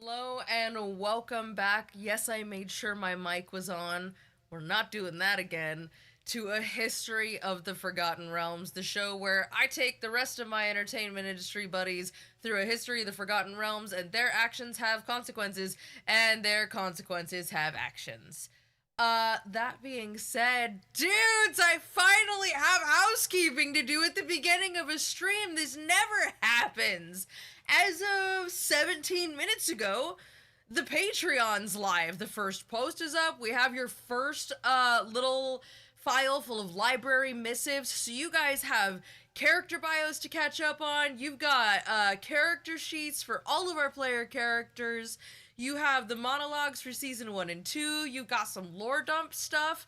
Hello and welcome back. Yes, I made sure my mic was on. We're not doing that again. To A History of the Forgotten Realms, the show where I take the rest of my entertainment industry buddies through a history of the Forgotten Realms, and their actions have consequences, and their consequences have actions. That being said, dudes, I finally have housekeeping to do at the beginning of a stream. This never happens. As of 17 minutes ago, the Patreon's live. The first post is up. We have your first little file full of library missives. So you guys have character bios to catch up on. You've got character sheets for all of our player characters. You have the monologues for season 1 and 2. You've got some lore dump stuff.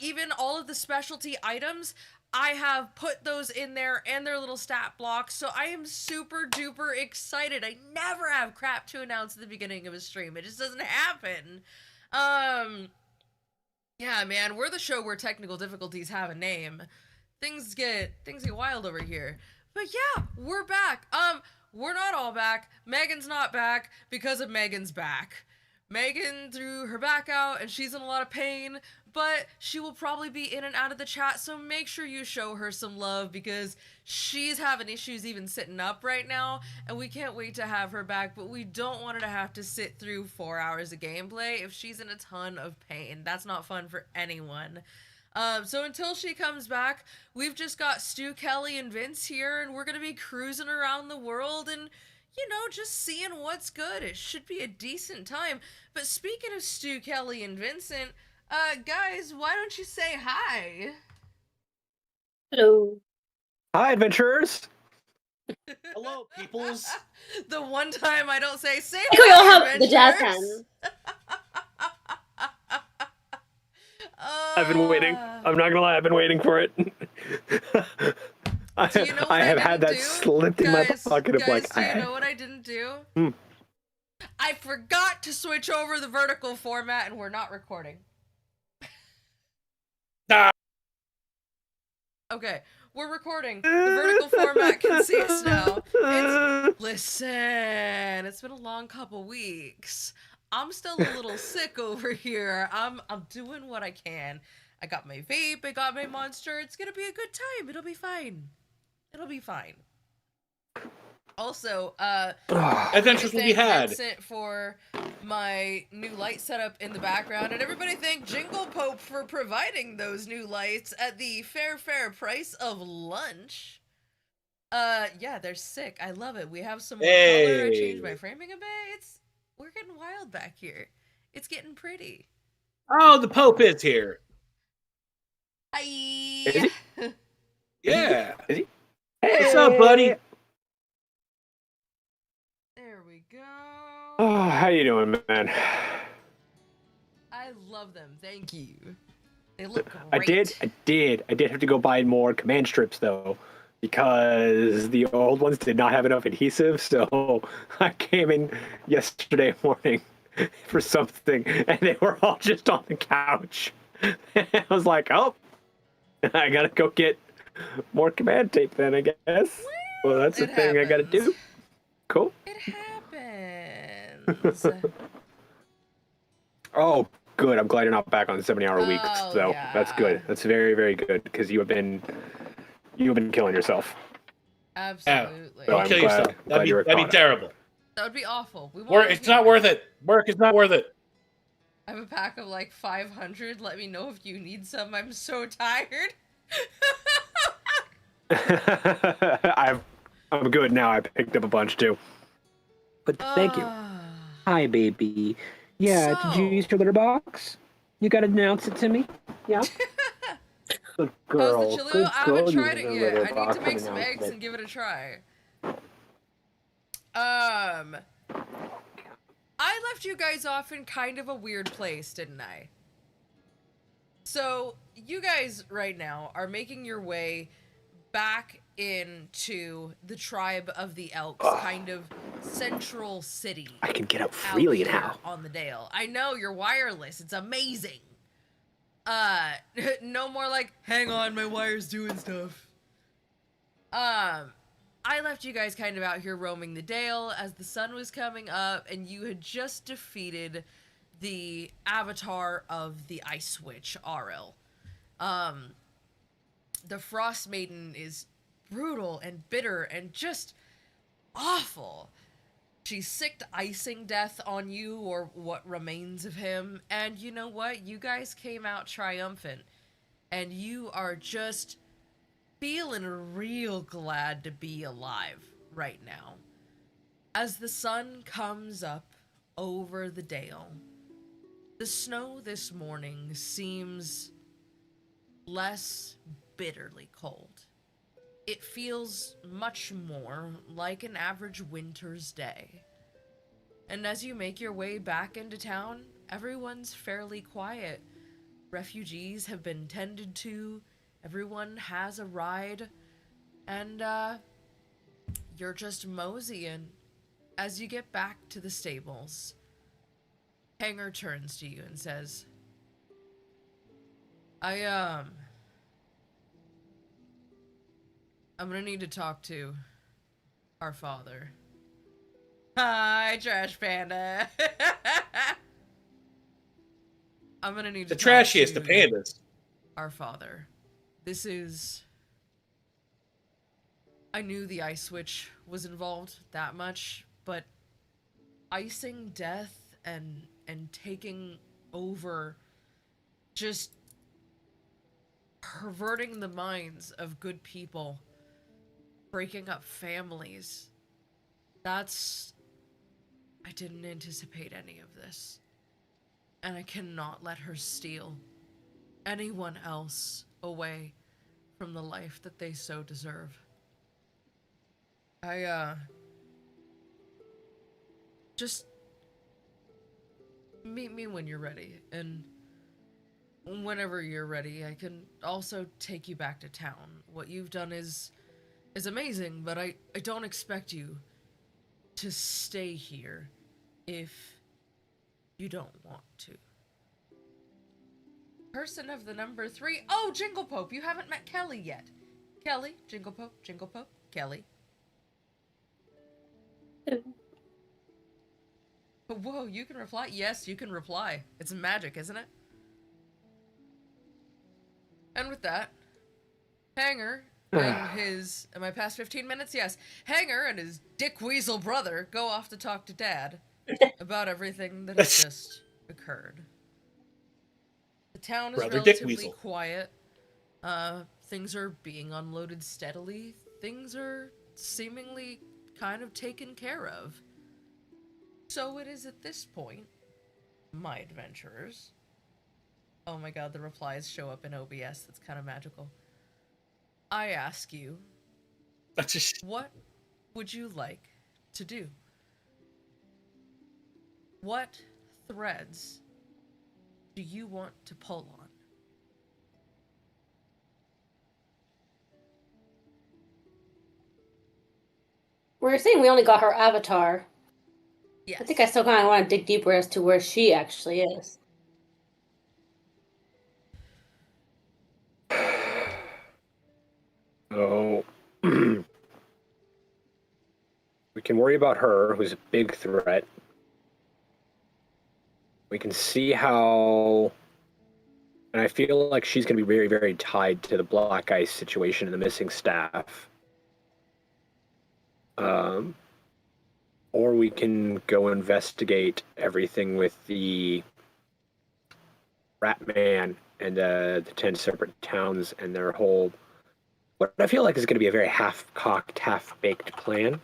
Even all of the specialty items, I have put those in there and their little stat blocks, so I am super duper excited. I never have crap to announce at the beginning of a stream. It just doesn't happen. Yeah, man, we're the show where technical difficulties have a name. Things get wild over here. But yeah, we're back. We're not all back. Megan's not back because of Megan's back. Megan threw her back out and she's in a lot of pain, but she will probably be in and out of the chat, so make sure you show her some love because she's having issues even sitting up right now, and we can't wait to have her back, but we don't want her to have to sit through 4 hours of gameplay if she's in a ton of pain. That's not fun for anyone. So until she comes back, we've just got Stu, Kelly, and Vince here, and we're gonna be cruising around the world and, you know, just seeing what's good. It should be a decent time. But speaking of Stu, Kelly, and Vincent, guys, why don't you say hi? Hello. Hi, adventurers. Hello, peoples. The one time I don't say We hi, all have the jazz adventurers. hands. I've been waiting. I'm not gonna lie, I've been waiting for it. Do you know what I have had that didn't do? slipped in my pocket of like. Do you know what I didn't do? Hmm. I forgot to switch over the vertical format, and we're not recording. Ah. Okay, we're recording. The vertical format can see us now. Listen, it's been a long couple weeks. I'm still a little sick over here. I'm doing what I can. I got my vape, I got my monster. It's gonna be a good time. It'll be fine. It'll be fine. Also, Adventures will be had. Vincent for my new light setup in the background, and everybody thank Jingle Pope for providing those new lights at the fair price of lunch. Yeah, they're sick. I love it. We have some more color. I changed my framing a bit. We're getting wild back here. It's getting pretty. Oh, the Pope is here. Hi. Is Yeah. Is he? What's up, buddy? There we go. Oh, how you doing, man? I love them. Thank you. They look great. I did have to go buy more command strips though, because the old ones did not have enough adhesive. So I came in yesterday morning for something, and they were all just on the couch. I was like, oh, I gotta go get more command tape then, I guess. Well, that's the thing I gotta do. Cool. It happens. Oh, good. I'm glad you're not back on 70-hour weeks, though. Yeah. That's good. That's very, very good, because you've been killing yourself. Absolutely. So I'm Kill glad- yourself. glad you were That'd be caught up. terrible. That would be awful. We Work. It's not worth it. Work is not worth it. I have a pack of like 500. Let me know if you need some. I'm so tired. I'm good now. I picked up a bunch too. But thank you. Hi, baby. Yeah, did you So- use your litter box? You gotta announce it to me. Yeah. Good girl. How's the Good Chalou? I girl. haven't tried using it her yet. litter I need box to make and some announced eggs it. and give it a try. I left you guys off in kind of a weird place, didn't I? So, you guys right now are making your way back into the tribe of the Elks, kind of central city. I can get out out freely here now. on the Dale. I know, you're wireless. It's amazing. No more like, hang on, my wire's doing stuff. I left you guys kind of out here roaming the dale as the sun was coming up, and you had just defeated the avatar of the Ice Witch, Aril. The Frost Maiden is brutal and bitter and just awful. She sicked Icingdeaths on you, or what remains of him, and you know what? You guys came out triumphant, and you are just feeling real glad to be alive right now. As the sun comes up over the dale, the snow this morning seems less bitterly cold. It feels much more like an average winter's day. And as you make your way back into town, everyone's fairly quiet. Refugees have been tended to, everyone has a ride, and you're just moseying. As you get back to the stables, Hanger turns to you and says, I'm gonna need to talk to our father. Hi, Trash Panda. I'm gonna need to The talk trashiest, to the pandas. our father. This is... I knew the Ice Witch was involved that much, but Icingdeaths and taking over, just perverting the minds of good people, breaking up families. That's... I didn't anticipate any of this. And I cannot let her steal anyone else away from the life that they so deserve. Just meet me when you're ready, and whenever you're ready, I can also take you back to town. What you've done is amazing, but I don't expect you to stay here if you don't want to. Person of the number 3. Oh, Jingle Pope, you haven't met Kelly yet. Kelly, Jingle Pope, Kelly. Whoa, you can reply? Yes, you can reply. It's magic, isn't it? And with that, Hanger and his... Am I past 15 minutes? Yes. Hanger and his Dick Weasel brother go off to talk to Dad about everything that has just occurred. The town is Brother Dick relatively Weasel. quiet. Things are being unloaded steadily. Things are seemingly kind of taken care of. So it is at this point, my adventurers... Oh my god, the replies show up in OBS. That's kind of magical. I ask you, what would you like to do? What threads do you want to pull on? We're saying we only got her avatar. Yes. I think I still kind of want to dig deeper as to where she actually is. So we can worry about her, who's a big threat. We can see how, and I feel like she's going to be very, very tied to the Black Ice situation and the missing staff. Or we can go investigate everything with the Rat Man and the 10 separate towns and their whole... What I feel like is going to be a very half-cocked, half-baked plan.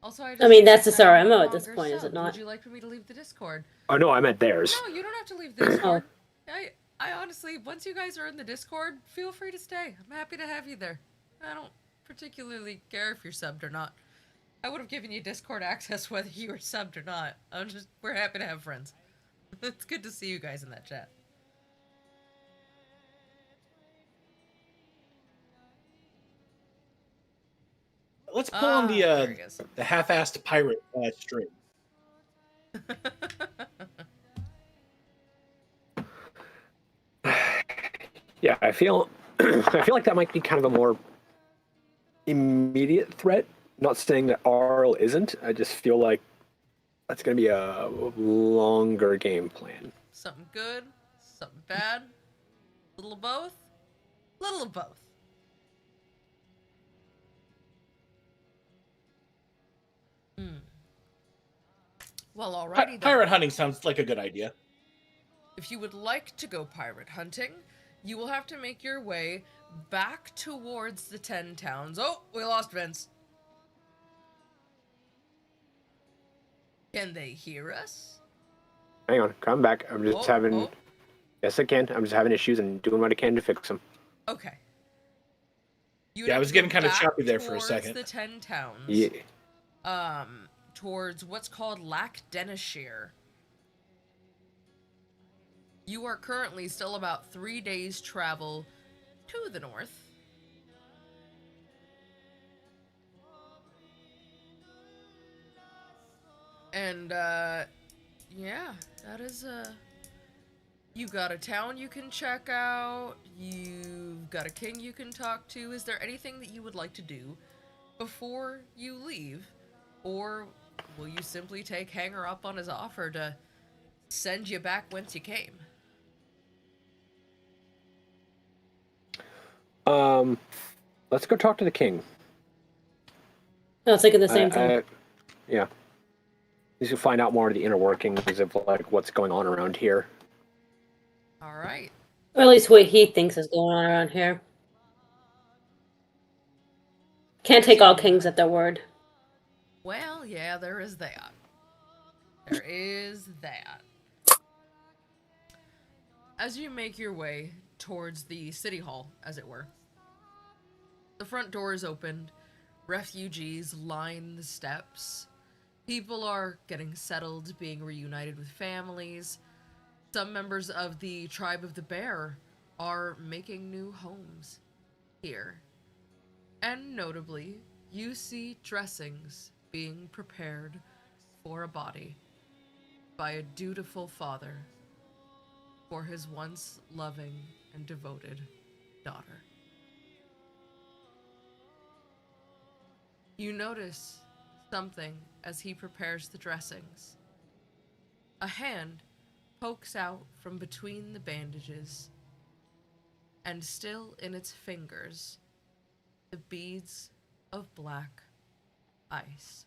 Also, I mean, that's just just our had MO at this longer point, is it subs. not? Would you like for me to leave the Discord? Oh, no, I meant theirs. No, you don't have to leave the Discord. I honestly, once you guys are in the Discord, feel free to stay. I'm happy to have you there. I don't particularly care if you're subbed or not. I would have given you Discord access whether you were subbed or not. We're happy to have friends. It's good to see you guys in that chat. Let's pull on there he is. the half-assed pirate string. Yeah, I feel like that might be kind of a more immediate threat. Not saying that Arl isn't. I just feel like that's going to be a longer game plan. Something good, something bad, little of both, little of both. Well, alrighty then. Pirate hunting sounds like a good idea. If you would like to go pirate hunting, you will have to make your way back towards the 10 towns. Oh, we lost Vince. Can they hear us? Hang on, come back. I'm just having... Yes, I can. I'm just having issues and doing what I can to fix them. Okay. I was getting kind of choppy there for a second. The 10 towns. Yeah. Towards what's called Lac Denishire. You are currently still about 3 days travel to the north. And, yeah, that is, you got a town you can check out, you've got a king you can talk to. Is there anything that you would like to do before you leave? Or will you simply take Hanger up on his offer to send you back whence you came? Let's go talk to the king. I was thinking the same thing. Yeah. Need to find out more of the inner workings of like what's going on around here. All right. Or at least what he thinks is going on around here. Can't take all kings at their word. Well, yeah, there is that. There is that. As you make your way towards the city hall, as it were, the front door is opened. Refugees line the steps. People are getting settled, being reunited with families. Some members of the tribe of the bear are making new homes here. And notably, you see dressings being prepared for a body by a dutiful father for his once loving and devoted daughter. You notice something as he prepares the dressings. A hand pokes out from between the bandages, and still in its fingers, the beads of black ice.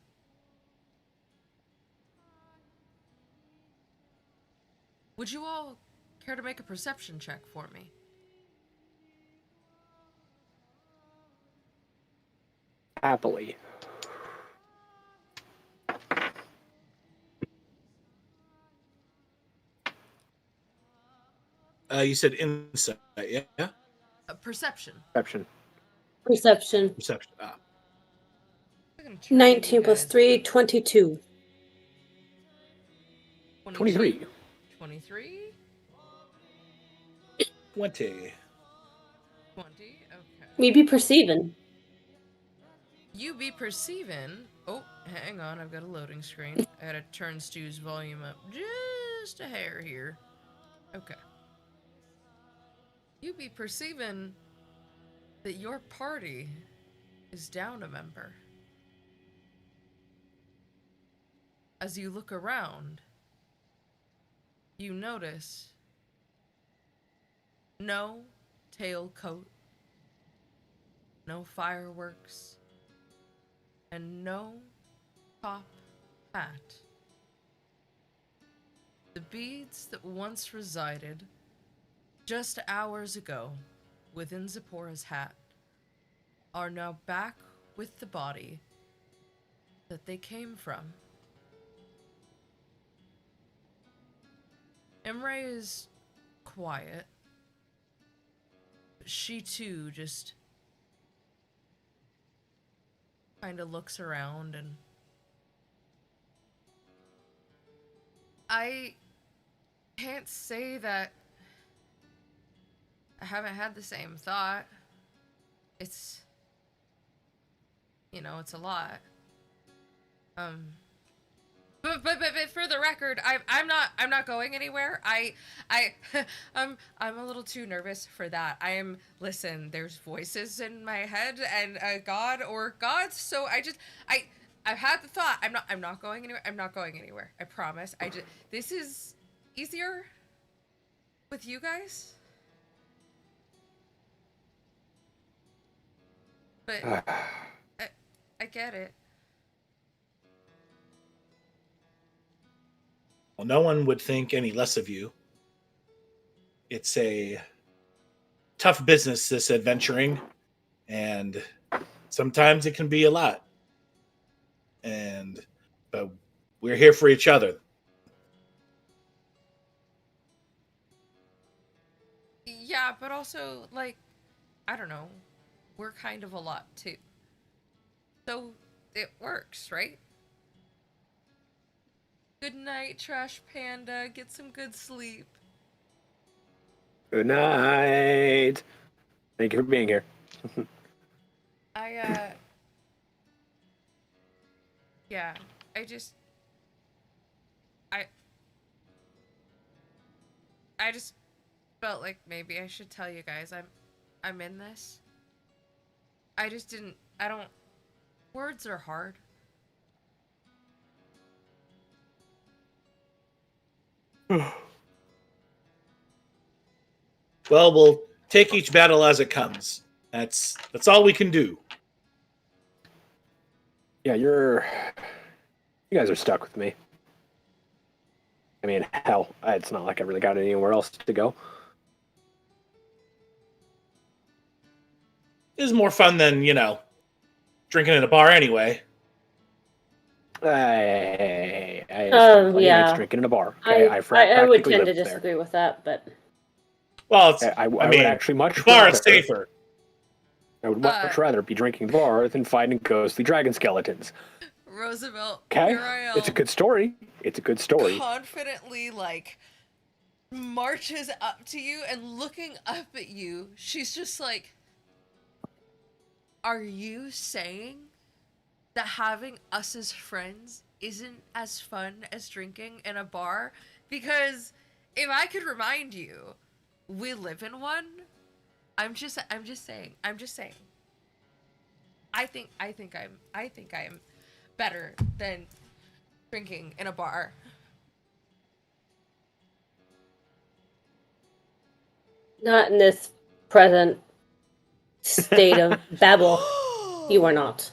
Would you all care to make a perception check for me? Happily. You said insight, yeah? Perception. Perception. Perception. Perception. Ah. 19 plus 3, 22. 23. 23? 20. 20, okay. Me be perceiving. You be perceiving... Oh, hang on, I've got a loading screen. I had to turn Stu's volume up just a hair here. Okay. You be perceiving that your party is down a member. As you look around, you notice no tailcoat, no fireworks, and no top hat. The beads that once resided just hours ago within Zipporah's hat are now back with the body that they came from. Emre is quiet, but she too just kind of looks around, and I can't say that I haven't had the same thought. It's, you know, it's a lot. But for the record, I'm not going anywhere. I'm a little too nervous for that. Listen, there's voices in my head and a god or gods, so I've had the thought. I'm not going anywhere. I'm not going anywhere. I promise. This is easier with you guys. But I get it. Well, no one would think any less of you. It's a tough business, this adventuring, and sometimes it can be a lot. But we're here for each other. Yeah, but also, like, I don't know, we're kind of a lot too. So it works, right? Good night, Trash Panda. Get some good sleep. Good night. Thank you for being here. Yeah, I just felt like maybe I should tell you guys I'm in this. Words are hard. Well, we'll take each battle as it comes. That's all we can do. Yeah, you guys are stuck with me. I mean, hell, it's not like I really got anywhere else to go. It is more fun than, drinking in a bar anyway. I spent plenty of nights drinking in a bar. Okay? I would tend to disagree with that, but well, I would actually much bar is safer. I would much rather be drinking the bar than fighting ghostly dragon skeletons. Roosevelt, okay, here I am. It's a good story. Confidently, marches up to you and looking up at you, she's just like, "Are you saying that having us as friends isn't as fun as drinking in a bar? Because if I could remind you, we live in one." I'm just saying. I think I am better than drinking in a bar. not in this present state of babble. You are not.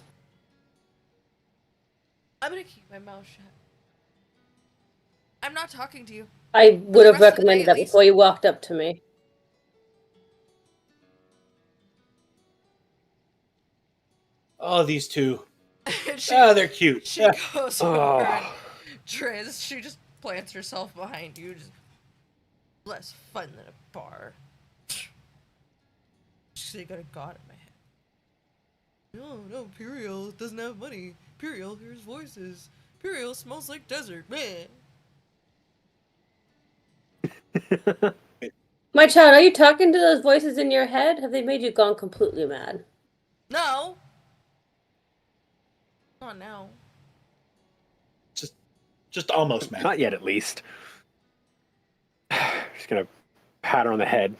I'm gonna keep my mouth shut. I'm not talking to you. I would have recommended that before you walked up to me. Oh, these two. They're cute. She goes over and Triz, she just plants herself behind you. Just less fun than a bar. She got a god in my head. No, Imperial doesn't have money. Imperial hears voices. Imperial smells like desert. Man. My child, are you talking to those voices in your head? Have they made you gone completely mad? No. Not now. Just almost mad. Not yet, at least. Just gonna pat her on the head.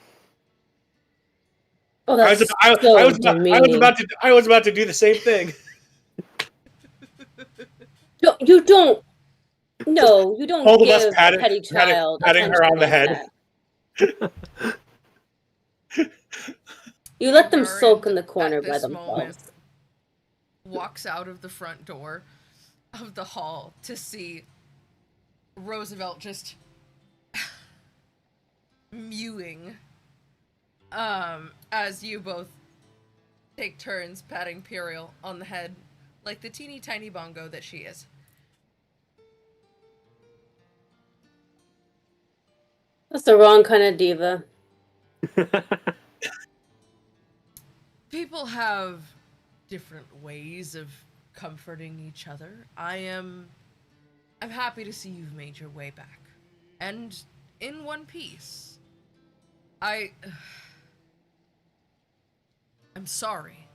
Oh, that's I was about to do the same thing. No, you don't. No, you don't Hold give us patting, petty child patting her on the head. You let them sulk in the corner by themselves. Walks out of the front door of the hall to see Roosevelt just mewing as you both take turns patting Puriel on the head like the teeny tiny bongo that she is. That's the wrong kind of diva. People have different ways of comforting each other. I'm happy to see you've made your way back. And in one piece. I'm sorry.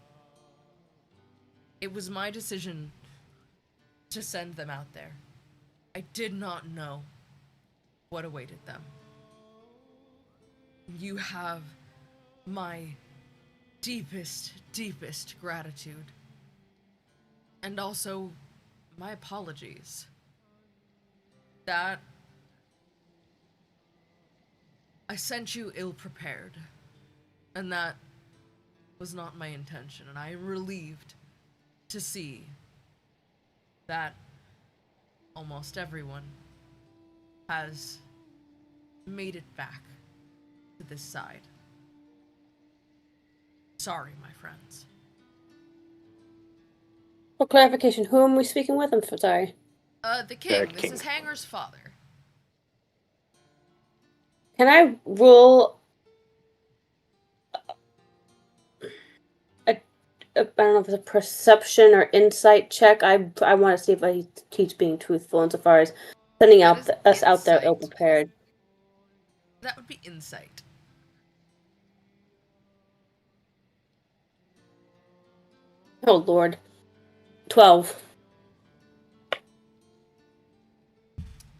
It was my decision to send them out there. I did not know what awaited them. You have my deepest, deepest gratitude. And also, my apologies. That I sent you ill-prepared, and that was not my intention, and I am relieved to see that almost everyone has made it back to this side. Sorry, my friends. For clarification, who am we speaking with? I'm sorry. The king. The This king. is Hanger's father. Can I roll I don't know if it's a perception or insight check. I want to see if he's being truthful insofar as sending That out is us out there insight. ill prepared. That would be insight. Oh Lord, 12.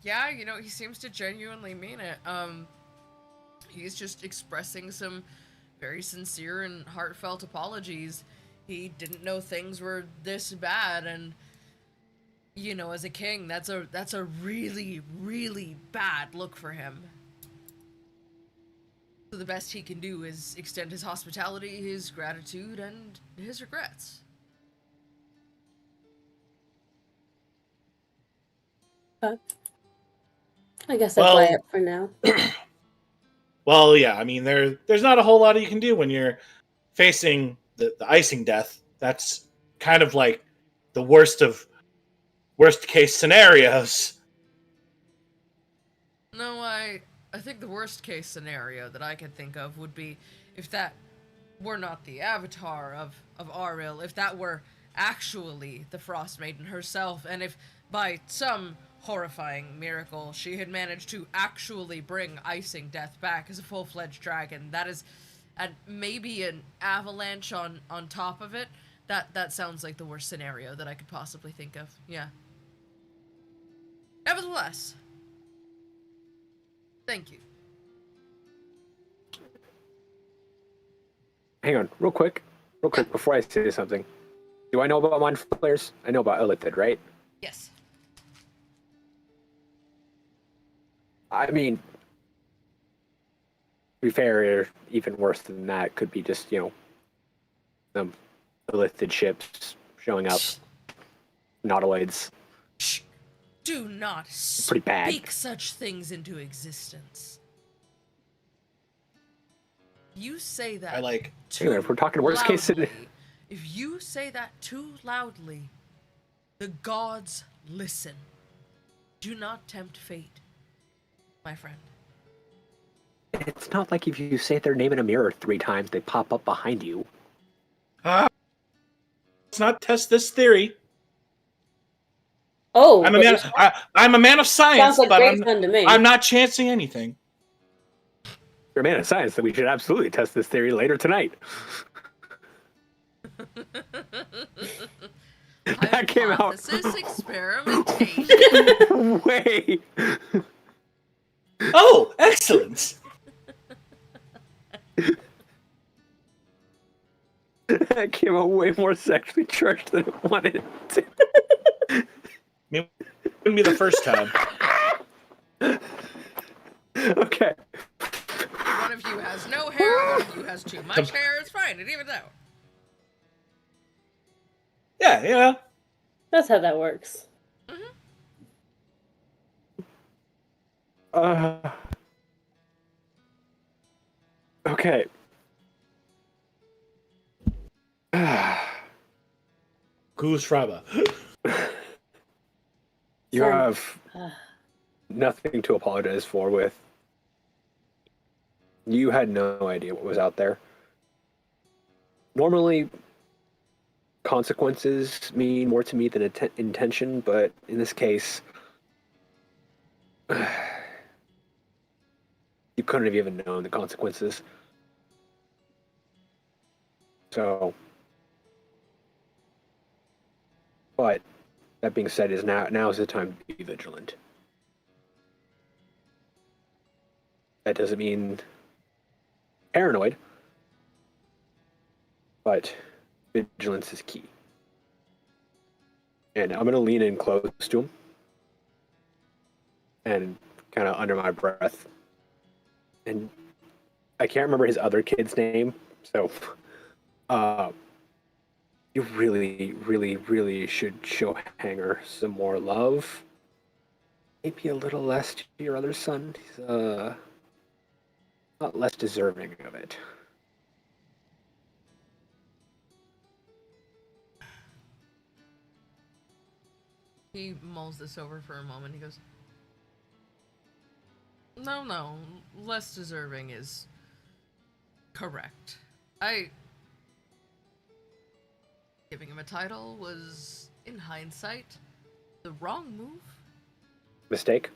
Yeah, you know, he seems to genuinely mean it. He's just expressing some very sincere and heartfelt apologies. He didn't know things were this bad, and you know, as a king, that's a really, really bad look for him. So the best he can do is extend his hospitality, his gratitude, and his regrets. I guess I buy it for now. Well, yeah, I mean, there's not a whole lot you can do when you're facing the icing death. That's kind of like the worst case scenarios. No, I think the worst case scenario that I could think of would be if that were not the avatar of Aril, if that were actually the Frost Maiden herself, and if by some horrifying miracle she had managed to actually bring Icingdeaths back as a full-fledged dragon. That is, and maybe an avalanche on top of it. That sounds like the worst scenario that I could possibly think of. Yeah. Nevertheless, thank you. Hang on, real quick, before I say something. Do I know about mind flayers? I know about Illithid, right? Yes. I mean, to be fair, even worse than that could be just, some Illithid ships showing up, nautiloids. Shh. Do not Pretty bad. speak such things into existence. You say that too Anyway, if we're talking worst case loudly, scenario. if you say that too loudly, the gods listen. Do not tempt fate, my friend. It's not like if you say their name in a mirror 3 times, they pop up behind you. Let's not test this theory. Oh, I'm a man of science, sounds like but great fun to me. I'm not chancing anything. You're a man of science, so we should absolutely test this theory later tonight. That came out. Hypothesis experimentation. Wait. Oh, excellent. That came out way more sexually charged than it wanted to. I mean, it wouldn't be the first time. Okay. One of you has no hair, one of you has too much hair. It's fine, it evens out. Yeah. That's how that works. Okay. Goose Fraba. You have nothing to apologize for with. You had no idea what was out there. Normally, consequences mean more to me than intention, but in this case, you couldn't have even known the consequences. So, but That being said, now is the time to be vigilant. That doesn't mean paranoid, but vigilance is key. And I'm going to lean in close to him and kind of under my breath. And I can't remember his other kid's name, so you really, really, really should show Hanger some more love. Maybe a little less to your other son. He's not less deserving of it. He mulls this over for a moment. He goes, No, less deserving is correct. Giving him a title was, in hindsight, the wrong move. Mistake?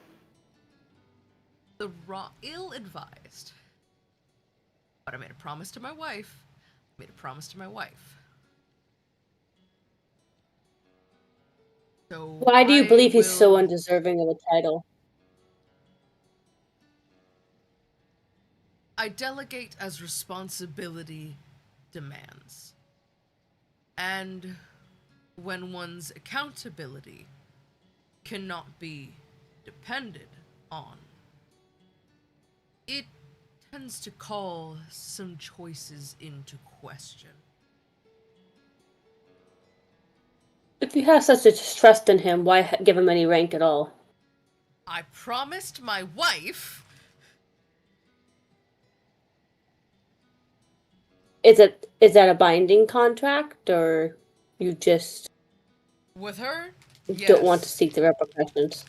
Ill-advised. But I made a promise to my wife. So Why do you I believe he's so will- undeserving of a title? I delegate as responsibility demands. And when one's accountability cannot be depended on, it tends to call some choices into question. If you have such a distrust in him, why give him any rank at all? I promised my wife. Is that a binding contract, or you just With her? don't want to Yes. seek the repercussions?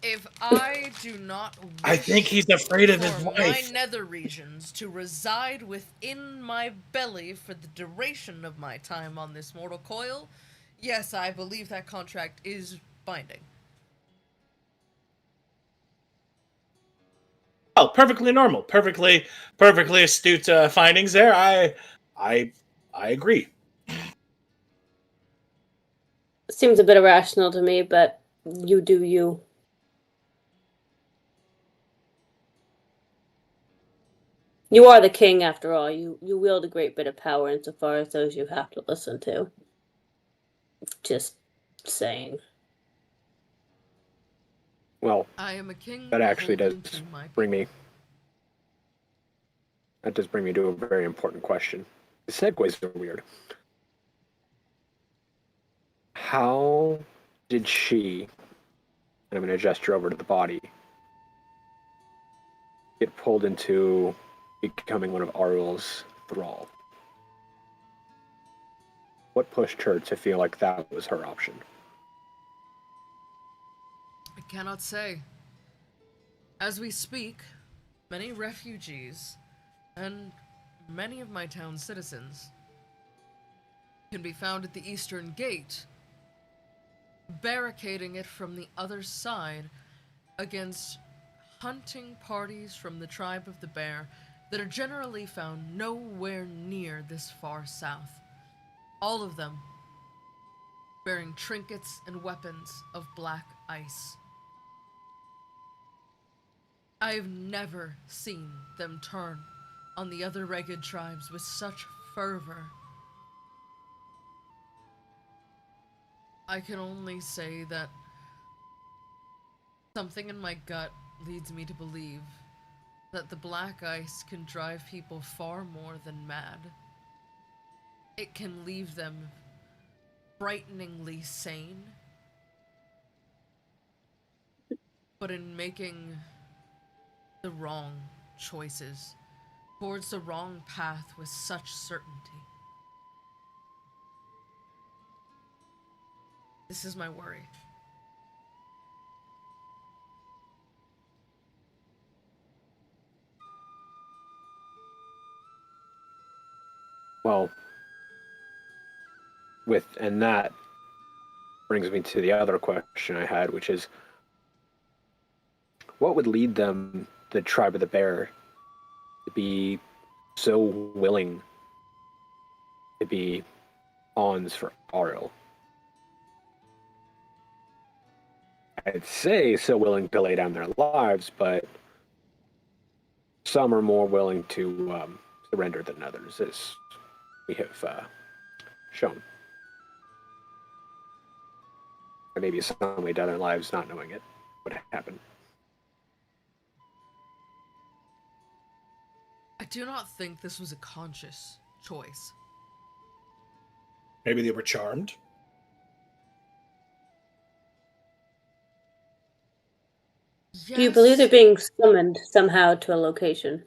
If I do not wish I think he's afraid of his for wife. my nether regions to reside within my belly for the duration of my time on this mortal coil, yes, I believe that contract is binding. Oh, perfectly normal, perfectly astute findings there. I agree. Seems a bit irrational to me, but you do you. You are the king, after all. You wield a great bit of power insofar as those you have to listen to. Just saying. Well, I am a king. that actually does beholden to my bring me. people. That does bring me to a very important question. The segues are weird. How did she, and I'm going to gesture over to the body, get pulled into becoming one of Ariel's thrall? What pushed her to feel like that was her option? I cannot say. As we speak, many refugees and many of my town's citizens can be found at the eastern gate, barricading it from the other side against hunting parties from the tribe of the bear that are generally found nowhere near this far south. All of them bearing trinkets and weapons of black ice. I've never seen them turn on the other ragged tribes with such fervor. I can only say that something in my gut leads me to believe that the black ice can drive people far more than mad. It can leave them frighteningly sane, but in making the wrong choices towards the wrong path with such certainty. This is my worry. Well, and that brings me to the other question I had, which is, what would lead them, the tribe of the bear, to be so willing to be pawns for Ariel? I'd say, so willing to lay down their lives, but some are more willing to surrender than others, as we have shown. Or maybe some laid down their lives not knowing it would happen. I do not think this was a conscious choice. Maybe they were charmed. Do you believe they're Yes, being summoned somehow to a location?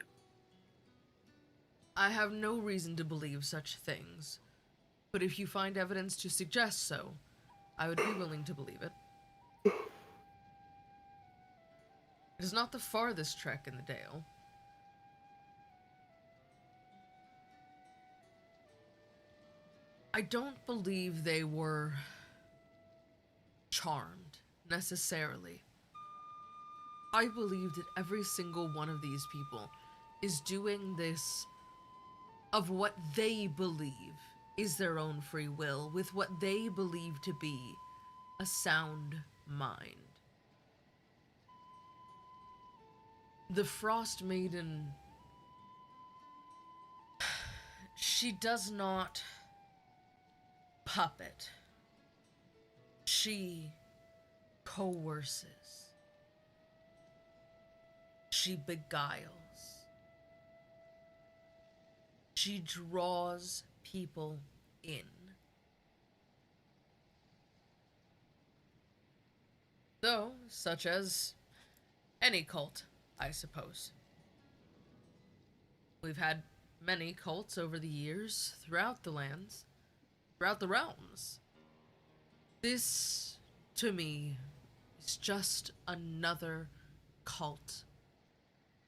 I have no reason to believe such things. But if you find evidence to suggest so, I would be willing to believe it. It is not the farthest trek in the Dale. I don't believe they were charmed, necessarily. I believe that every single one of these people is doing this of what they believe is their own free will, with what they believe to be a sound mind. The Frost Maiden, she does not puppet. She coerces. She beguiles. She draws people in. Though, such as any cult, I suppose. We've had many cults over the years, throughout the lands, throughout the realms. This, to me, is just another cult.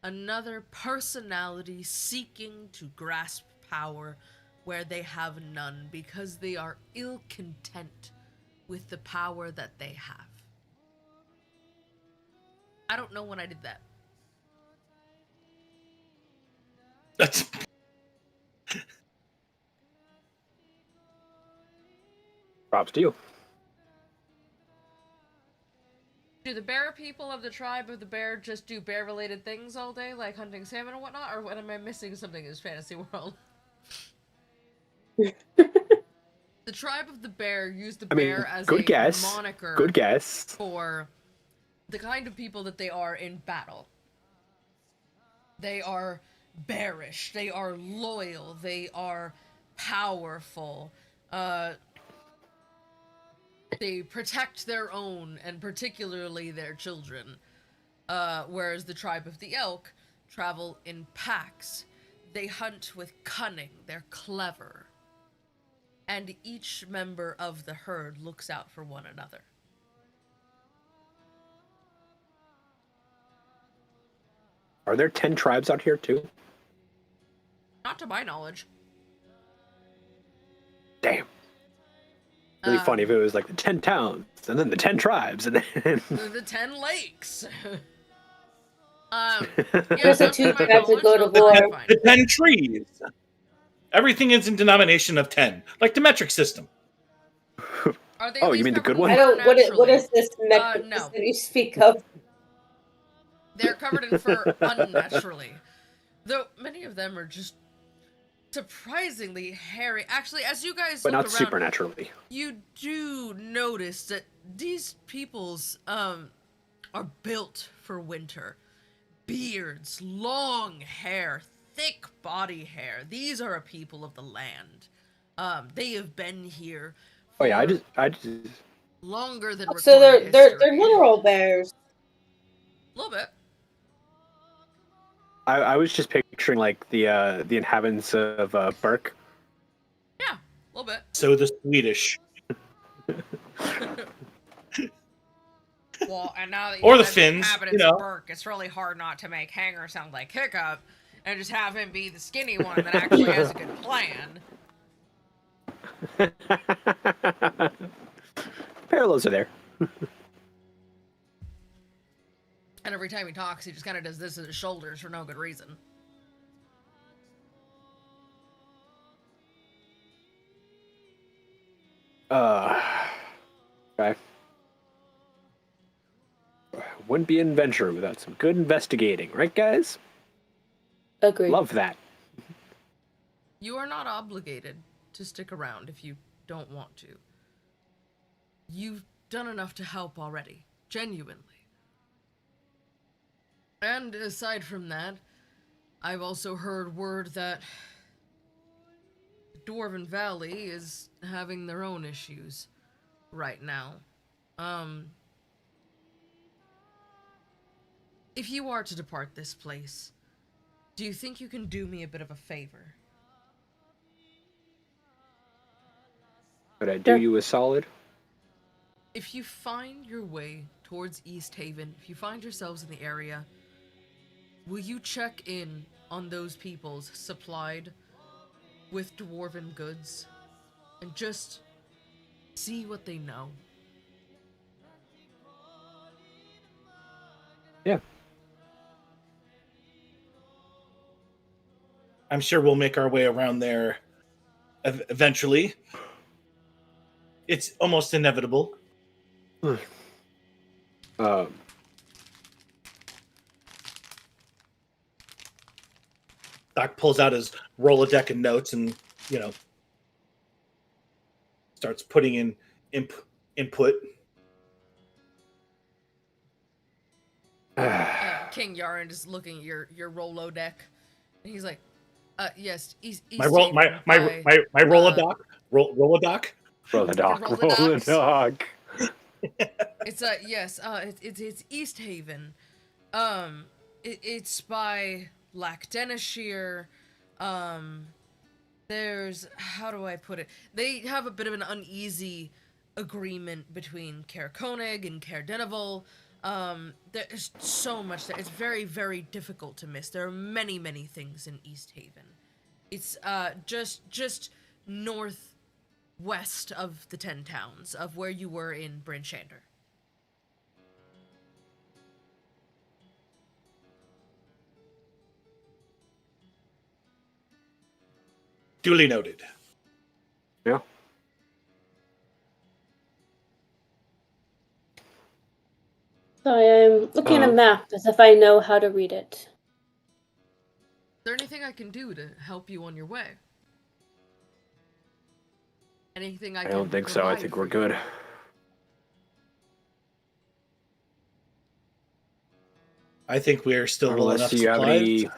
Another personality seeking to grasp power where they have none because they are ill-content with the power that they have. I don't know when I did that. That's Props to you. Do the bear people of the tribe of the bear just do bear-related things all day, like hunting salmon and whatnot, or am I missing something in this fantasy world? The tribe of the bear used the bear as good a guess. moniker Good guess. for the kind of people that they are in battle. They are bearish, they are loyal, they are powerful, they protect their own, and particularly their children. Whereas the tribe of the elk travel in packs. They hunt with cunning, they're clever. And each member of the herd looks out for one another. Are there 10 tribes out here too? Not to my knowledge. Damn. Really funny if it was like the 10 towns, and then the 10 tribes, and then... The 10 lakes. Those are two tribes that go to war. the 10 trees. Everything is in denomination of 10, like the metric system. Are they Oh, you mean the good one? I don't. What is this metric no. that you speak of? They're covered in fur unnaturally. Though many of them are just surprisingly hairy. Actually, as you guys But look not around, supernaturally. you do notice that these peoples are built for winter. Beards, long hair, thick body hair. These are a people of the land. They have been here for Oh yeah, I just longer than So recorded they're history. literal bears. A little bit. I was just picturing like the inhabitants of Burke. Yeah, a little bit. So the Swedish. Well, and now that Or you the said Finns, inhabitants you know. of Burke, it's really hard not to make Hanger sound like Hiccup and just have him be the skinny one that actually has a good plan. Parallels are there. And every time he talks, he just kind of does this at his shoulders for no good reason. Okay. wouldn't be an adventure without some good investigating, right, guys? Agreed. Love that. You are not obligated to stick around if you don't want to. You've done enough to help already, genuinely. And aside from that, I've also heard word that Dwarven Valley is having their own issues right now. If you are to depart this place, do you think you can do me a bit of a favor? Could I do you a solid? If you find your way towards East Haven, if you find yourselves in the area, will you check in on those peoples supplied with dwarven goods and just see what they know? Yeah. I'm sure we'll make our way around there eventually. It's almost inevitable. Doc pulls out his Rolodeck of notes and, starts putting in input. King Yaron is looking at your Rolodeck, and he's like, yes, East My Haven by, Rolodoc. Rolodoc. Roll the dog. Roll the dog. It's it's East Haven. It's by Lackdenishire. There's, how do I put it? They have a bit of an uneasy agreement between Caer Konig and Caer Denival. There's so much there. It's very, very difficult to miss. There are many, many things in East Haven. It's just northwest of the 10 towns of where you were in Bryn Shander. Duly noted. Yeah. So I am looking at a map as if I know how to read it. Is there anything I can do to help you on your way? Anything I can don't think so. I think we're good. I think we're still well enough Unless you have supplied. any,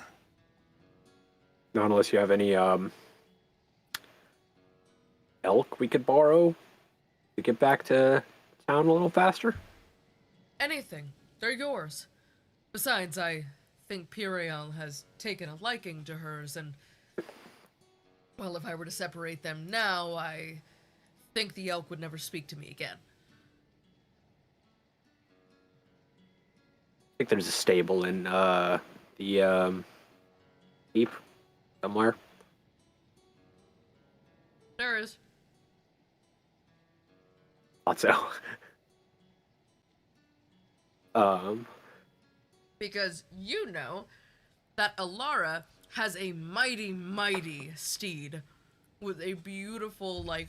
not unless you have any elk we could borrow to get back to town a little faster. Anything. They're yours. Besides, I think Piriel has taken a liking to hers, and, well, if I were to separate them now, I think the elk would never speak to me again. I think there's a stable in the keep somewhere. There is. Thought so. Because you know that Alara has a mighty, mighty steed with a beautiful, like,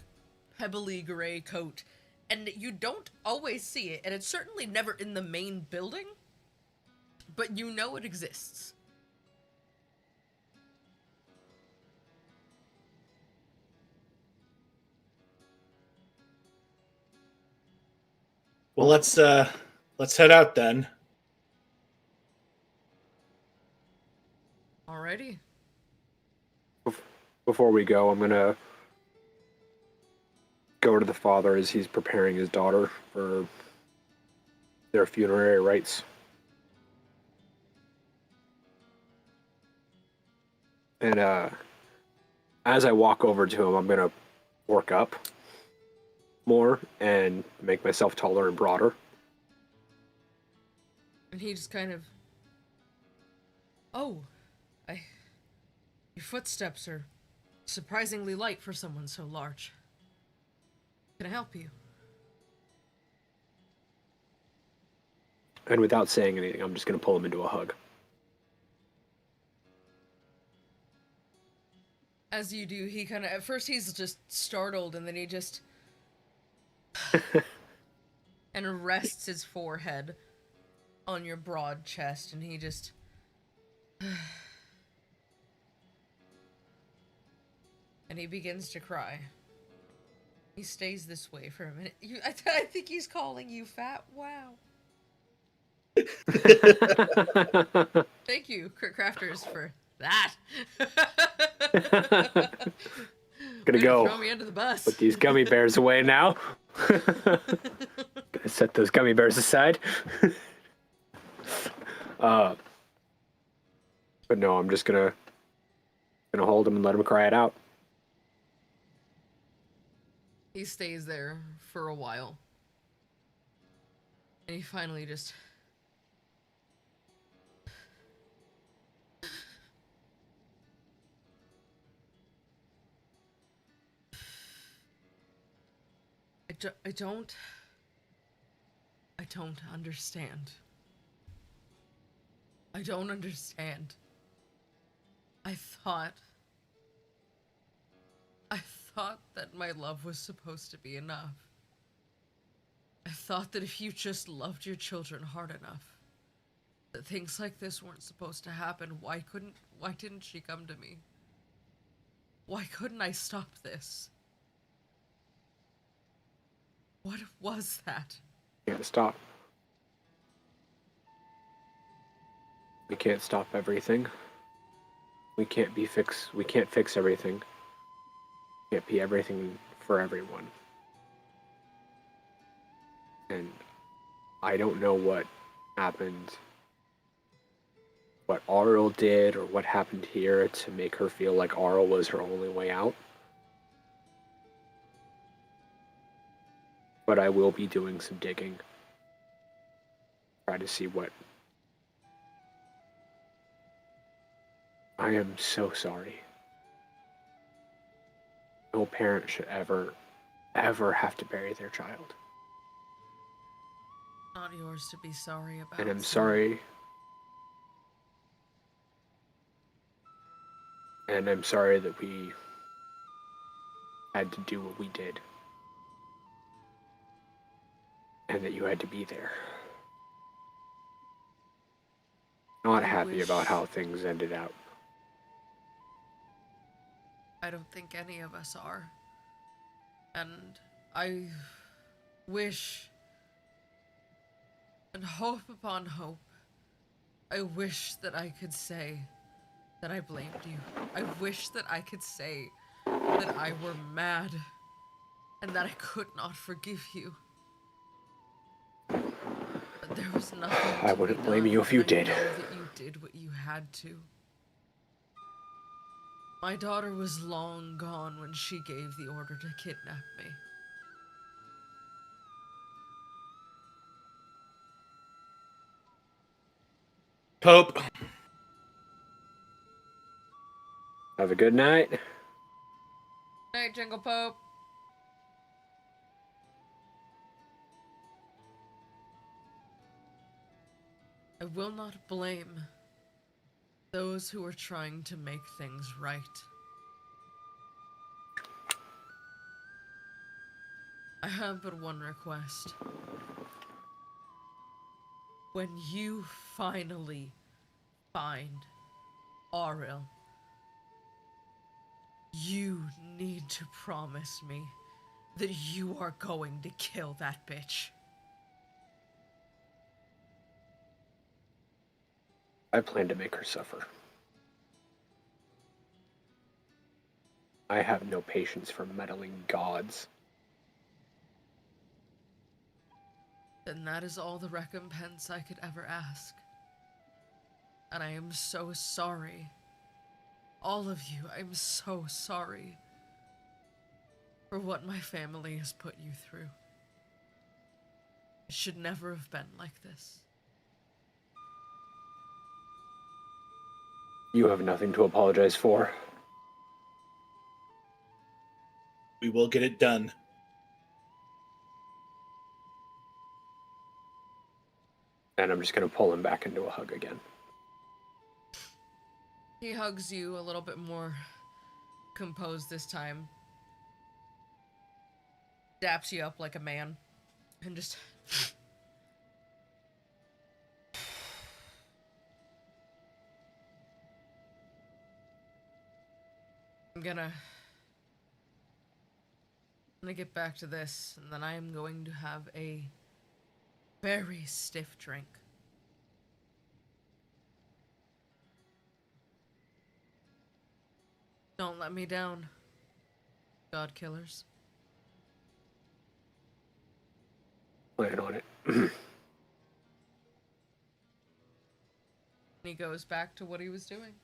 pebbly gray coat. And you don't always see it, and it's certainly never in the main building, but you know it exists. Well, let's head out then. Alrighty. Before we go, I'm gonna go to the father as he's preparing his daughter for their funerary rites. And as I walk over to him, I'm gonna work up more and make myself taller and broader. And he just kind of... Oh, your footsteps are surprisingly light for someone so large. Can I help you? And without saying anything, I'm just gonna pull him into a hug. As you do, he kind of... At first he's just startled, and then he just... and rests his forehead on your broad chest, and he just... and he begins to cry. He stays this way for a minute. I think he's calling you fat. Wow. Thank you, Crafters, for that. Gonna go throw me under the bus. put these gummy bears away now. Gonna set those gummy bears aside. But no, I'm just gonna hold him and let him cry it out. He stays there for a while. And he finally just... I don't understand. I don't understand. I thought that my love was supposed to be enough. I thought that if you just loved your children hard enough, that things like this weren't supposed to happen. Why didn't she come to me? Why couldn't I stop this? What was that? Can't stop. We can't stop everything. We can't fix everything. Can't be everything for everyone. And I don't know what happened, what Arl did, or what happened here to make her feel like Arl was her only way out. But I will be doing some digging. Try to see what... I am so sorry. No parent should ever have to bury their child. Not yours to be sorry about. And I'm sorry. And I'm sorry that we had to do what we did. And that you had to be there. Not happy about how things ended out. I don't think any of us are. And I wish, and hope upon hope, I wish that I could say that I blamed you. I wish that I could say that I were mad and that I could not forgive you. But there was nothing I wouldn't blame you if you did. I know that you did what you had to. My daughter was long gone when she gave the order to kidnap me. Pope. Have a good night. Good night, Jingle Pope. I will not blame those who are trying to make things right. I have but one request. When you finally find Auril, you need to promise me that you are going to kill that bitch. I plan to make her suffer. I have no patience for meddling gods. Then that is all the recompense I could ever ask. And I am so sorry. All of you, I'm so sorry for what my family has put you through. It should never have been like this. You have nothing to apologize for. We will get it done. And I'm just going to pull him back into a hug again. He hugs you a little bit more composed this time. Daps you up like a man. And just... gonna get back to this, and then I am going to have a very stiff drink. Don't let me down, God killers. Plan on it. He goes back to what he was doing.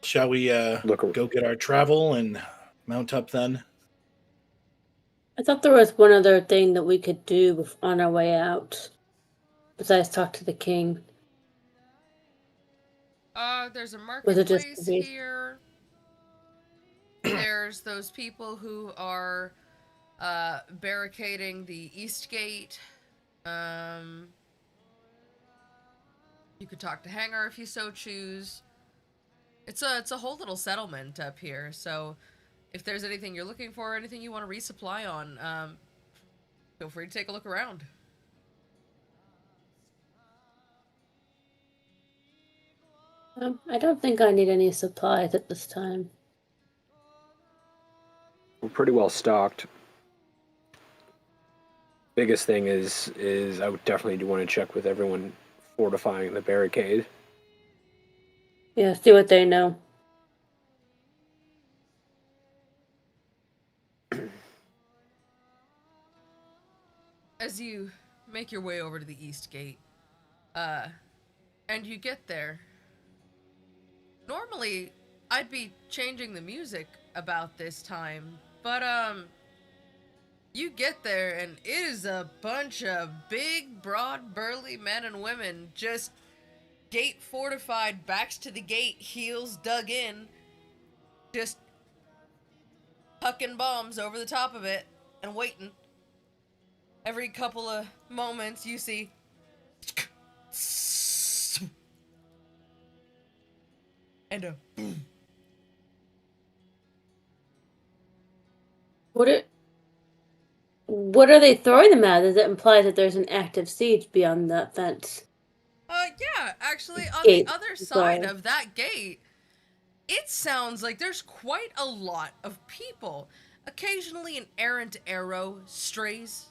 Shall we go get our travel and mount up then? I thought there was one other thing that we could do on our way out, besides talk to the king. There's a Was it just marketplace here. There's those people who are barricading the east gate. You could talk to Hanger if you so choose. It's a whole little settlement up here, so if there's anything you're looking for, anything you want to resupply on, feel free to take a look around. I don't think I need any supplies at this time. We're pretty well stocked. Biggest thing is I would definitely do want to check with everyone fortifying the barricade. Yeah, see what they know. As you make your way over to the east gate, and you get there, normally I'd be changing the music about this time, but you get there and it is a bunch of big, broad, burly men and women just gate fortified, backs to the gate, heels dug in, just hucking bombs over the top of it and waiting. Every couple of moments you see and a boom. What are they throwing them at? Does it imply that there's an active siege beyond that fence? Yeah, actually, on Gate, the other sorry. side of that gate, it sounds like there's quite a lot of people. Occasionally an errant arrow strays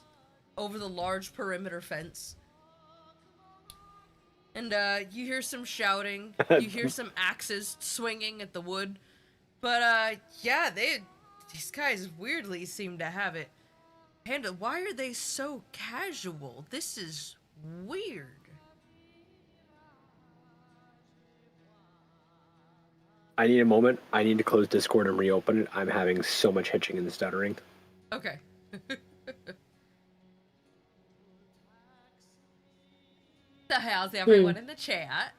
over the large perimeter fence. And, you hear some shouting, you hear some axes swinging at the wood. But, yeah, these guys weirdly seem to have it handled. Why are they so casual? This is weird. I need a moment. I need to close Discord and reopen it. I'm having so much hitching and stuttering. Okay. So how's everyone in the chat?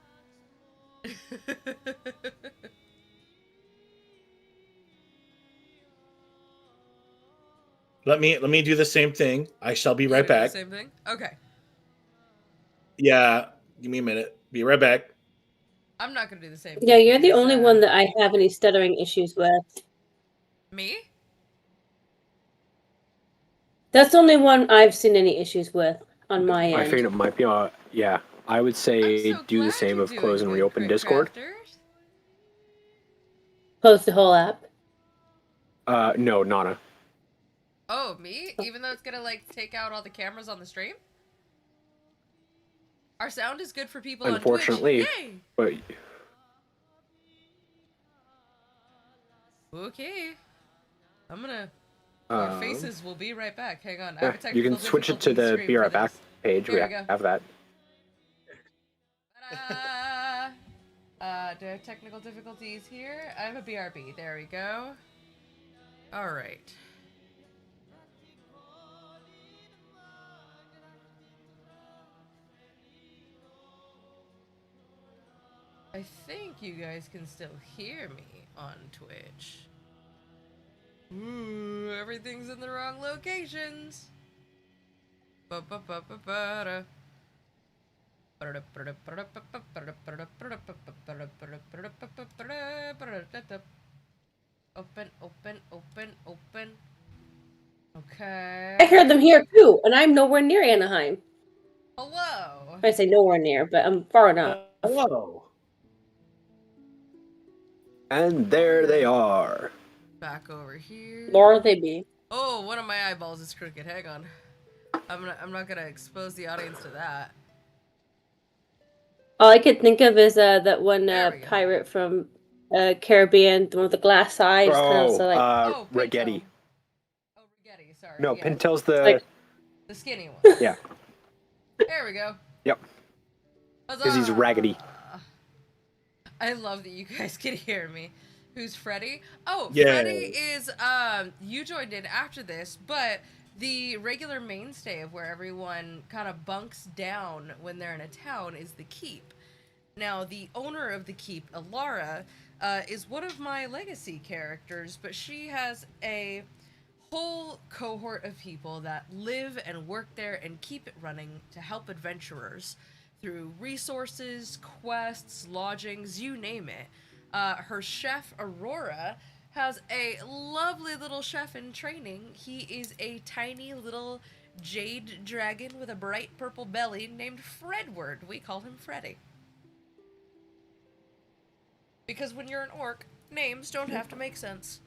Let me do the same thing. I shall be You right gonna do back. the same thing? Okay. Yeah, give me a minute. Be right back. I'm not gonna do the same Yeah, thing you're the because, only one that I have any stuttering issues with. Me? That's the only one I've seen any issues with on my end. I figured it might be, yeah. I would say I'm so do the glad same you're of doing close and good, reopen Crit Discord. Crafters. Close the whole app. No, Nana. Oh, me? Even though it's gonna, like, take out all the cameras on the stream? Our sound is good for people on Twitch. Unfortunately, Yay! but Okay. I'm gonna... Our faces will be right back. Hang on. I have a yeah, technical you can switch it to difficulty the screen Be for Right Back this. page. There We we go. have that. Do I have technical difficulties here? I have a BRB. There we go. Alright. I think you guys can still hear me on Twitch. Ooh, everything's in the wrong locations. Ba-ba-ba-ba-ba-da. Open, open, open, open. Okay. I heard them here too, and I'm nowhere near Anaheim. Hello. I say nowhere near, but I'm far enough. Whoa. And there they are. Back over here. More they be. Oh, one of my eyeballs is crooked. Hang on. I'm not gonna expose the audience to that. All I could think of is that one There we go. pirate from Caribbean, the one with the glass eyes. Oh, Oh, Ragetti. Pinto. Oh, Ragetti, sorry. No, yeah. Pinto's the... Like- The skinny one. Yeah. There we go. Yep. Because he's raggedy. I love that you guys can hear me. Who's Freddy? Oh, Yeah. Freddy is, you joined in after this, but the regular mainstay of where everyone kind of bunks down when they're in a town is the Keep. Now, the owner of the Keep, Alara, is one of my legacy characters, but she has a whole cohort of people that live and work there and keep it running to help adventurers through resources, quests, lodgings, you name it. Her chef, Aurora, has a lovely little chef in training. He is a tiny little jade dragon with a bright purple belly named Fredward. We call him Freddy. Because when you're an orc, names don't have to make sense.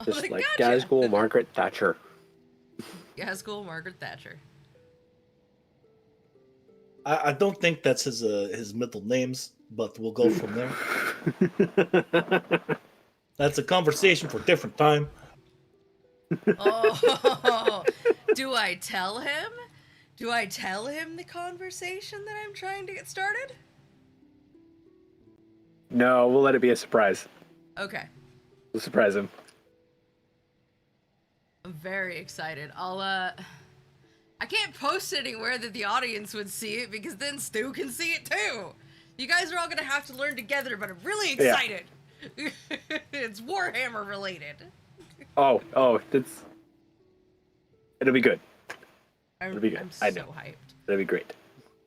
Just like gotcha. Gazgul Margaret Thatcher. Gazgul Margaret Thatcher. I don't think that's his middle names, but we'll go from there. That's a conversation for a different time. Oh, do I tell him? Do I tell him the conversation that I'm trying to get started? No, we'll let it be a surprise. Okay. We'll surprise him. I'm very excited. I can't post it anywhere that the audience would see it because then Stu can see it too. You guys are all gonna have to learn together, but I'm really excited. Yeah. It's Warhammer related. Oh, it'll be good. It'll be good. I'm I so know. hyped. It'll be great.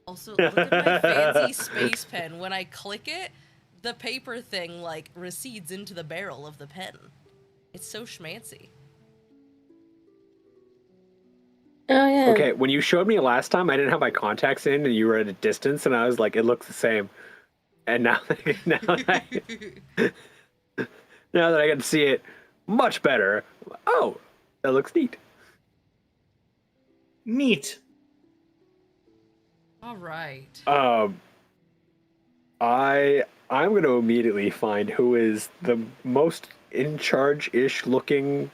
Also, look at my fancy space pen. When I click it, the paper thing like recedes into the barrel of the pen. It's so schmancy. Oh yeah. Okay, when you showed me last time, I didn't have my contacts in, and you were at a distance, and I was like, it looks the same. And now that I can see it much better, oh, that looks neat. Neat. All right. I'm going to immediately find who is the most in charge-ish looking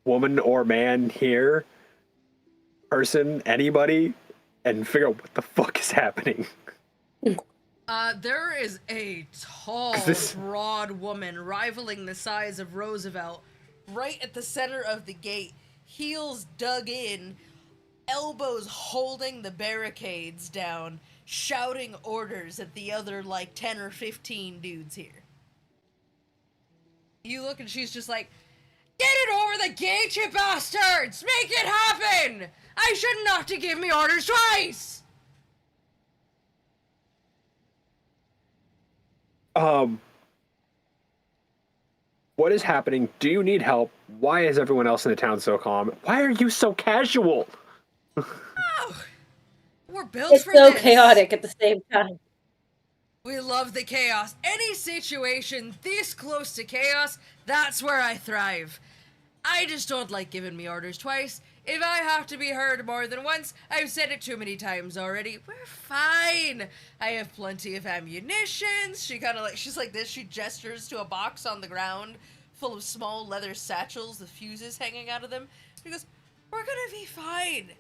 woman or man here. Person, anybody, and figure out what the fuck is happening. There is a tall, broad woman rivaling the size of Roosevelt right at the center of the gate, heels dug in, elbows holding the barricades down, shouting orders at the other, 10 or 15 dudes here. You look and she's just like, "Get it over the gate, you bastards! Make it happen! I shouldn't have to give me orders twice!" What is happening? Do you need help? Why is everyone else in the town so calm? Why are you so casual? Oh, we're built for so this. chaotic at the same time. We love the chaos. Any situation this close to chaos, that's where I thrive. I just don't like giving me orders twice. If I have to be heard more than once, I've said it too many times already. We're fine. I have plenty of ammunitions. She's like this. She gestures to a box on the ground full of small leather satchels with fuses hanging out of them. She goes, "We're gonna be fine.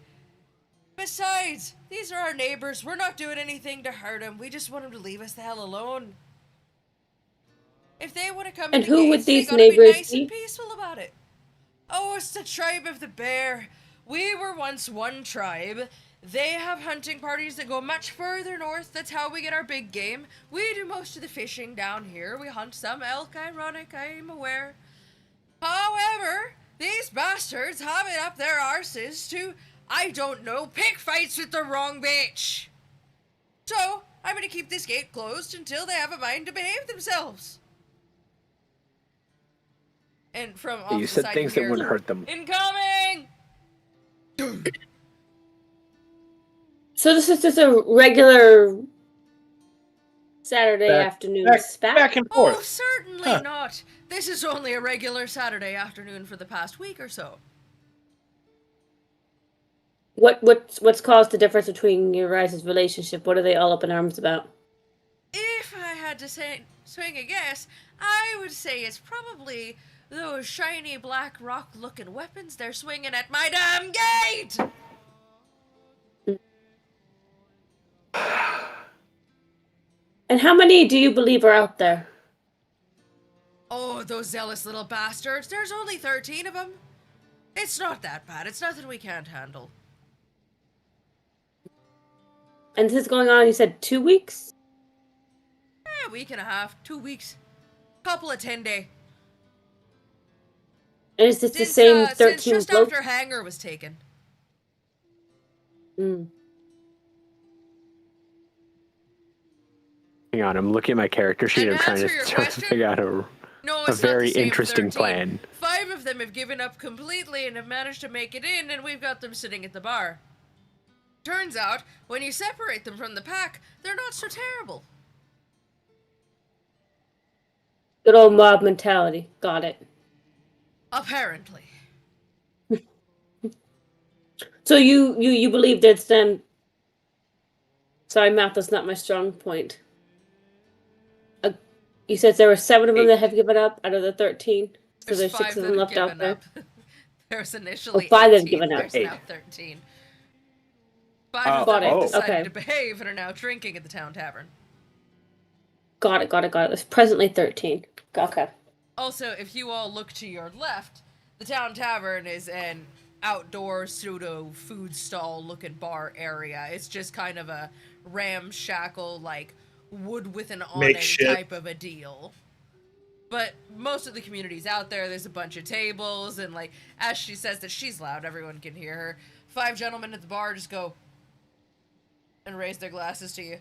Besides, these are our neighbors. We're not doing anything to hurt them. We just want them to leave us the hell alone. If they want to come And in the who would gates, they these gotta be neighbors nice be? and peaceful about it." Oh, it's the tribe of the bear. We were once one tribe. They have hunting parties that go much further north. That's how we get our big game. We do most of the fishing down here. We hunt some elk, ironic, I'm aware. However, these bastards have it up their arses to, I don't know, pick fights with the wrong bitch. So, I'm gonna keep this gate closed until they have a mind to behave themselves. And from off You the said side things you that hear, wouldn't hurt them. "Incoming! So this is just a regular Saturday afternoon spat? Back and Oh, forth. certainly Huh. not. This is only a regular Saturday afternoon for the past week or so. What's caused the difference between your guys' relationship? What are they all up in arms about? If I had to swing a guess, I would say it's probably those shiny black rock-looking weapons they're swinging at my damn gate! And how many do you believe are out there? Oh, those zealous little bastards. There's only 13 of them. It's not that bad. It's nothing we can't handle. And this is going on, you said 2 weeks? A week and a half, 2 weeks. Couple of 10-day. And is this the same 13 since just blokes? after Hanger was taken. Mm. Hang on, I'm looking at my character sheet. And I'm trying answer your to question? figure out No, a it's very not the same interesting 13. plan. 5 of them have given up completely and have managed to make it in, and we've got them sitting at the bar. Turns out, when you separate them from the pack, they're not so terrible. Good old mob mentality. Got it. Apparently. So you believe that's then... Sorry, math is not my strong point. You said there were 7 of them 8. that have given up out of the 13? So there's 6 5 of that them have left out given there? up. There's initially 5 that have 18, given up. there's 8. now 13. 5 Oh, of got them have it. decided Okay. to behave and are now drinking at the town tavern. Got it. It's presently 13. Okay. Also, if you all look to your left, the town tavern is an outdoor pseudo food stall looking bar area. It's just kind of a ramshackle, like wood with an awning Makeshift. type of a deal. But most of the community's out there. There's a bunch of tables, and like as she says that she's loud, everyone can hear her. 5 gentlemen at the bar just go and raise their glasses to you.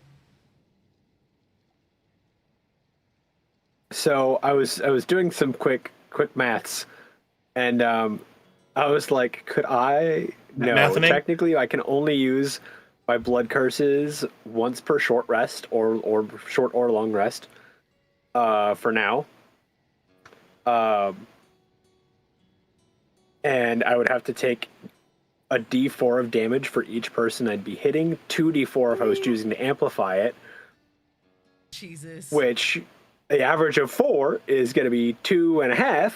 So I was doing some quick maths, and I was like, could I? No, Mathing? technically I can only use my blood curses once per short rest or short or long rest. For now. And I would have to take a D4 of damage for each person I'd be hitting, 2d4 if I was choosing to amplify it, Jesus. which the average of 4 is going to be 2.5,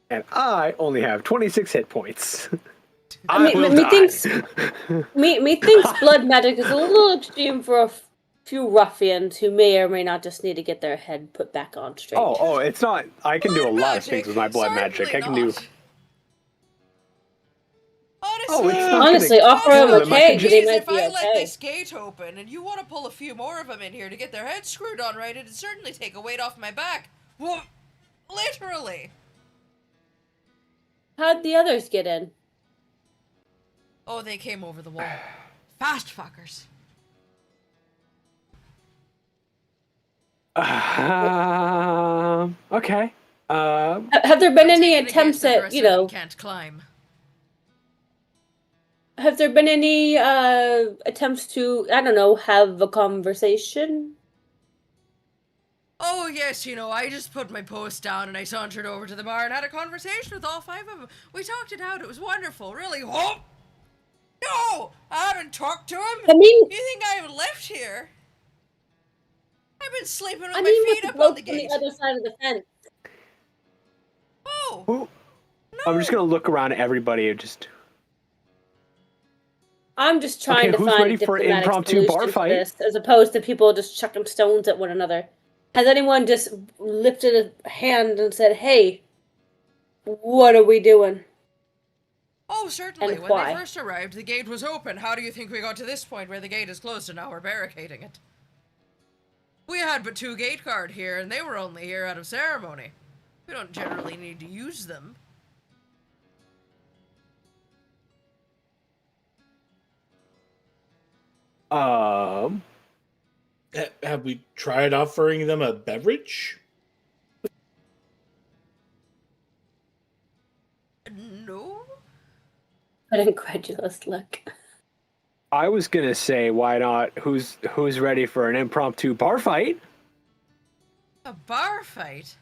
and I only have 26 hit points. I will die. Methinks blood magic is a little extreme for a few ruffians who may or may not just need to get their head put back on straight. Oh, it's not. I can do a Blood lot of things with my blood magic. I can do. Honestly, it's not Honestly, gonna offer them kill a them. I can keg, just- they might if be I let okay. this gate open and you want to pull a few more of them in here to get their heads screwed on right, it'd certainly take a weight off my back. Well, literally. How'd the others get in? Oh, they came over the wall. Fast fuckers. Okay. Have there been any Taking a guess attempts that the at, rest you of them know, can't climb. have there been any attempts to, I don't know, have a conversation? Oh, yes, you know, I just put my post down and I sauntered over to the bar and had a conversation with all 5 of them. We talked it out. It was wonderful, really. Oh! No! I haven't talked to him. I mean, You think I haven't left here? I've been sleeping with my with feet the up on bloke the on gate. the other side of the fence. Oh! Who? I'm just gonna look around at everybody and just. I'm just trying Okay, to who's find ready a for an diplomatic impromptu solution bar for fight? this, as opposed to people just chucking stones at one another. Has anyone just lifted a hand and said, "Hey, what are we doing?" Oh, certainly. And When why? they first arrived, the gate was open. How do you think we got to this point where the gate is closed and now we're barricading it? We had but 2 gate guard here, and they were only here out of ceremony. We don't generally need to use them. Have we tried offering them a beverage? No? An incredulous look. I was gonna say, why not? Who's ready for an impromptu bar fight? A bar fight?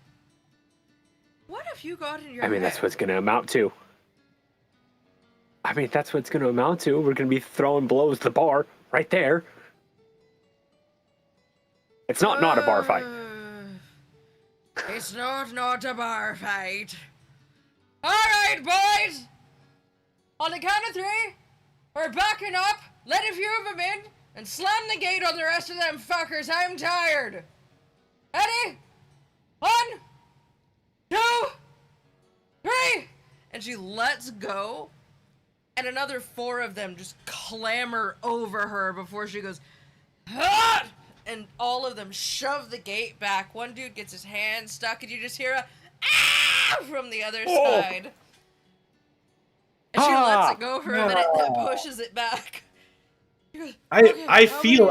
What have you got in your I mean, head? that's what it's gonna amount to. We're gonna be throwing blows to the bar right there. It's not a bar fight. It's not a bar fight. Alright, boys! On the count of 3, we're backing up, let a few of them in, and slam the gate on the rest of them fuckers. I'm tired. Ready? 1, 2, 3! And she lets go, and another 4 of them just clamber over her before she goes, "Ah!" And all of them shove the gate back. One dude gets his hand stuck, and you just hear a "ah!" from the other side. And she lets it go for a minute and then pushes it back. Goes, I feel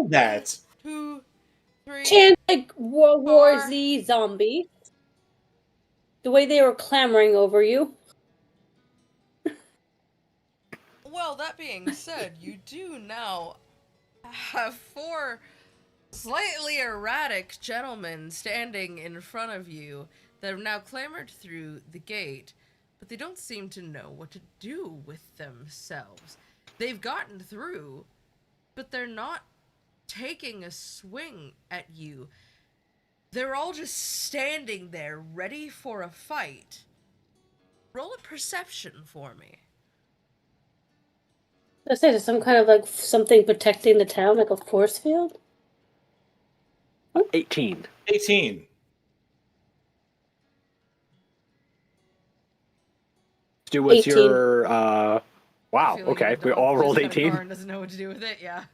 that. 2, 3. Chant like World War 4. Z zombies. The way they were clamoring over you. Well, that being said, you do now have 4 slightly erratic gentlemen standing in front of you that have now clambered through the gate, but they don't seem to know what to do with themselves. They've gotten through, but they're not taking a swing at you. They're all just standing there, ready for a fight. Roll a perception for me. I said, is some kind of like something protecting the town, like a force field? 18. 18. Stu, what's 18. your wow, Feeling okay. the We dog all just rolled got a 18. car and doesn't know what to do with it, yeah.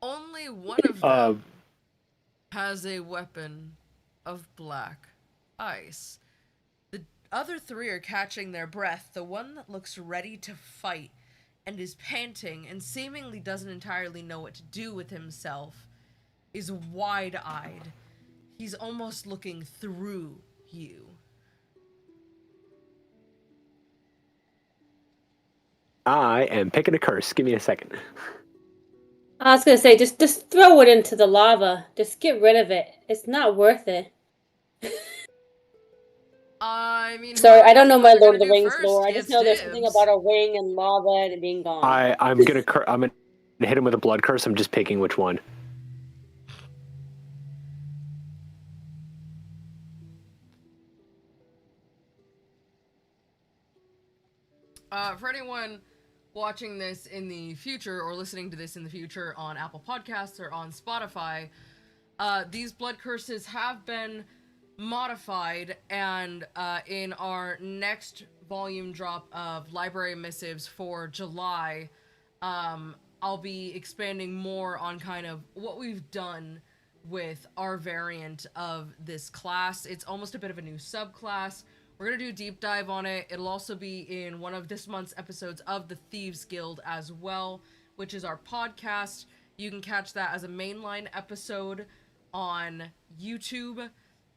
Only one of them has a weapon of black ice. The other 3 are catching their breath. The one that looks ready to fight and is panting and seemingly doesn't entirely know what to do with himself is wide-eyed. He's almost looking through you. I am picking a curse. Give me a second. I was gonna say, just throw it into the lava. Just get rid of it. It's not worth it. I mean, Sorry, I whoever don't know knows my what they're Lord of the gonna do Rings first lore. I gets just know there's something dibs. about a ring and lava and it being gone. I'm gonna hit him with a blood curse. I'm just picking which one. For anyone watching this in the future or listening to this in the future on Apple Podcasts or on Spotify, these blood curses have been modified, and in our next volume drop of library missives for July, I'll be expanding more on kind of what we've done with our variant of this class. It's almost a bit of a new subclass. We're going to do a deep dive on it. It'll also be in one of this month's episodes of the Thieves Guild as well, which is our podcast. You can catch that as a mainline episode on YouTube,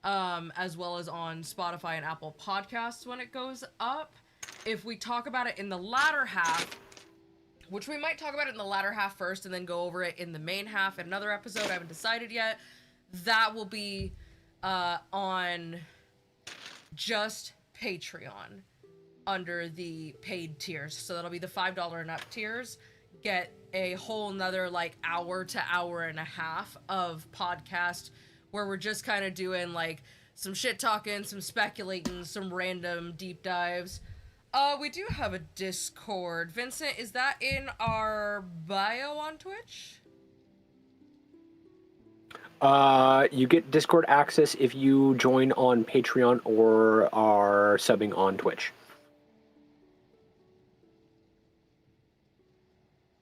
as well as on Spotify and Apple Podcasts when it goes up. If we talk about it in the latter half, which we might talk about it in the latter half first and then go over it in the main half in another episode, I haven't decided yet, that will be on just Patreon under the paid tiers. So that'll be the $5 and up tiers. Get a whole nother like hour to hour and a half of podcast where we're just kind of doing like some shit talking, some speculating, some random deep dives. We do have a Discord. Vincent, is that in our bio on Twitch? You get Discord access if you join on Patreon or are subbing on Twitch.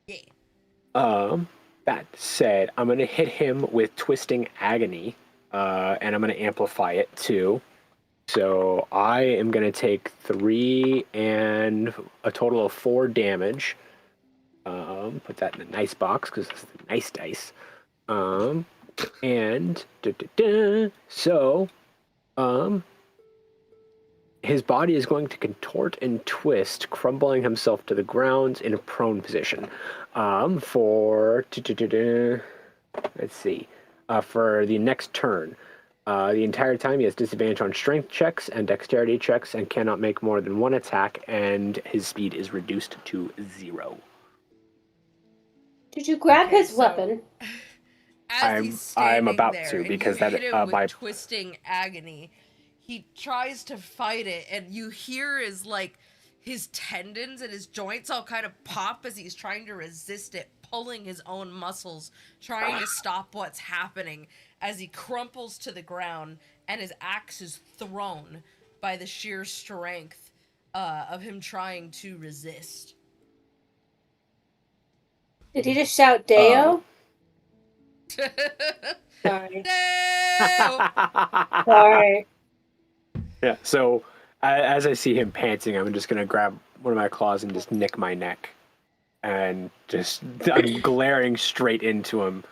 Yeah. That said, I'm gonna hit him with Twisting Agony, and I'm gonna amplify it too. So I am gonna take 3 and a total of 4 damage. Put that in the nice box because it's the nice dice. And so his body is going to contort and twist, crumbling himself to the ground in a prone position. For let's see, for the next turn. The entire time he has disadvantage on strength checks and dexterity checks and cannot make more than one attack, and his speed is reduced to 0. Did you grab Okay, his so- weapon? As he's standing about there, to, and because you that, hit him with by- twisting agony, he tries to fight it, and you hear his tendons and his joints all kind of pop as he's trying to resist it, pulling his own muscles, trying to stop what's happening as he crumples to the ground, and his axe is thrown by the sheer strength of him trying to resist. Did he just shout Deo? Sorry. No! Sorry. Yeah, so as I see him panting, I'm just going to grab one of my claws and just nick my neck. And I'm glaring straight into him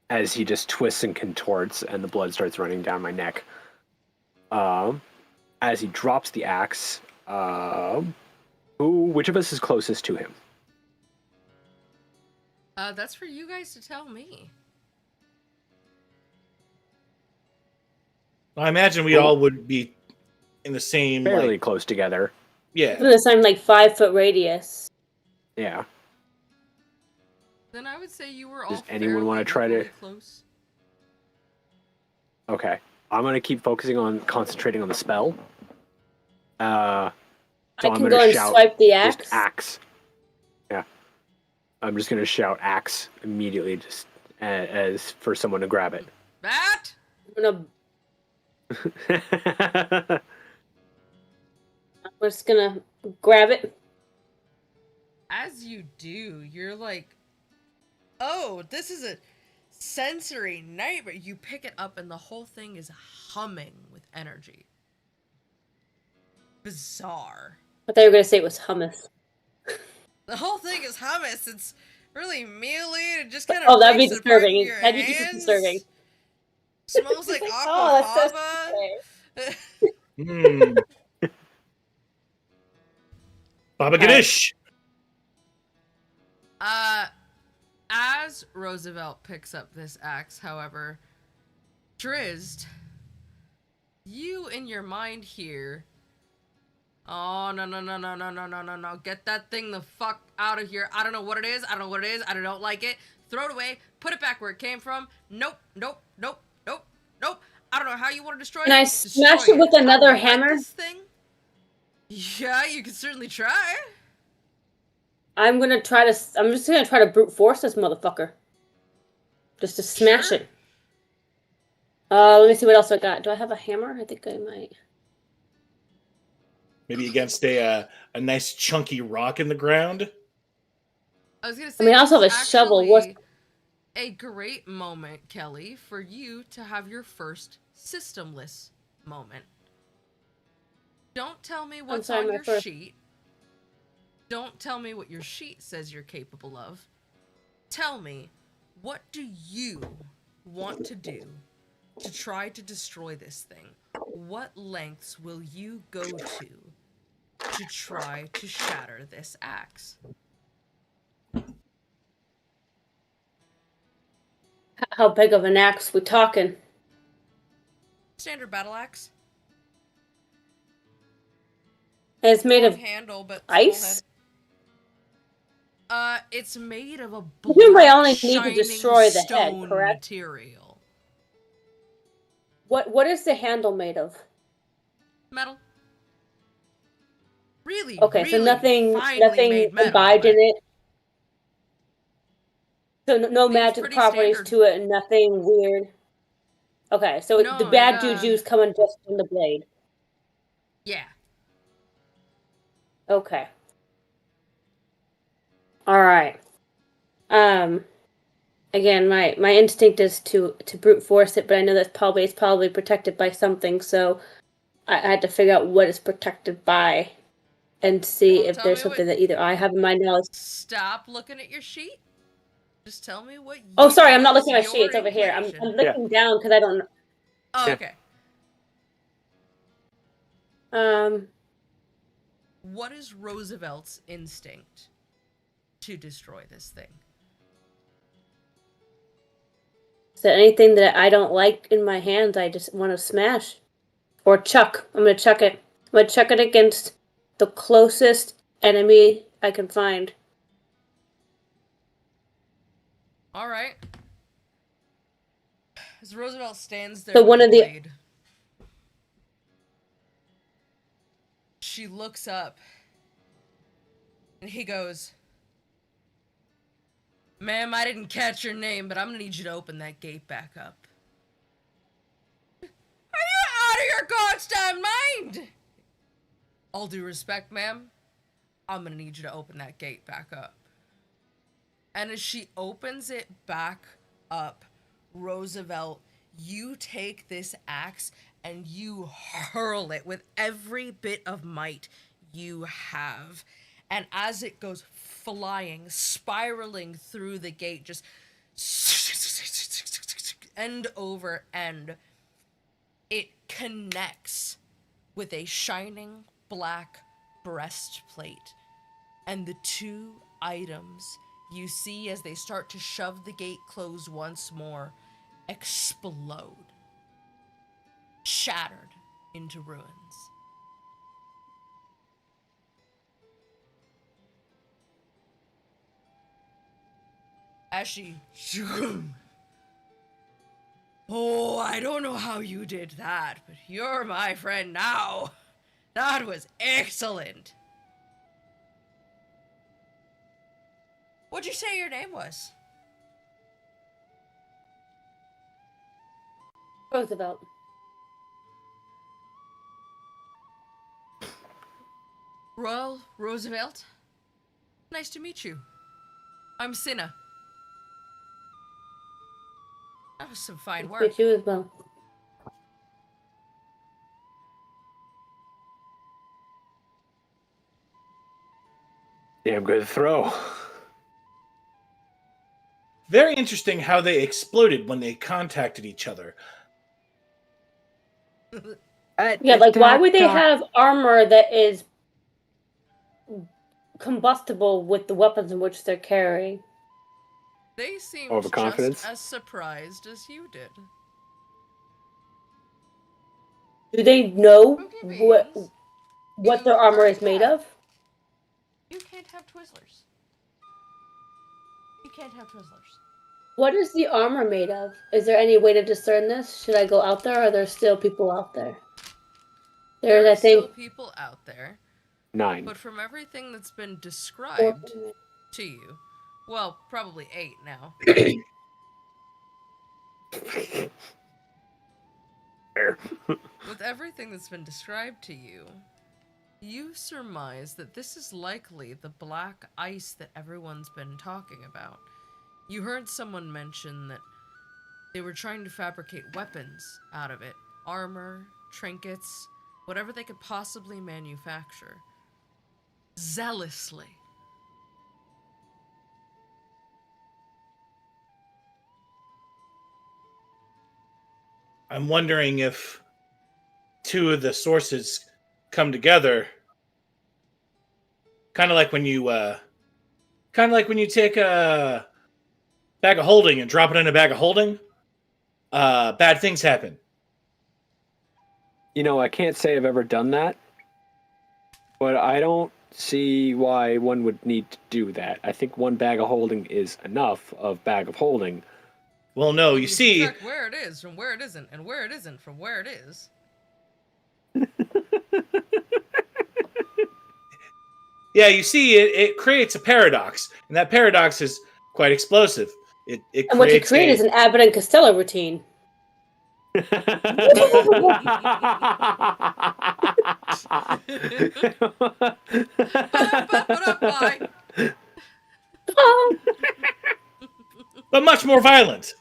as he just twists and contorts and the blood starts running down my neck. As he drops the axe, which of us is closest to him? That's for you guys to tell me. I imagine we all would be in the same, Fairly close together. Yeah. In the same 5-foot radius. Yeah. Then I would say you were all Does anyone want to try to... close. Okay. I'm going to keep concentrating on the spell. So I I'm can going go to and shout swipe the axe. just axe. Yeah. I'm just going to shout axe immediately just as for someone to grab it. That? I'm just gonna grab it. As you do, you're like, oh, this is a sensory nightmare. You pick it up and the whole thing is humming with energy. Bizarre. I thought you were gonna say it was hummus. The whole thing is hummus. It's really mealy. It just kind of Oh, that'd be breaks apart in disturbing. your That'd be hands. disturbing. Smells like Oh, aquafaba. Mm. Baba Ganesh. As Roosevelt picks up this axe, however, Drizzt, you in your mind here, oh, no, get that thing the fuck out of here. I don't know what it is, I don't like it. Throw it away, put it back where it came from. Nope. I don't know how you want to destroy it. Can I smash it with another hammer? This thing? Yeah, you can certainly try. I'm just gonna try to brute force this motherfucker. Just to smash Sure. it. Let me see what else I got. Do I have a hammer? I think I might. Maybe against a nice chunky rock in the ground. I was gonna I say, mean, I also this have a is shovel. actually a great moment, Kelly, for you to have your first systemless moment. Don't tell me what's sorry, on my your first. sheet. Don't tell me what your sheet says you're capable of. Tell me, what do you want to do to try to destroy this thing? What lengths will you go to try to shatter this axe? How big of an axe we talking? Standard battle axe. And it's made Long of handle, but ice? small head. It's made of a Presumably I black, only need to shining destroy the head, stone correct? material. What is the handle made of? Metal. Really, Okay, so really nothing finely made metal, imbibed but in it. So no seems magic pretty properties standard. to it, and nothing weird. Okay, so No, the bad juju's coming just from the blade. Yeah. Okay. All right. Again, my instinct is to brute force it, but I know it's probably protected by something, so I had to figure out what it's protected by, and see Well, if tell there's me something what- that either I have in my knowledge. Stop looking at your sheet. Just tell me what. Oh, sorry, I'm not what is looking at my sheet. your It's over here. I'm inclination? looking down because I don't. Oh, Yeah. okay. What is Roosevelt's instinct to destroy this thing? So anything that I don't like in my hands, I just want to smash. Or chuck. I'm going to chuck it. I'm going to chuck it against the closest enemy I can find. All right. As Roosevelt stands there So with one the of the- blade, she looks up, and he goes, "Ma'am, I didn't catch your name, but I'm gonna need you to open that gate back up." Are you out of your goddamn mind? All due respect, ma'am, I'm gonna need you to open that gate back up. And as she opens it back up, Roosevelt, you take this axe and you hurl it with every bit of might you have. And as it goes flying, spiraling through the gate, just end over end, it connects with a shining black breastplate. And the two items you see as they start to shove the gate closed once more explode, shattered into ruins. As she... Oh, I don't know how you did that, but you're my friend now. That was excellent. What'd you say your name was? Roosevelt. Well, Roosevelt, nice to meet you. I'm Cinna. That was some fine work. Meet you as well. Damn good throw. Very interesting how they exploded when they contacted each other. Yeah, like why would they have armor that is combustible with the weapons in which they're carrying? They seemed Overconfidence? just as surprised as you did. Do they know Spooky what beans. their You armor is already made have. of? You can't have Twizzlers. You can't have Twizzlers. What is the armor made of? Is there any way to discern this? Should I go out there, or are there still people out there? There There's, are I think, still people out there, 9. but from everything that's been 4. described to you, well, probably 8 now. With everything that's been described to you, you surmise that this is likely the black ice that everyone's been talking about. You heard someone mention that they were trying to fabricate weapons out of it. Armor, trinkets, whatever they could possibly manufacture. Zealously. I'm wondering if two of the sources come together, kind of like when you take a bag of holding and drop it in a bag of holding. Bad things happen. You know, I can't say I've ever done that, but I don't see why one would need to do that. I think one bag of holding is enough of bag of holding. Well, no, you see, Check where it is from where it isn't, and where it isn't from where it is. yeah, you see, it creates a paradox, and that paradox is quite explosive. It And what you creates create is an Abbott and Costello routine. Bye. but much more violent.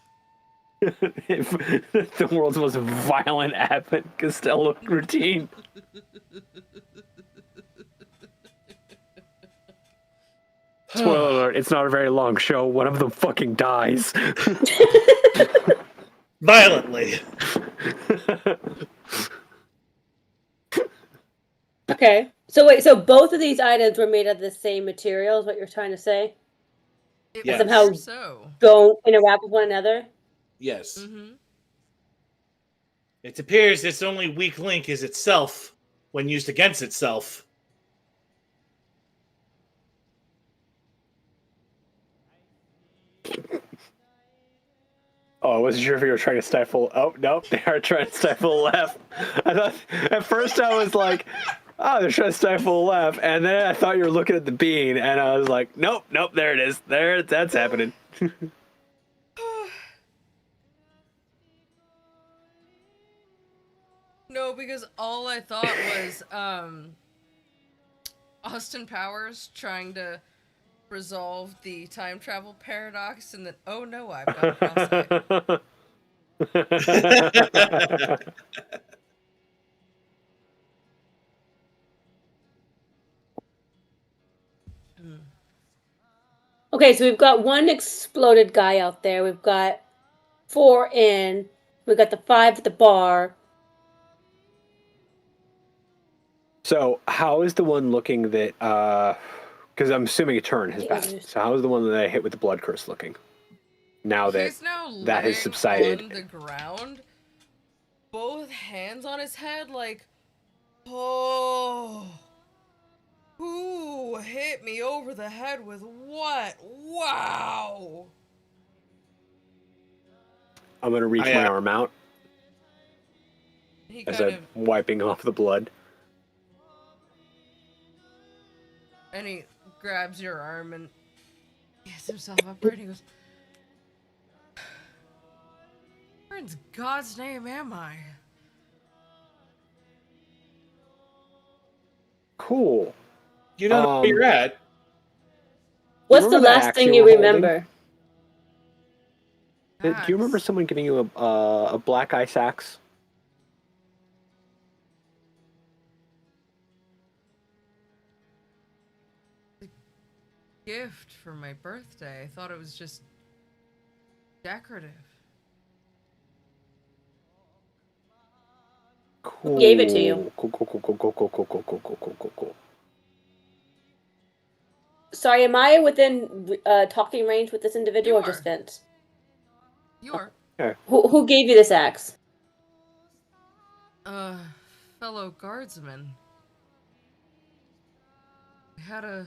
The world's most violent Abbott Costello routine. Spoiler alert, it's not a very long show. One of them fucking dies. Violently. Okay. So wait, so both of these items were made of the same material, is what you're trying to say? It Yes. would Somehow appear so. don't interact with one another? Yes. Mm-hmm. It appears its only weak link is itself when used against itself. Oh, I wasn't sure if you were trying to stifle. Oh, nope, they are trying to stifle a laugh. I thought at first I was like, oh, they're trying to stifle a laugh, and then I thought you were looking at the bean, and I was like, nope, there it is. That's happening. No, because all I thought was Austin Powers trying to resolve the time travel paradox, and then oh no, I've got cross-eyed. Okay, so we've got one exploded guy out there. We've got 4 in. We've got the 5 at the bar. So, how is the one looking that? Because I'm assuming a turn has passed. So, how is the one that I hit with the blood curse looking? Now that He's now that has laying subsided. on the ground, both hands on his head, like, oh, who hit me over the head with what? Wow. I'm gonna reach my arm out He as kind I'm of, wiping off the blood. and he grabs your arm and gets himself upright. And he goes, "Where in God's name am I?" Cool. You don't know where you're at. What's the remember that last axe thing you you were holding? remember? Do you remember Axe. someone giving you a black ice axe? Gift for my birthday. I thought it was just decorative. Cool. Who gave it to you? Cool. Sorry, am I within talking range with this individual You or just are. Vince? You are. Who gave you this axe? Fellow guardsman. We had a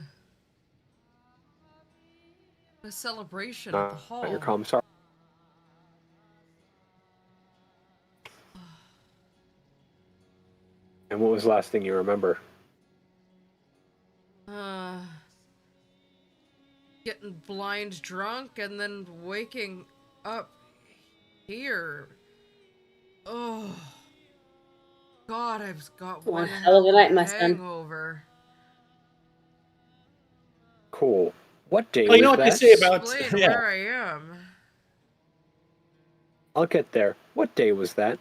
celebration at the hall. Your commissar. And what was the last thing you remember? Getting blind drunk and then waking up here. Oh, God, I've got One one hell of a night, my son. hangover. Cool. What day Well, you know was what they that? say about Explain where I am. I'll get there. What day was that?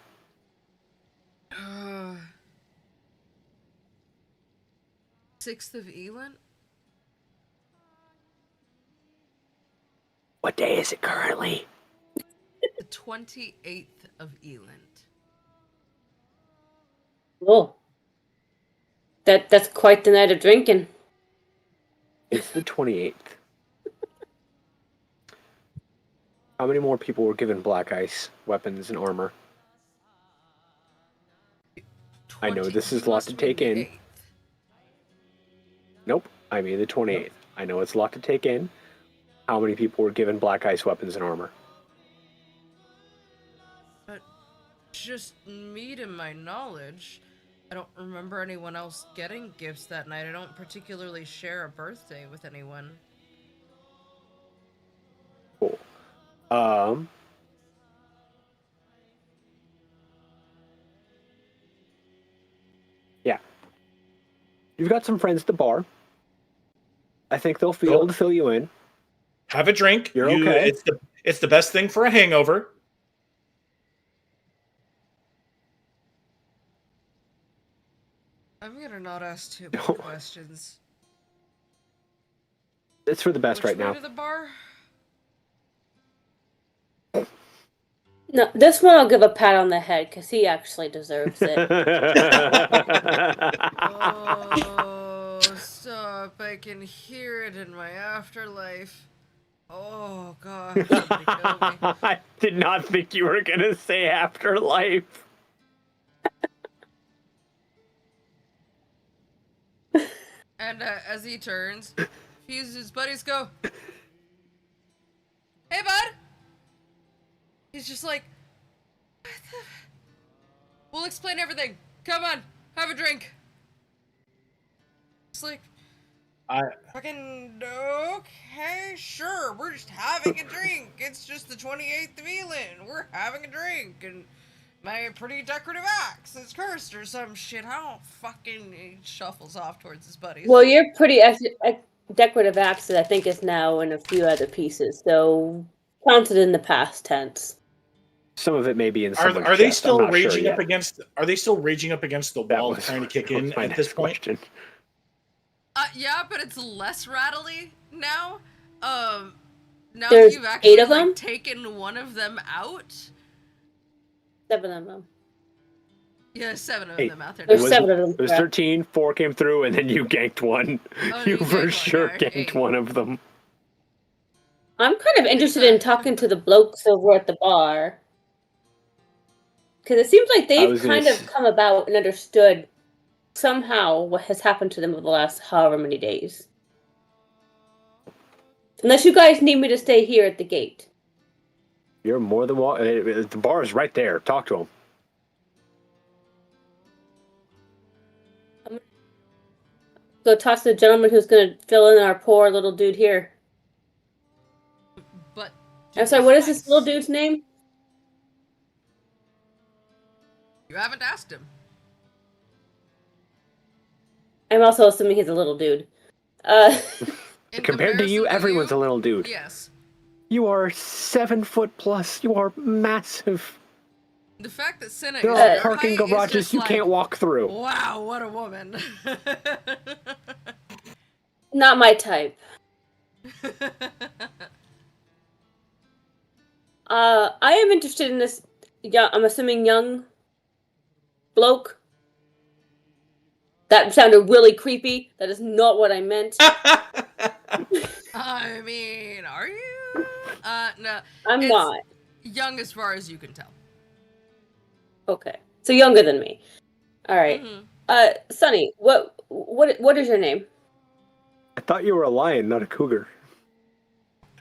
6th of Elent? What day is it currently? The 28th of Elent. Oh, that's quite the night of drinking. It's the 28th. How many more people were given black ice weapons and armor? I know this is a lot to take in. 8th. Nope, I mean the 28th. I know it's a lot to take in. How many people were given black ice weapons and armor? But just me to my knowledge. I don't remember anyone else getting gifts that night. I don't particularly share a birthday with anyone. Cool. Yeah. You've got some friends at the bar. I think they'll be able to fill you in. Have a drink. You're okay. It's the best thing for a hangover. I'm gonna not ask too many questions. It's for the best Which right way now. to the bar? No, this one I'll give a pat on the head because he actually deserves it. Oh, stop. I can hear it in my afterlife. Oh, God. Somebody kill me. I did not think you were going to say afterlife. And as he turns, his buddies go, "Hey, bud!" He's just like, "What the We'll explain everything. Come on, have a drink." It's like, fucking, okay, sure, we're just having a drink. It's just the 28th of Elin. We're having a drink, and my pretty decorative axe is cursed or some shit. I don't fucking... He shuffles off towards his buddies. Well, your pretty decorative axe, I think, is now in a few other pieces, so counted in the past tense. Some of it may be in someone's Are they chest. still I'm not raging sure up yet. against? Are they still raging up against the wall, trying to kick in my at this next point? question. Yeah, but it's less rattly now. Now There's that you've actually 8 of them? taken one of them out. 7 of them. Yeah, 7 of 8. them out there. There's now. 7 of them. It was 13, 4 came through, and then you ganked one. Oh, you you for ganked sure one, yeah, ganked 8. one of them. I'm kind of interested in talking to the blokes over at the bar. Because it seems like they've kind of come about and understood somehow what has happened to them over the last however many days. Unless you guys need me to stay here at the gate. You're more than welcome. The bar is right there. Talk to him. Go talk to the gentleman who's going to fill in our poor little dude here. But I'm sorry, what is this little dude's name? You haven't asked him. I'm also assuming he's a little dude. Compared to you, everyone's a little dude. Yes. You are 7 foot plus. You are massive. The fact that Senna There is are your parking height is garages just you like, can't walk through. Wow, what a woman. Not my type. I am interested in this, I'm assuming young bloke. That sounded really creepy. That is not what I meant. I mean, are you? No. I'm not. Young as far as you can tell. Okay. So younger than me. All right. Mm-hmm. Sonny, what is your name? I thought you were a lion, not a cougar.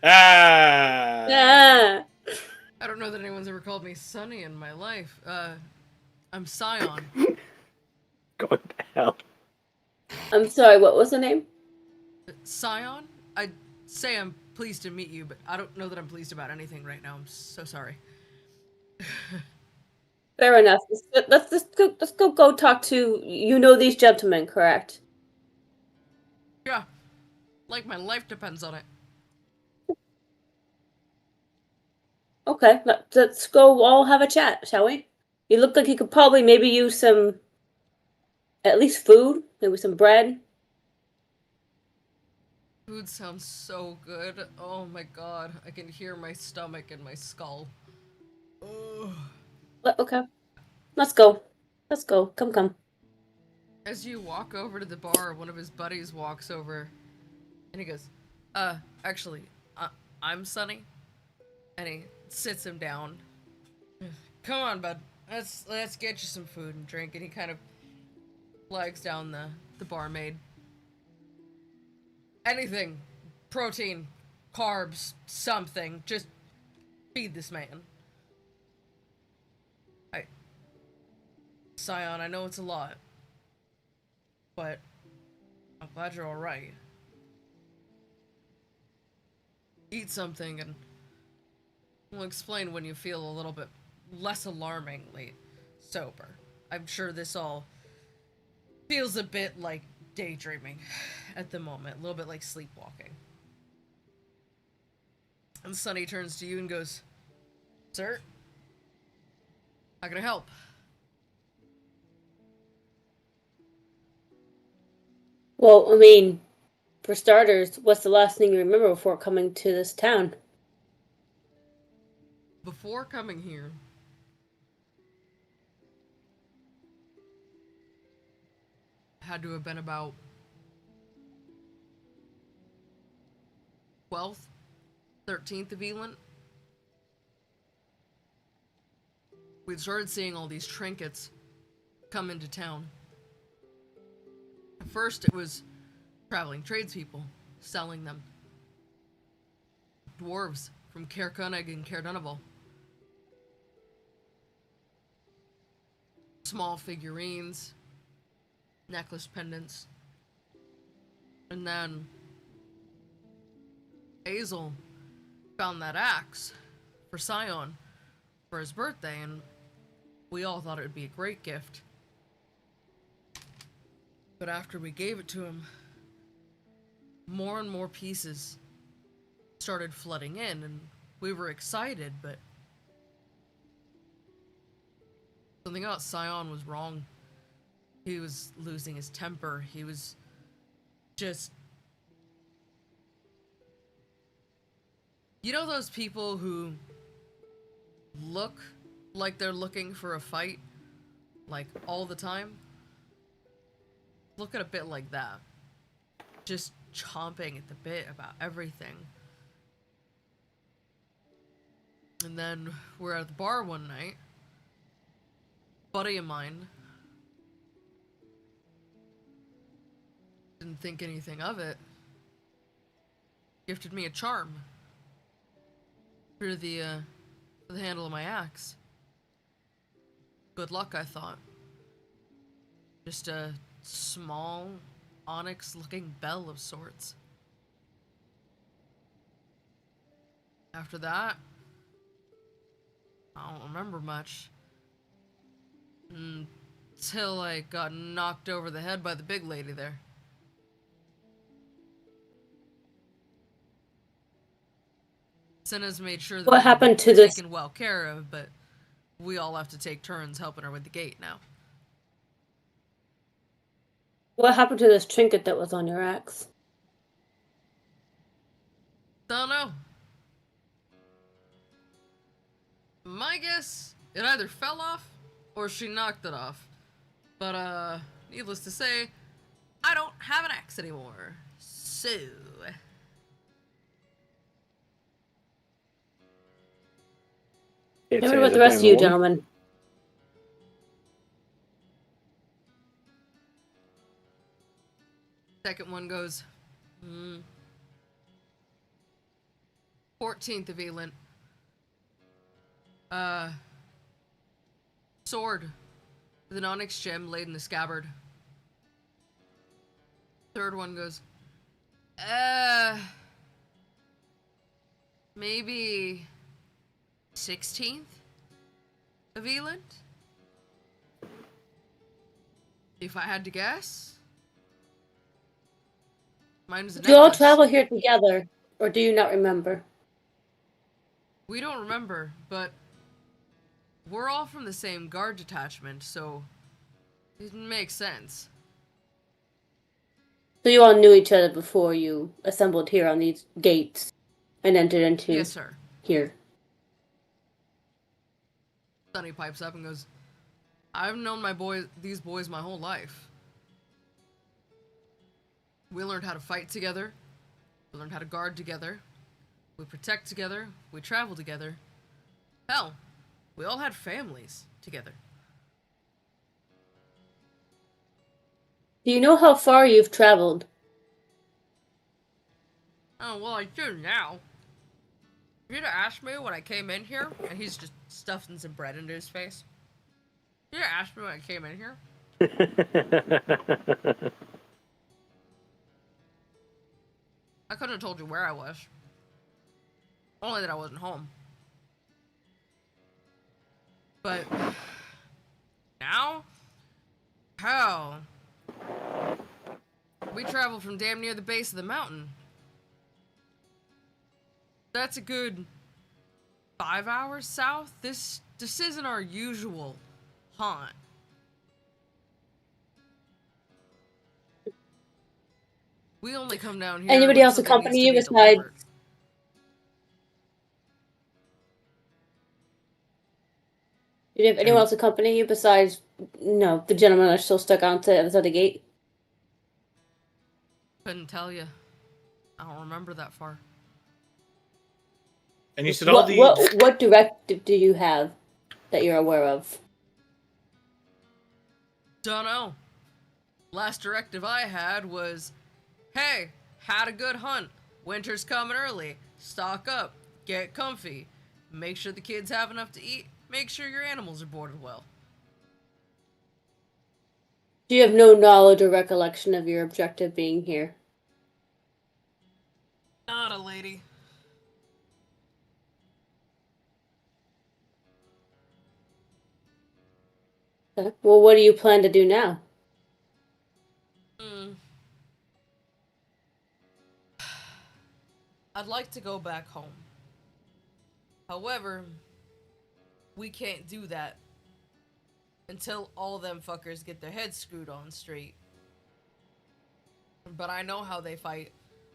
Ah. I don't know that anyone's ever called me Sonny in my life. I'm Scion. Going to hell. I'm sorry, what was the name? Scion? I'd say I'm pleased to meet you, but I don't know that I'm pleased about anything right now. I'm so sorry. Fair enough. Let's go talk to these gentlemen, correct? Yeah. Like my life depends on it. Okay, let's go all have a chat, shall we? You look like you could probably maybe use some, at least food, maybe some bread. Food sounds so good. Oh my god. I can hear my stomach and my skull. Ugh. Okay. Let's go. Let's go. Come. As you walk over to the bar, one of his buddies walks over and he goes, actually, I'm Sonny. And he sits him down. Come on, bud. Let's get you some food and drink. And he kind of flags down the barmaid. Anything. Protein. Carbs. Something. Just feed this man. Scion, I know it's a lot. But I'm glad you're alright. Eat something and we'll explain when you feel a little bit less alarmingly sober. I'm sure this all feels a bit like daydreaming at the moment, a little bit like sleepwalking. And Sonny turns to you and goes, "Sir, how can I help?" Well, I mean, for starters, what's the last thing you remember before coming to this town? before coming here, had to have been about 12th, 13th of Elent. We'd started seeing all these trinkets come into town. At first, it was traveling tradespeople selling them. Dwarves from Caer Konig and Caer Dunabal. Small figurines, necklace pendants. And then Hazel found that axe for Scion for his birthday, and we all thought it would be a great gift. But after we gave it to him, more and more pieces started flooding in, and we were excited, but something about Scion was wrong. He was losing his temper. He was just... You know those people who look like they're looking for a fight, like, all the time? Look at a bit like that. Just chomping at the bit about everything. And then we're at the bar one night. Buddy of mine didn't think anything of it. Gifted me a charm for the handle of my axe. Good luck, I thought. Just a small, onyx-looking bell of sorts. After that, I don't remember much. Until I got knocked over the head by the big lady there. Senna's made sure that What happened to this? taken well care of, but we all have to take turns helping her with the gate now. What happened to this trinket that was on your axe? Don't know. My guess, it either fell off or she knocked it off. But, needless to say, I don't have an axe anymore. So... And what about the rest of you, gentlemen? Second one goes, 14th of Elent. Sword with an onyx gem laid in the scabbard. Third one goes, maybe 16th of Elent? If I had to guess. Mine was a Do you all necklace. travel here together, or do you not remember? We don't remember, but we're all from the same guard detachment, so it makes sense. So you all knew each other before you assembled here on these gates and entered into Yes, sir. here. Sonny pipes up and goes, I've known these boys my whole life. We learned how to fight together. We learned how to guard together. We protect together. We travel together. Hell, we all had families together. Do you know how far you've traveled? Oh, well, I do now. You'd have asked me when I came in here, and he's just stuffing some bread into his face. You'd have asked me when I came in here. I couldn't have told you where I was. Only that I wasn't home. But now, hell, we travel from damn near the base of the mountain. That's a good 5 hours south. This isn't our usual haunt. We only come down here. Anybody when else something accompany needs you to be besides? delivered. Do you have anyone else accompany you besides, the gentlemen that are still stuck on the other side of the gate? Couldn't tell you. I don't remember that far. And you said all the... What directive do you have that you're aware of? Don't know. Last directive I had was, hey, had a good hunt. Winter's coming early. Stock up. Get comfy. Make sure the kids have enough to eat. Make sure your animals are boarded well. Do you have no knowledge or recollection of your objective being here? Not a lady. Okay. Well, what do you plan to do now? I'd like to go back home. However, we can't do that until all them fuckers get their heads screwed on straight. But I know how they fight.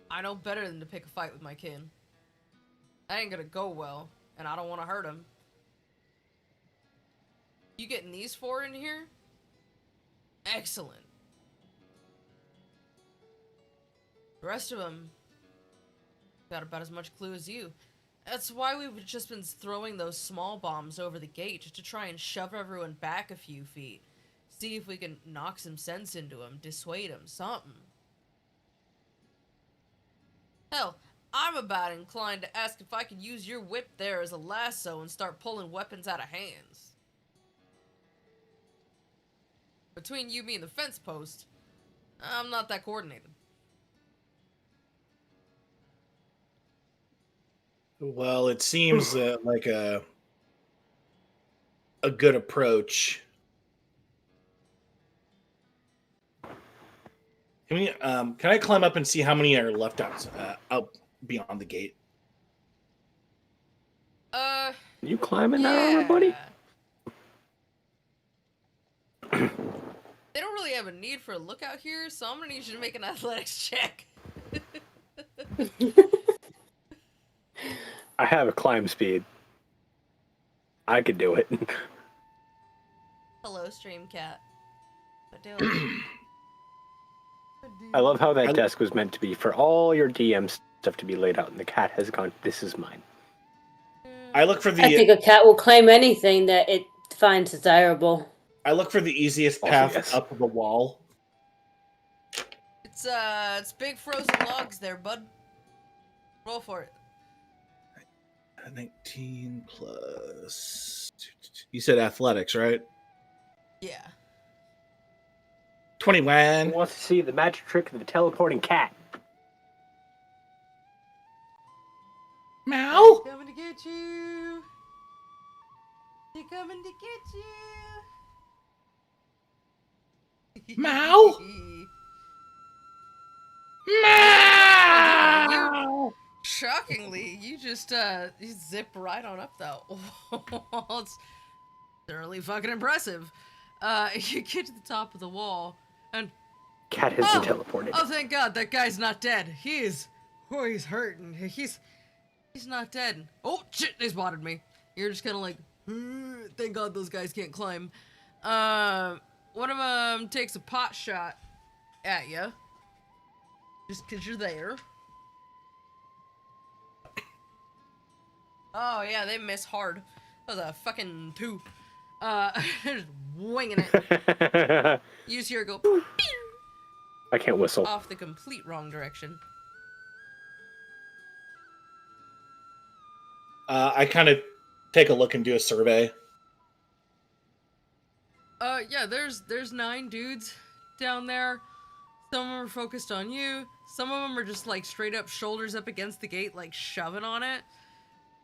I know better than to pick a fight with my kin. That ain't gonna go well, and I don't want to hurt them. You getting these four in here? Excellent. The rest of them got about as much clue as you. That's why we've just been throwing those small bombs over the gate, just to try and shove everyone back a few feet. See if we can knock some sense into them, dissuade them, something. Hell, I'm about inclined to ask if I could use your whip there as a lasso and start pulling weapons out of hands. Between you, me, and the fence post, I'm not that coordinated. Well, it seems like a good approach. Can I climb up and see how many are left out beyond the gate? You climbing that armor, buddy? They don't really have a need for a lookout here, so I'm gonna need you to make an athletics check. I have a climb speed. I could do it. Hello, stream cat. What doing? I love how that desk was meant to be for all your DM stuff to be laid out, and the cat has gone, this is mine. I look for the... I think a cat will claim anything that it finds desirable. I look for the easiest path up the wall. It's big frozen logs there, bud. Roll for it. 19 plus... You said athletics, right? Yeah. 21. Who wants to see the magic trick of the teleporting cat? Meow! They're coming to get you. They're coming to get you. Meow! Meow! Shockingly, you just you zip right on up that wall. It's thoroughly fucking impressive. You get to the top of the wall, and Cat has been teleported. Oh, thank God, that guy's not dead. He's hurting. He's not dead. Oh shit, they spotted me. You're just kind of like, thank God those guys can't climb. One of them takes a pot shot at you, just 'cause you're there. Oh yeah, they miss hard. That was a fucking 2. Just winging it. You just hear it go pew, I can't whistle. off the complete wrong direction. I kind of take a look and do a survey. Yeah, there's 9 dudes down there. Some of them are focused on you. Some of them are just like straight up shoulders up against the gate, like shoving on it.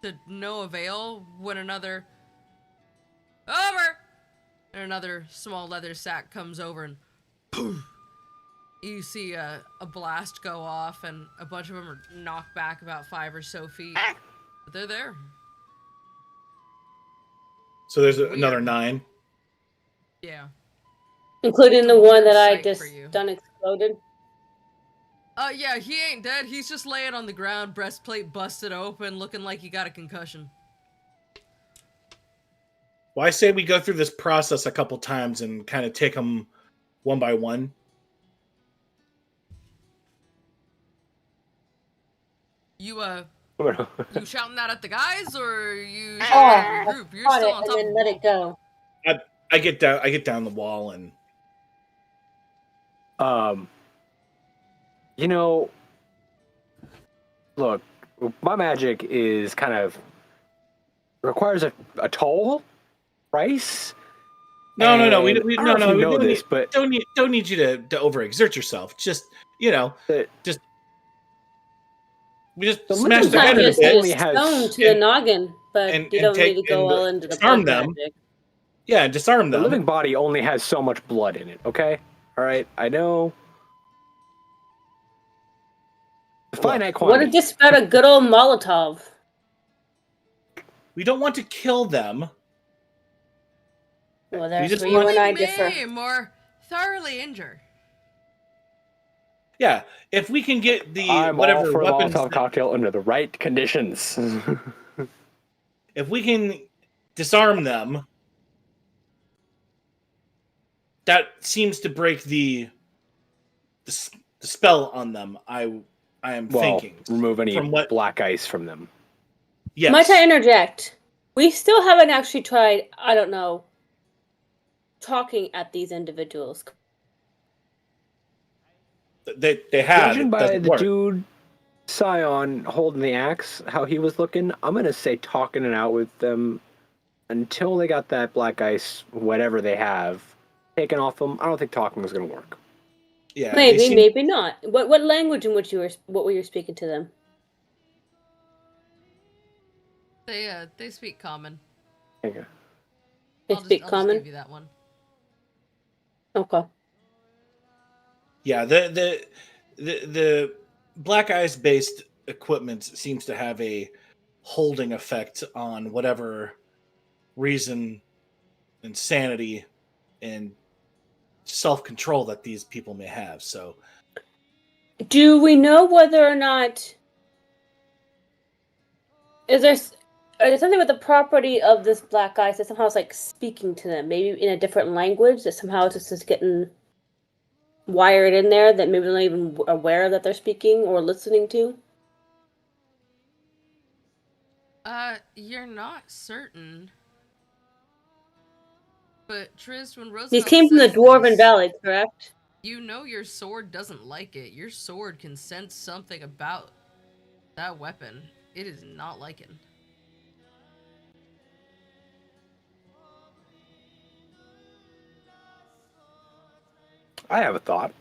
To no avail when another over and another small leather sack comes over and poof, you see a blast go off and a bunch of them are knocked back about 5 or so feet, but they're there. So there's another 9. Yeah, Including the one that I Sight just for you. done exploded. Yeah, he ain't dead. He's just laying on the ground, breastplate busted open, looking like he got a concussion. Well, I say we go through this process a couple times and kind of take them one by one. You you shouting that at the guys, or you Oh, shouting at your I group? You're caught still it on and top of then the let wall. it go. I get down the wall and You know, look, my magic is kind of requires a toll price. no. We And I don't know if you we know this, but don't need you to overexert yourself. Just you know, the we just the smash living their head Sometimes in you a just body need bit a only stone has to the noggin, but you and don't need take to go and all into the disarm blood them. magic. Yeah, disarm the them. living body only has so much blood in it. Okay, all right, I know. Finite What quantity. if just about a good old Molotov? We don't want to kill them. Well, We there's just where you want, and I differ. Maim or thoroughly injure. yeah. If we can get the I'm all whatever for a weapons, Molotov cocktail under the right conditions. if we can disarm them, that seems to break the spell on them. I am Well, thinking remove any from what. black ice from them. Yes, Might I interject? We still haven't actually tried, I don't know, talking at these individuals. they have. Judging It by doesn't the work. dude Scion holding the axe, how he was looking, I'm gonna say talking it out with them until they got that black ice, whatever they have, taken off them. I don't think talking is gonna work. Yeah, they Maybe, seem. maybe not. What language in which what were you speaking to them? They speak common. Okay. They speak I'll just common? give you that one. Okay. Yeah, the black ice based equipment seems to have a holding effect on whatever reason, insanity, and self control that these people may have. So Do we know whether or not is there something with the property of this black ice that somehow is like speaking to them, maybe in a different language that somehow it's just getting wired in there that maybe they're not even aware that they're speaking or listening to? You're not certain. But Trist, when These Roosevelt came from the says Dwarven this, Valley, correct? you know your sword doesn't like it. Your sword can sense something about that weapon. It is not liking. I have a thought.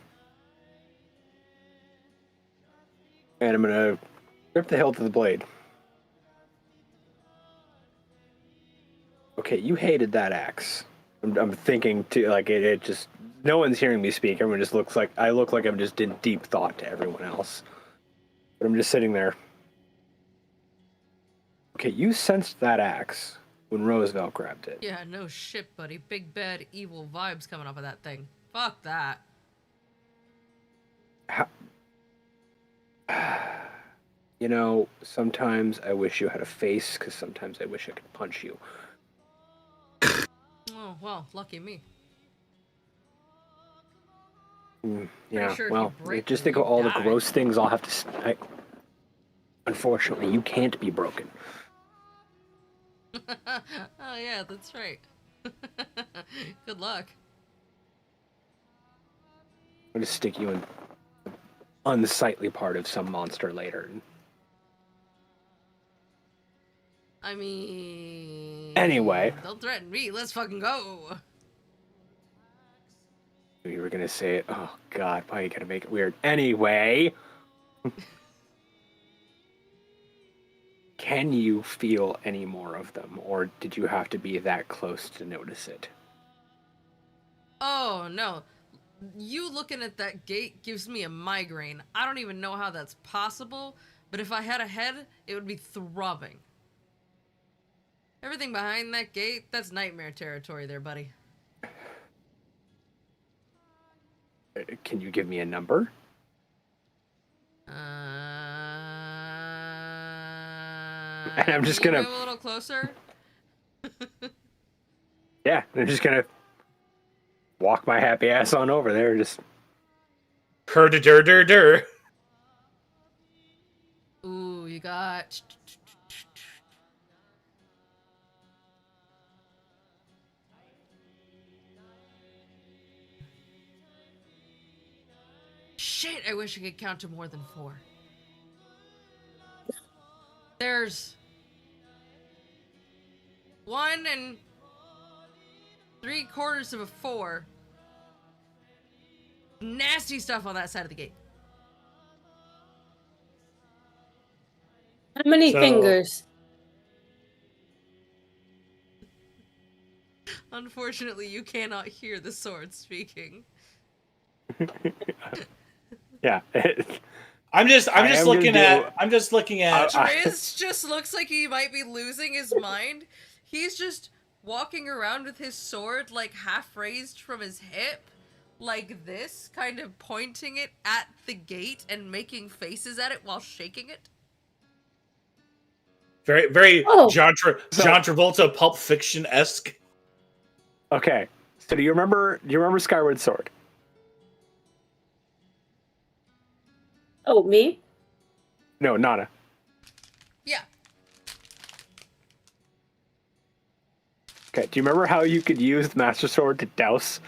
And I'm gonna grip the hilt of the blade. Okay, you hated that axe. I'm thinking to like it just no one's hearing me speak. Everyone just looks like I look like I'm just in deep thought to everyone else. But I'm just sitting there. Okay, you sensed that axe when Roosevelt grabbed it. Yeah, no shit, buddy. Big bad evil vibes coming off of that thing. Fuck that. You know, sometimes I wish you had a face, because sometimes I wish I could punch you. Oh, well, lucky me. Yeah, sure if well, you break just them, think of you all die. the gross things I'll have to... Unfortunately, you can't be broken. Oh, yeah, that's right. Good luck. I'll just stick you in the unsightly part of some monster later. I mean... Anyway. Don't threaten me. Let's fucking go. You were gonna say it. Oh, God, why are you gonna make it weird? Anyway. Can you feel any more of them, or did you have to be that close to notice it? Oh, no. You looking at that gate gives me a migraine. I don't even know how that's possible, but if I had a head, it would be throbbing. Everything behind that gate, that's nightmare territory there, buddy. Can you give me a number? And I'm just can you gonna... move a little closer? Yeah, I'm just gonna walk my happy ass on over there. Just Her-da-dur-dur-dur. Ooh, you got. Shit, I wish I could count to more than 4. There's 1 3/4 of a 4. Nasty stuff on that side of the gate. How many So- fingers? Unfortunately, you cannot hear the sword speaking. yeah. I'm just looking at. I- Driz just looks like he might be losing his mind. He's just walking around with his sword like half raised from his hip, like this, kind of pointing it at the gate and making faces at it while shaking it. very Oh. John Travolta Pulp Fiction esque. Okay, so do you remember Skyward Sword? Oh, me? No, Nana. Yeah. Okay, do you remember how you could use the Master Sword to douse?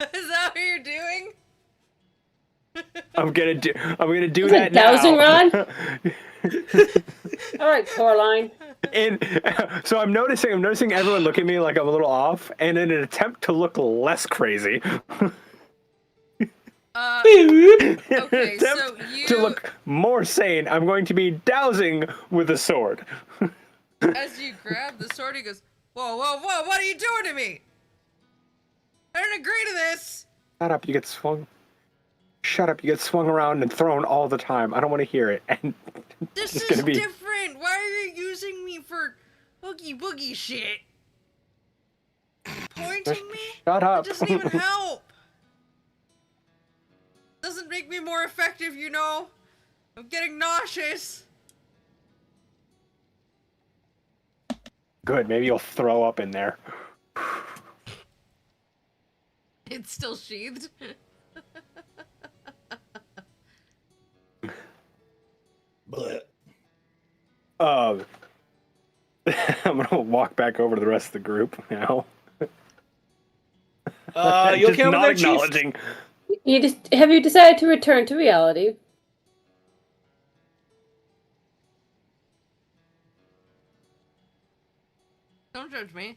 Is that what you're doing? I'm gonna do Is that it dowsing now. rod? All right, Coraline. And so I'm noticing everyone look at me like I'm a little off, and in an attempt to look less crazy, Okay, so attempt you, to look more sane, I'm going to be dousing with a sword. as you grab the sword, he goes, "Whoa, whoa, whoa! What are you doing to me? I didn't agree to this." Shut up! You get swung. Shut up! You get swung around and thrown all the time. I don't want to hear it. And This just is gonna be different. Why are you using me for boogie boogie shit? Pointing me? Shut up. It doesn't even help. Doesn't make me more effective, you know. I'm getting nauseous. Good. Maybe you'll throw up in there. It's still sheathed. But I'm gonna walk back over to the rest of the group now. you Just okay over not there, Chief? acknowledging. Have you decided to return to reality? Don't judge me.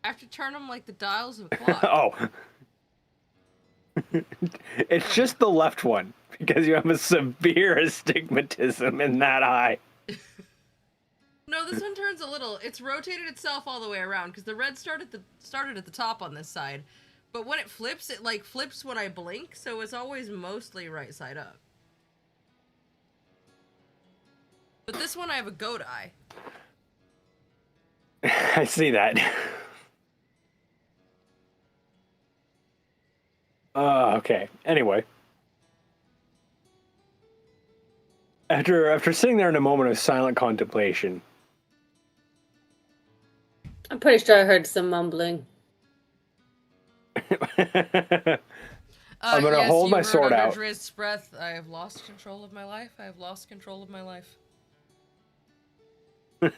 I have to turn them like the dials of a clock. Oh. It's just the left one because you have a severe astigmatism in that eye. No, this one turns a little. It's rotated itself all the way around because the red started at the top on this side, but when it like flips when I blink, so it's always mostly right side up. But this one I have a goat eye. I see that. Okay. Anyway. After sitting there in a moment of silent contemplation, I'm pretty sure I heard some mumbling. I'm gonna Yes, hold you my heard sword under out. Driz's breath, I have lost control of my life. I have lost control of my life. Stu,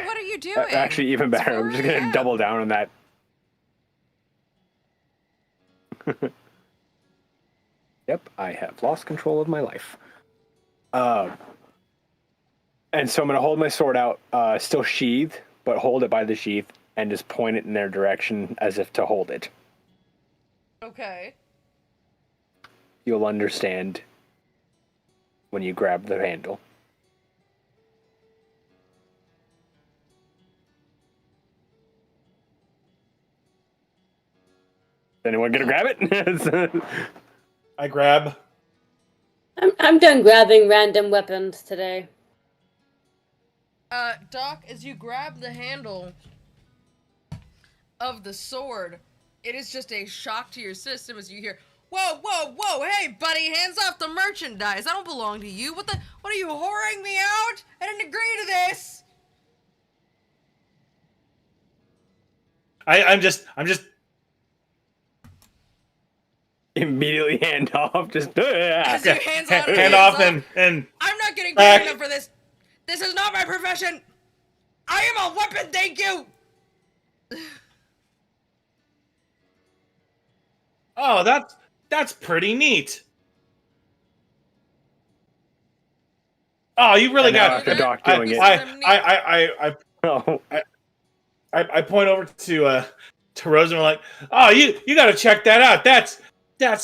what are you doing? Actually, even better. I'm just 4 gonna a.m. double down on that. Yep, I have lost control of my life. And so I'm gonna hold my sword out, still sheathed, but hold it by the sheath and just point it in their direction as if to hold it. Okay. You'll understand when you grab the handle. Anyone gonna grab it? I grab. I'm done grabbing random weapons today. Doc, as you grab the handle of the sword, it is just a shock to your system as you hear, Whoa! Hey, buddy, hands off the merchandise. I don't belong to you. What are you whoring me out? I didn't agree to this. I'm just Immediately hand off. Just As you hand off and I'm not getting paid enough for this. This is not my profession. I am a weapon, thank you. oh, that's pretty neat. Oh, you really got after Doc doing it. I point over to Rose and I'm like, oh, you got to check that out. That's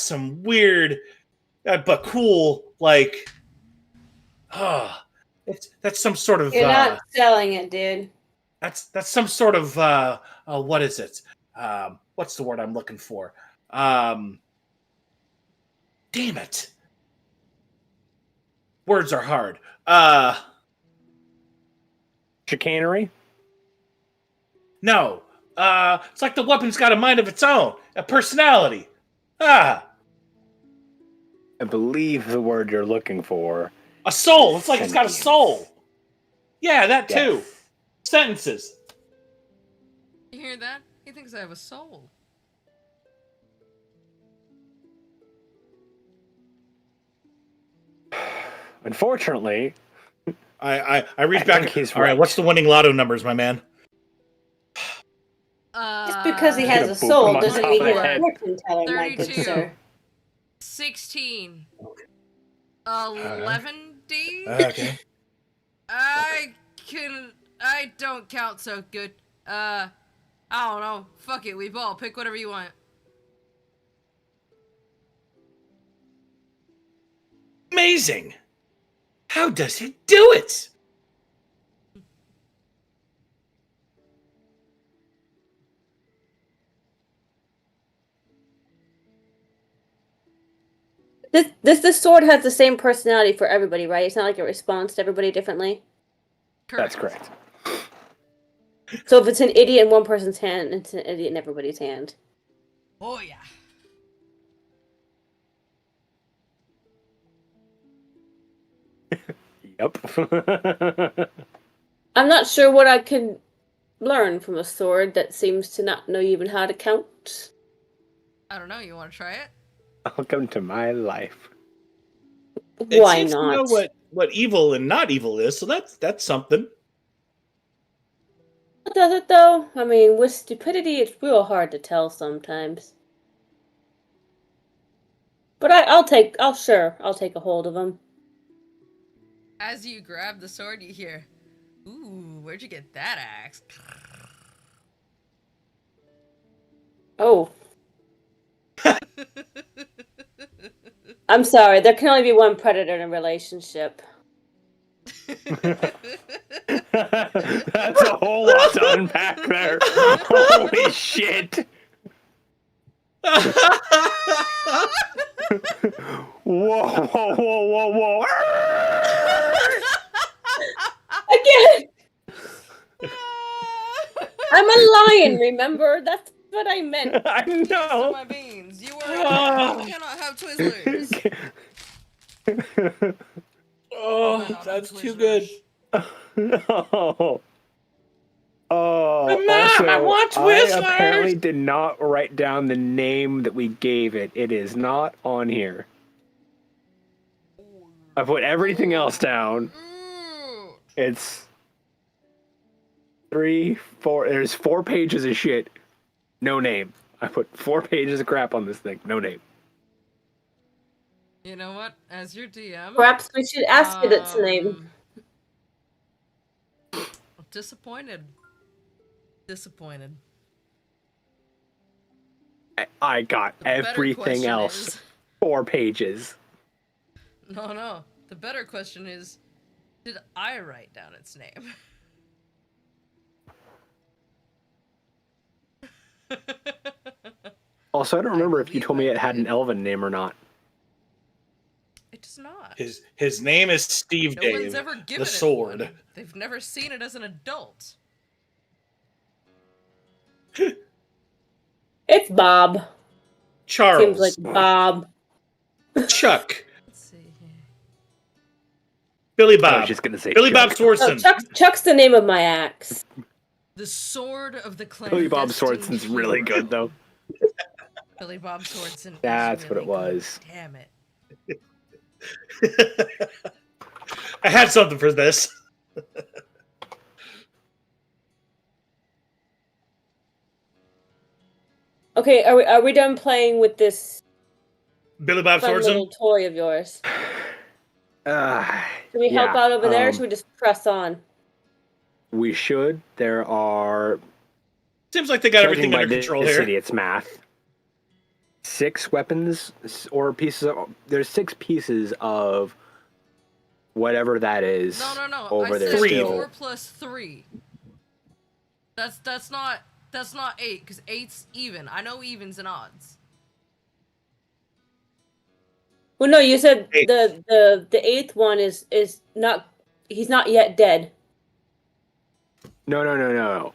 some weird, but cool, like, that's some sort of. You're not selling it, dude. That's some sort of what is it? What's the word I'm looking for? Damn it. Words are hard. Chicanery? No. It's like the weapon's got a mind of its own, a personality. I believe the word you're looking for. A soul. It's like it's got a soul. Yeah, that too. Yes. Sentences. You hear that? He thinks I have a soul. Unfortunately, I reach back. He's all right, what's the winning lotto numbers, my man? Just because he has a soul doesn't mean he's a fortune teller, my good 32. sir. 16. 11 days? Okay. I don't count so good. I don't know. Fuck it, we ball. Pick whatever you want. Amazing. How does he do it? This sword has the same personality for everybody, right? It's not like it responds to everybody differently. That's correct. So if it's an idiot in one person's hand, it's an idiot in everybody's hand. Oh yeah. Yep. I'm not sure what I can learn from a sword that seems to not know even how to count. I don't know. You want to try it? Welcome to my life. Why It seems not? to know what evil and not evil is, so that's something. Does it though? I mean, with stupidity, it's real hard to tell sometimes. But I'll take a hold of him. As you grab the sword, you hear, "Ooh, where'd you get that axe?" Oh. I'm sorry, there can only be one predator in a relationship. That's a whole lot to unpack there. Holy shit. Whoa. Again! I'm a lion, remember? That's what I meant. I know. My beans. You cannot have Twizzlers. Oh, that's too good. No. Oh, Mom, also, I want I Twizzlers! apparently did not write down the name that we gave it. It is not on here. I put everything else down. It's 3, 4. There's 4 pages of shit. No name. I put 4 pages of crap on this thing. No name. You know what? As your DM, Perhaps we should ask it its name. Disappointed. I got The better everything question else. is- 4 pages. No. The better question is, did I write down its name? Also, I don't remember if you told me it had an elven name or not. It does not. His name is Steve No Dave, one's ever given the it sword. one. They've never seen it as an adult. It's Bob. Charles. Seems like Bob. Chuck. Let's see here. Billy I Bob. was just gonna say Billy Chuck. Bob Oh, Swartzen. Chuck's the name of my axe. The sword of the clan. Billy Bob Swartzen's really good though. Billy Bob Swartzen. That's is what really it was. Good. Damn it. I had something for this. Okay, are we done playing with this Billy Bob fun Swartzen. little toy of yours? Uh, Can we help yeah, out over there, or should we just press on? We should. There are. Seems like they got everything judging under by control this here. idiot's math. 6 weapons or pieces of. There's 6 pieces of whatever that is. No. Over I there said still. 4 plus 3. That's not 8 because 8's even. I know evens and odds. Well, no, you said Eight. the 8th one is not. He's not yet dead. No.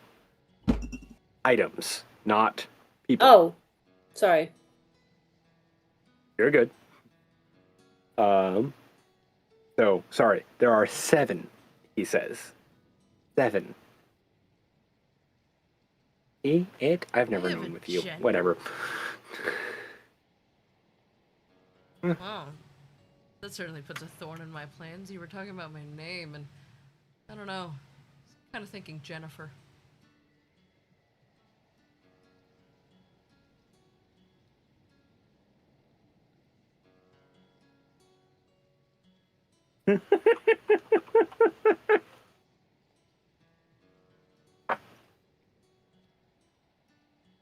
Items, not people. Oh, sorry. You're good. So, sorry. There are 7, he says. 7. It? I've never have known a with you. gender. Whatever. Wow. That certainly puts a thorn in my plans. You were talking about my name, and I don't know. I was kind of thinking Jennifer.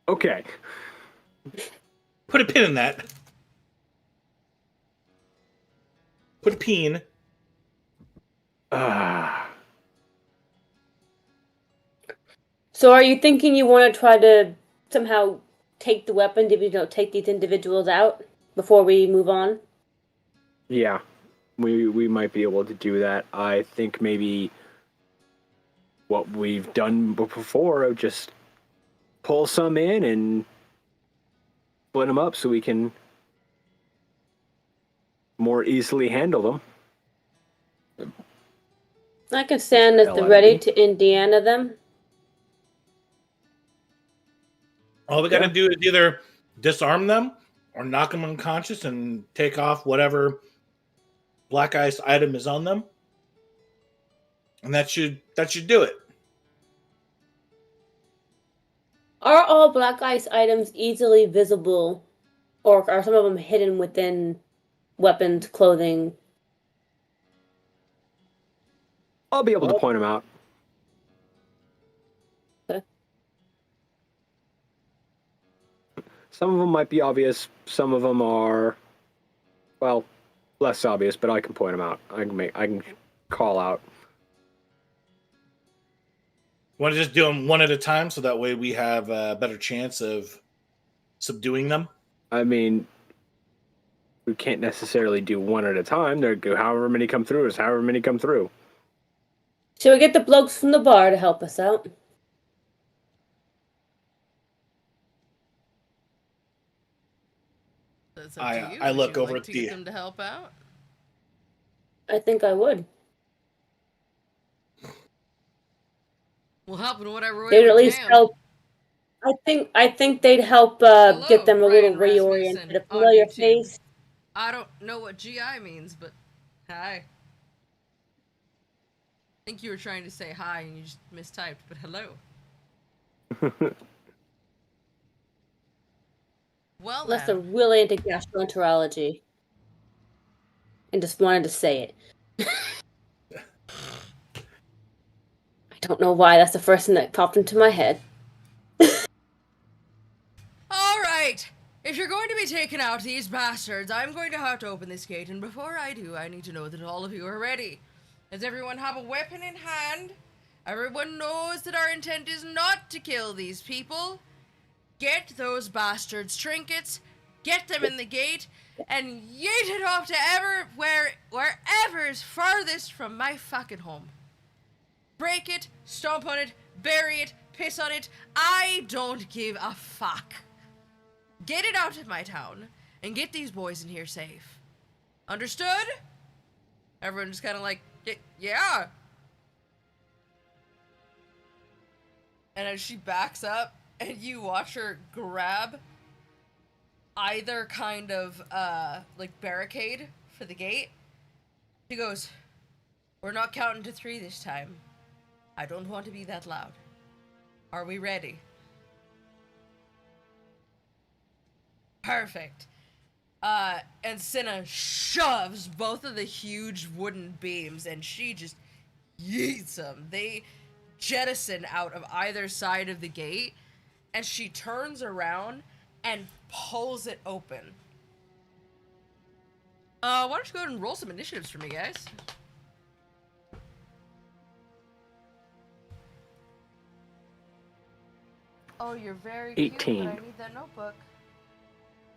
Okay. Put a pin in that. Put a pin. So, are you thinking you want to try to somehow take the weapon, take these individuals out before we move on? Yeah. We might be able to do that. I think maybe what we've done before, just pull some in and split them up so we can more easily handle them. I can stand at the ready to Indiana them. All we got to do is either disarm them or knock them unconscious and take off whatever black ice item is on them, and that should do it. Are all black ice items easily visible, or are some of them hidden within weapons, clothing? I'll be able to point them out. Okay. Some of them might be obvious. Some of them are, well, less obvious, but I can point them out. I can call out. Want to just do them one at a time so that way we have a better chance of subduing them? I mean, we can't necessarily do one at a time. There go however many come through is however many come through. Shall we get the blokes from the bar to help us out? That's up to you. I Would look you over like at to the- get them to help out. I think I would. We'll help in whatever way They'd we at least can. help. I think they'd help Hello, get them a little Brian reoriented. Rasmussen A on familiar YouTube. face. I don't know what GI means, but hi. I think you were trying to say hi and you just mistyped, but hello. Well Unless then. they're really into gastroenterology. And just wanted to say it. I don't know why that's the first thing that popped into my head. Alright! If you're going to be taking out these bastards, I'm going to have to open this gate, and before I do, I need to know that all of you are ready. Does everyone have a weapon in hand? Everyone knows that our intent is not to kill these people. Get those bastards' trinkets, get them in the gate, and yeet it off to wherever is farthest from my fucking home. Break it, stomp on it, bury it, piss on it. I don't give a fuck. Get it out of my town and get these boys in here safe. Understood? Everyone just kind of like, yeah. And as she backs up, and you watch her grab either kind of, like, barricade for the gate, she goes, we're not counting to 3 this time. I don't want to be that loud. Are we ready? Perfect. And Cinna shoves both of the huge wooden beams, and she just yeets them. They jettison out of either side of the gate, and she turns around and pulls it open. Why don't you go ahead and roll some initiatives for me, guys? Oh, you're very 18. cute, but I need that notebook.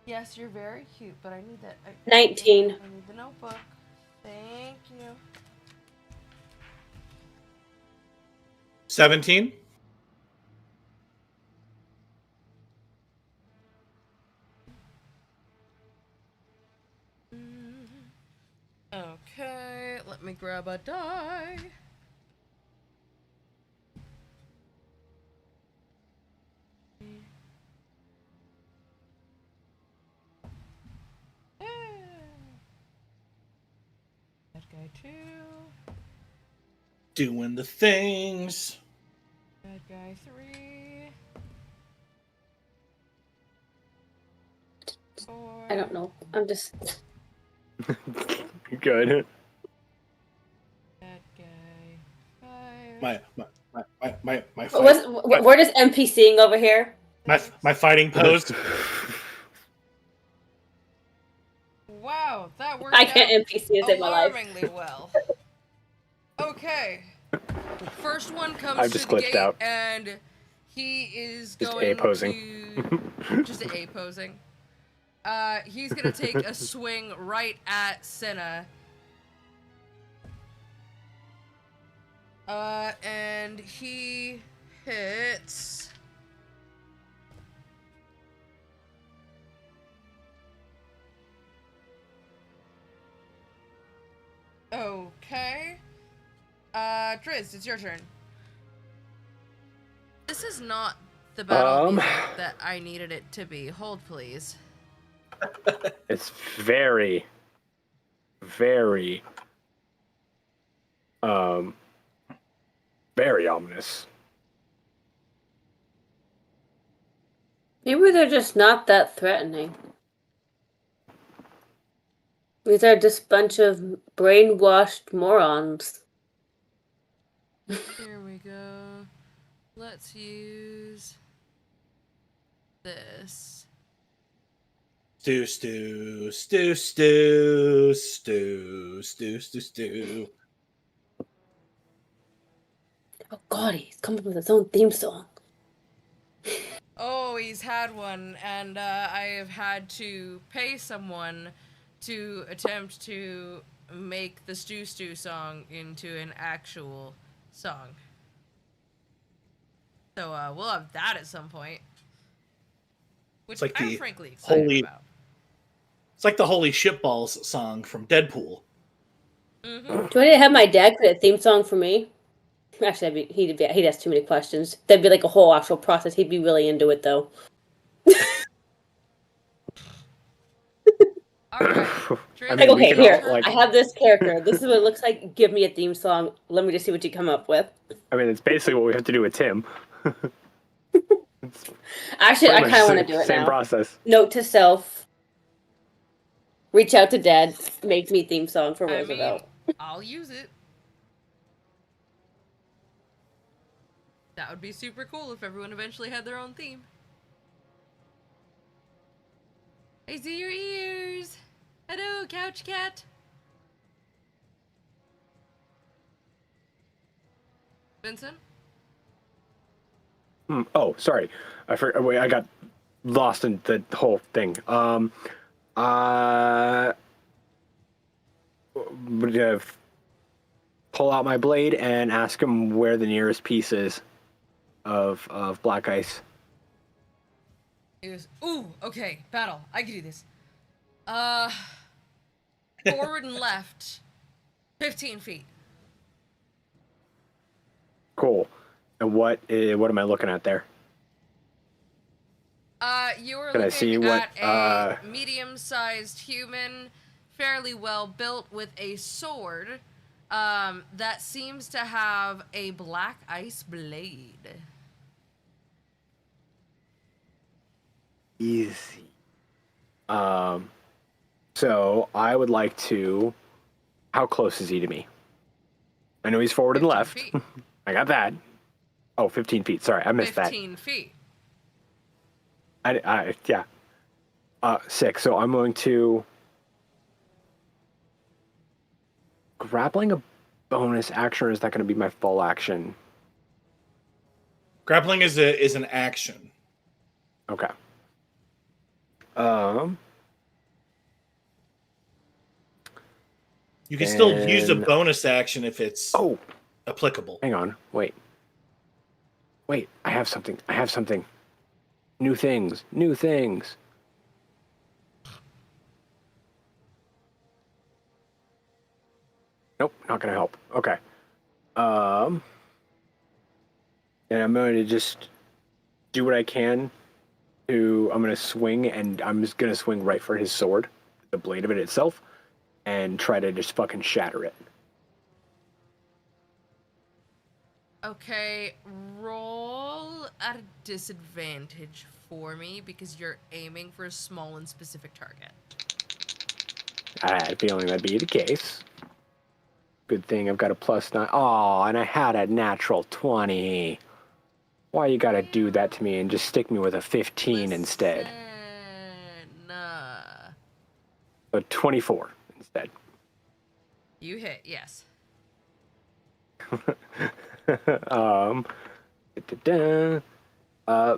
Yes, you're very cute, but I need that. 19. I need the notebook. Thank you. 17. Okay, let me grab a die. That guy too. Doing the things. Bad guy 3. 4. I don't know. I'm just. Good. Bad guy 5. My We're just NPCing over here. my fighting pose. Wow, that worked I can't out NPC to save my life. alarmingly well. Okay. First one comes I've to just the glitched gate, out. and he is Just going A-posing. to... Just A-posing. He's gonna take a swing right at Cinna. And he hits... Okay. Driz, it's your turn. This is not the battle music that I needed it to be. Hold, please. It's very, very, very ominous. Maybe they're just not that threatening. These are just a bunch of brainwashed morons. Here we go. Let's use this. Stew. Oh god, he's coming up with his own theme song. Oh, he's had one, and I have had to pay someone to attempt to make the Stew song into an actual song. So we'll have that at some point. Which It's like I'm the frankly excited about. It's like the Holy Shitballs song from Deadpool. Mm-hmm. Do I need to have my dad create a theme song for me? Actually, he'd ask too many questions. That'd be like a whole actual process. He'd be really into it, though. Alright. I Like, mean, we okay, can here, all, like- I have this character. This is what it looks like. Give me a theme song. Let me just see what you come up with. I mean, it's basically what we have to do with Tim. Actually, I Pretty much kind of want to do it same now. process. Note to self. Reach out to Dad. Make me theme song for Roosevelt. I'll use it. That would be super cool if everyone eventually had their own theme. I see your ears. Hello, couch cat. Vincent? Oh, sorry. Wait, I got lost in the whole thing. Would have pull out my blade and ask him where the nearest piece is of black ice. He goes, ooh, okay, battle. I can do this. Forward and left, 15 feet. Cool. And what am I looking at there? You are Can I see looking what, at a medium-sized human, fairly well built, with a sword, that seems to have a black ice blade. Easy. So I would like to. How close is he to me? I know he's forward and left. Feet. I got that. Oh, 15 feet. Sorry, I missed 15 feet. Yeah. 6. So I'm going to. Grappling a bonus action, or is that going to be my full action? Grappling is an action. Okay. You can still use a bonus action if it's applicable. Hang on. Wait, I have something. New things. Nope, not gonna help. Okay. And I'm going to just do what I can I'm gonna swing, and I'm just gonna swing right for his sword, the blade of it itself, and try to just fucking shatter it. Okay, roll at a disadvantage for me because you're aiming for a small and specific target. I had a feeling that'd be the case. Good thing I've got a +9. Oh, and I had a natural 20. Why you gotta do that to me and just stick me with a 15 instead? So 24 instead. You hit, yes.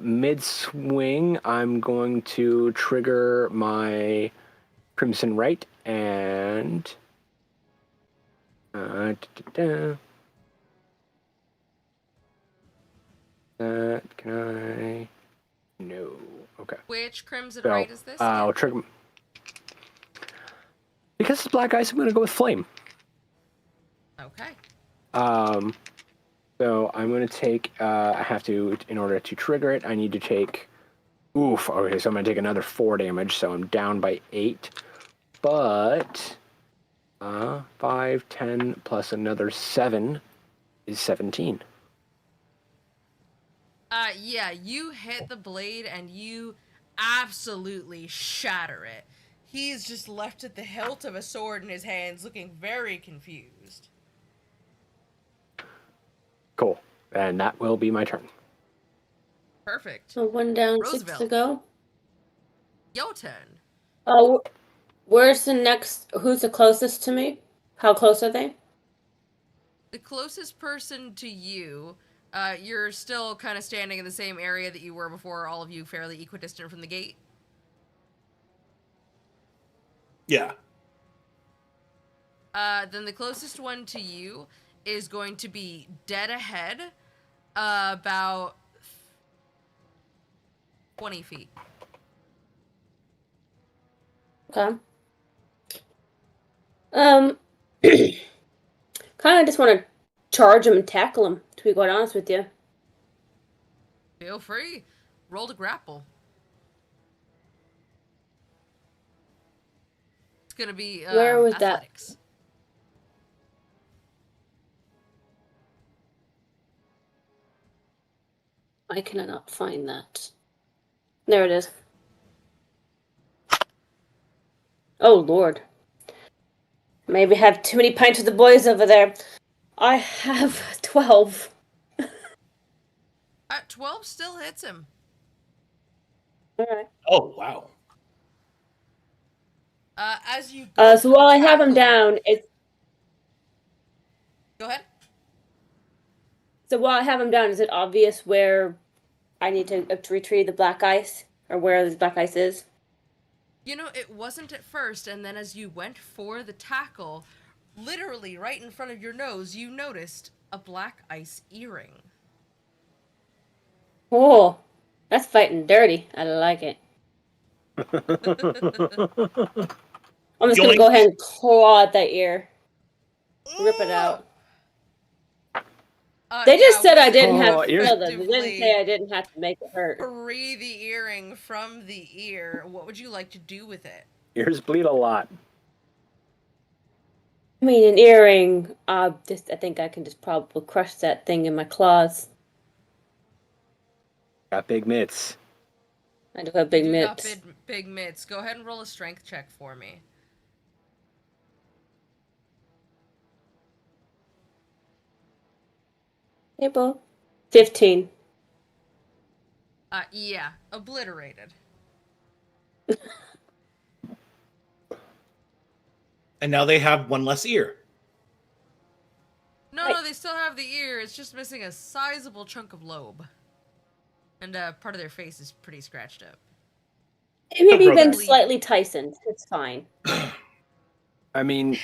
Mid-swing, I'm going to trigger my Crimson Right and... can I? No. Okay. Which Crimson Right is this? I'll trigger. Because it's black ice, I'm going to go with flame. Okay. So I'm going to take. I have to, in order to trigger it, I need to take. Oof. Okay, so I'm going to take another 4 damage. So I'm down by 8. But 5, 10 plus another 7 is 17. Yeah, you hit the blade and you absolutely shatter it. He's just left at the hilt of a sword in his hands, looking very confused. Cool. And that will be my turn. Perfect. So 1 down, Roosevelt. 6 to go. Your turn. Oh, where's the next? Who's the closest to me? How close are they? The closest person to you, you're still kind of standing in the same area that you were before, all of you fairly equidistant from the gate. Yeah. Then the closest one to you is going to be dead ahead, about 20 feet. Okay. Kind of just want to charge him and tackle him, to be quite honest with you. Feel free. Roll to grapple. It's gonna be Where was athletics. that? I cannot find that. There it is. Oh, Lord. Maybe I have too many pints with the boys over there. I have 12. 12 still hits him. Alright. Oh, wow. As you go So while I have him down, it's... Go ahead. So while I have him down, is it obvious where I need to retrieve the black ice? Or where the black ice is? You know, it wasn't at first, and then as you went for the tackle, literally right in front of your nose, you noticed a black ice earring. Oh. That's fighting dirty. I like it. I'm just gonna Yoink. go ahead and claw at that ear. Rip it out. They just said I didn't have to kill them. They didn't say I didn't have to make it hurt. Free the earring from the ear. What would you like to do with it? Ears bleed a lot. I mean, an earring. I think I can just probably crush that thing in my claws. Got big mitts. I do have big You mitts. got big mitts. Go ahead and roll a strength check for me. Hey, Bo. 15. Yeah, obliterated. And now they have one less ear. No, they still have the ear. It's just missing a sizable chunk of lobe. And part of their face is pretty scratched up. It may be been slightly Tyson. It's fine. I mean,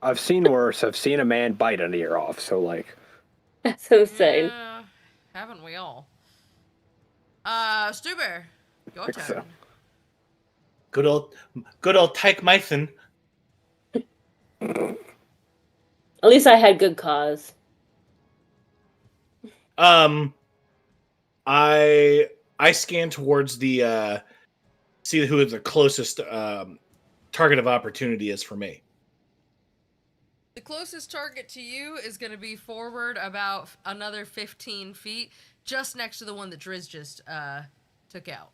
I've seen worse. I've seen a man bite an ear off, so like. That's what I'm saying. Yeah, haven't we all? Stuber, your turn. So. Good old Tyke Mython. At least I had good cause. I scan towards the see who the closest target of opportunity is for me. The closest target to you is going to be forward about another 15 feet, just next to the one that Driz just took out.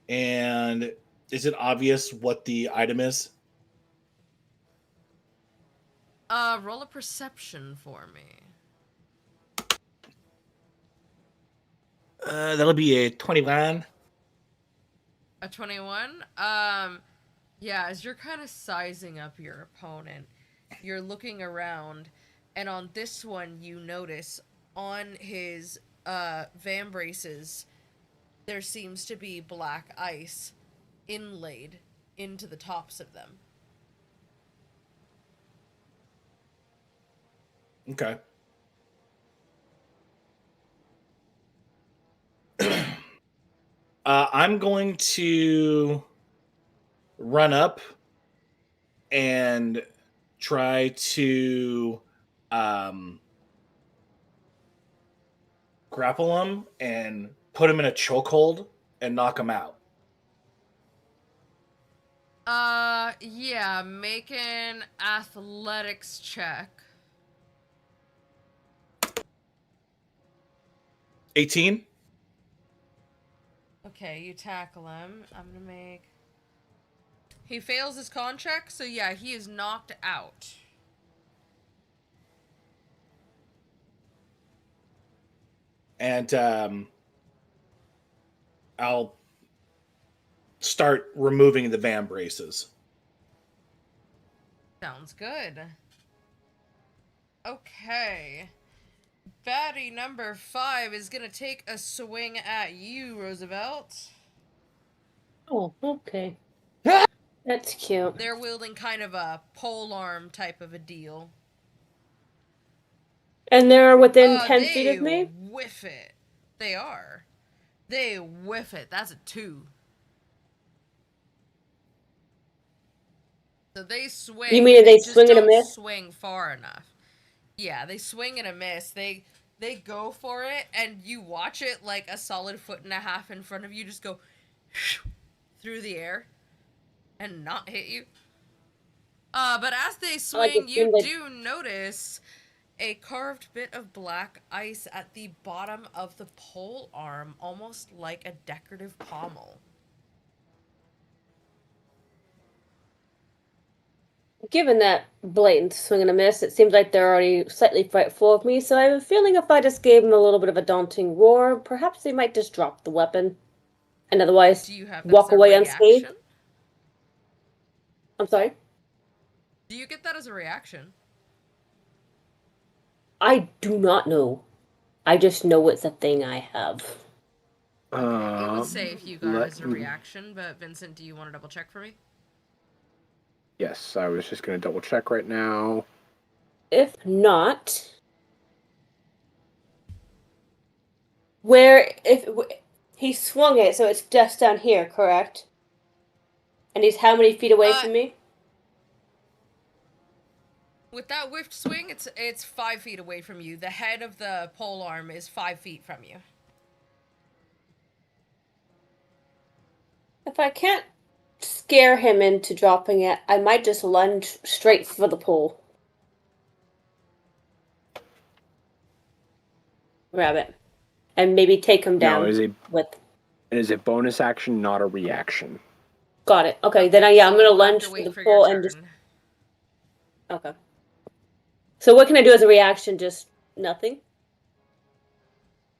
And is it obvious what the item is? Roll a perception for me. That'll be a 21. A 21? Yeah, as you're kind of sizing up your opponent, you're looking around, and on this one, you notice on his van braces, there seems to be black ice inlaid into the tops of them. Okay. I'm going to run up and try to grapple him and put him in a chokehold and knock him out. Yeah, make an athletics check. 18? Okay, you tackle him. I'm gonna make... He fails his con check, so yeah, he is knocked out. And I'll start removing the van braces. Sounds good. Okay. Baddie number 5 is gonna take a swing at you, Roosevelt. Oh, okay. That's cute. They're wielding kind of a pole arm type of a deal. And they're within 10 feet of me? They whiff it. They are. They whiff it. That's a 2. So they swing. You mean they swing and a don't miss? Swing far enough. Yeah, they swing and a miss. They go for it, and you watch it like a solid 1.5 feet in front of you just go through the air and not hit you. But as they swing, you do notice a carved bit of black ice at the bottom of the pole arm, almost like a decorative pommel. Given that blatant swing and a miss, it seems like they're already slightly frightful of me, so I have a feeling if I just gave them a little bit of a daunting roar, perhaps they might just drop the weapon and otherwise walk away unscathed. I'm sorry? Do you get that as a reaction? I do not know. I just know it's a thing I have. Okay, it would say if you got it as a reaction, but Vincent, do you want to double check for me? Yes, I was just going to double check right now. If not... Where if he swung it, so it's just down here, correct? And he's how many feet away from me? With that whiffed swing, it's 5 feet away from you. The head of the pole arm is 5 feet from you. If I can't scare him into dropping it, I might just lunge straight for the pole. Grab it. And maybe take him down with... It is a bonus action, not a reaction. Got it. Okay, then I'm going to lunge for the pole and just... Okay. So what can I do as a reaction? Just nothing?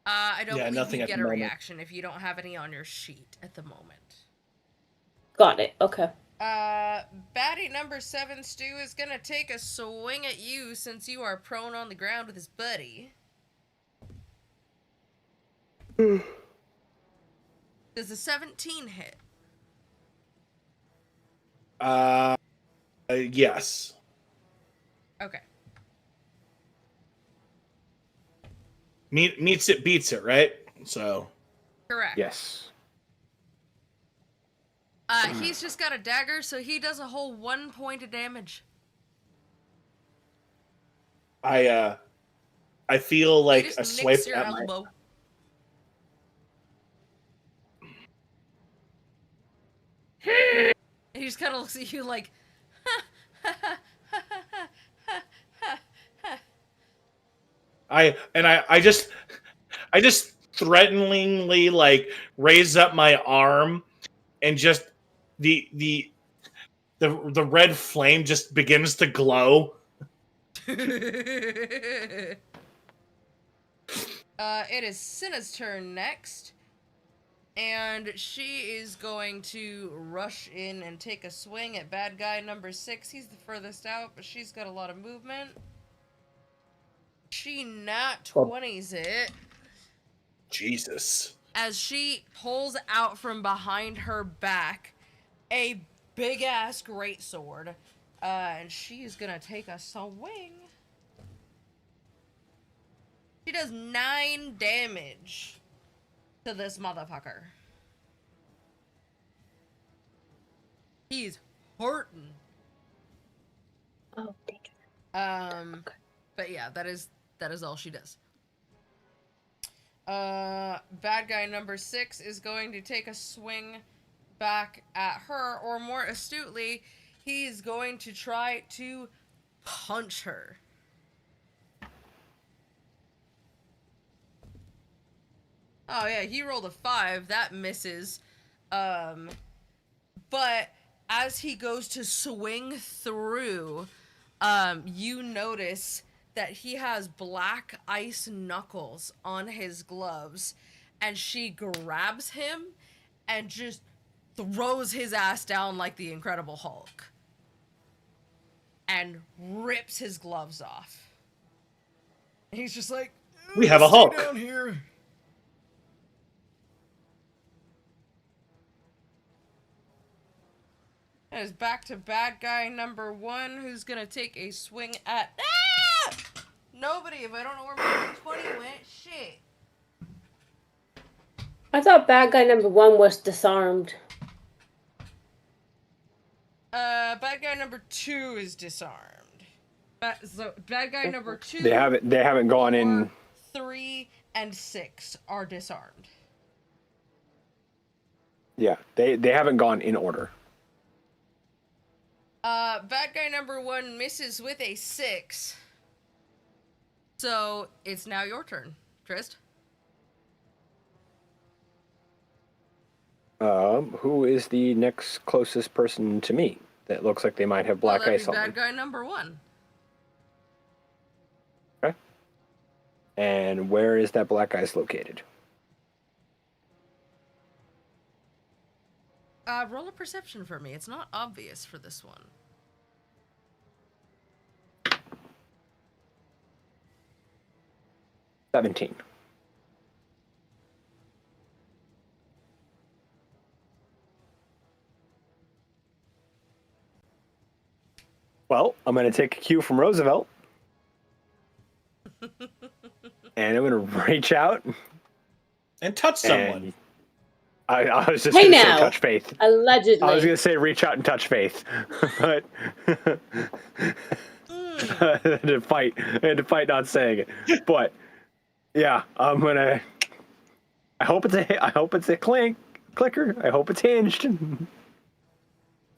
I don't believe you get a reaction if you don't have any on your sheet at the moment. Got it. Okay. Baddie number 7, Stu, is gonna take a swing at you since you are prone on the ground with his buddy. Does the 17 hit? Yes. Okay. Meets it, beats it, right? So. Correct. Yes. He's just got a dagger, so he does a whole 1 point of damage. I feel like he a just swipe nicks your at elbow. He just kind of looks at you like, I just threateningly like raise up my arm, and just the red flame just begins to glow. it is Cinna's turn next. And she is going to rush in and take a swing at bad guy number 6. He's the furthest out, but she's got a lot of movement. She nat 20s it. Jesus. As she pulls out from behind her back a big-ass greatsword. And she's gonna take a swing. She does 9 damage to this motherfucker. He's hurting. Oh, danger. Okay. But yeah, that is all she does. Bad guy number 6 is going to take a swing back at her, or more astutely, he's going to try to punch her. Oh yeah, he rolled a 5. That misses. But as he goes to swing through, you notice that he has black ice knuckles on his gloves, and she grabs him and just throws his ass down like the Incredible Hulk and rips his gloves off. And he's just like, we have a Hulk down here. That is back to bad guy number 1, who's gonna take a swing at... Ah! Nobody, if I don't know where my 20 went, shit. I thought bad guy number 1 was disarmed. Bad guy number 2 is disarmed. So bad guy number 2... They haven't gone in... 3 and 6 are disarmed. Yeah, they haven't gone in order. Bad guy number 1 misses with a 6. So, it's now your turn, Trist. Who is the next closest person to me that looks like they might have black ice on them? Bad guy number 1. Okay. And where is that black ice located? Roll a perception for me. It's not obvious for this one. $17. Well, I'm going to take a cue from Roosevelt. And I'm going to reach out And touch someone. And I was just Hey going to say now. touch Faith. I was going Allegedly. to say now. touch Faith. I Allegedly. was going to say reach out and touch Faith. But I had to fight not saying it. But yeah, I'm going to I hope it's a clicker. I hope it's hinged.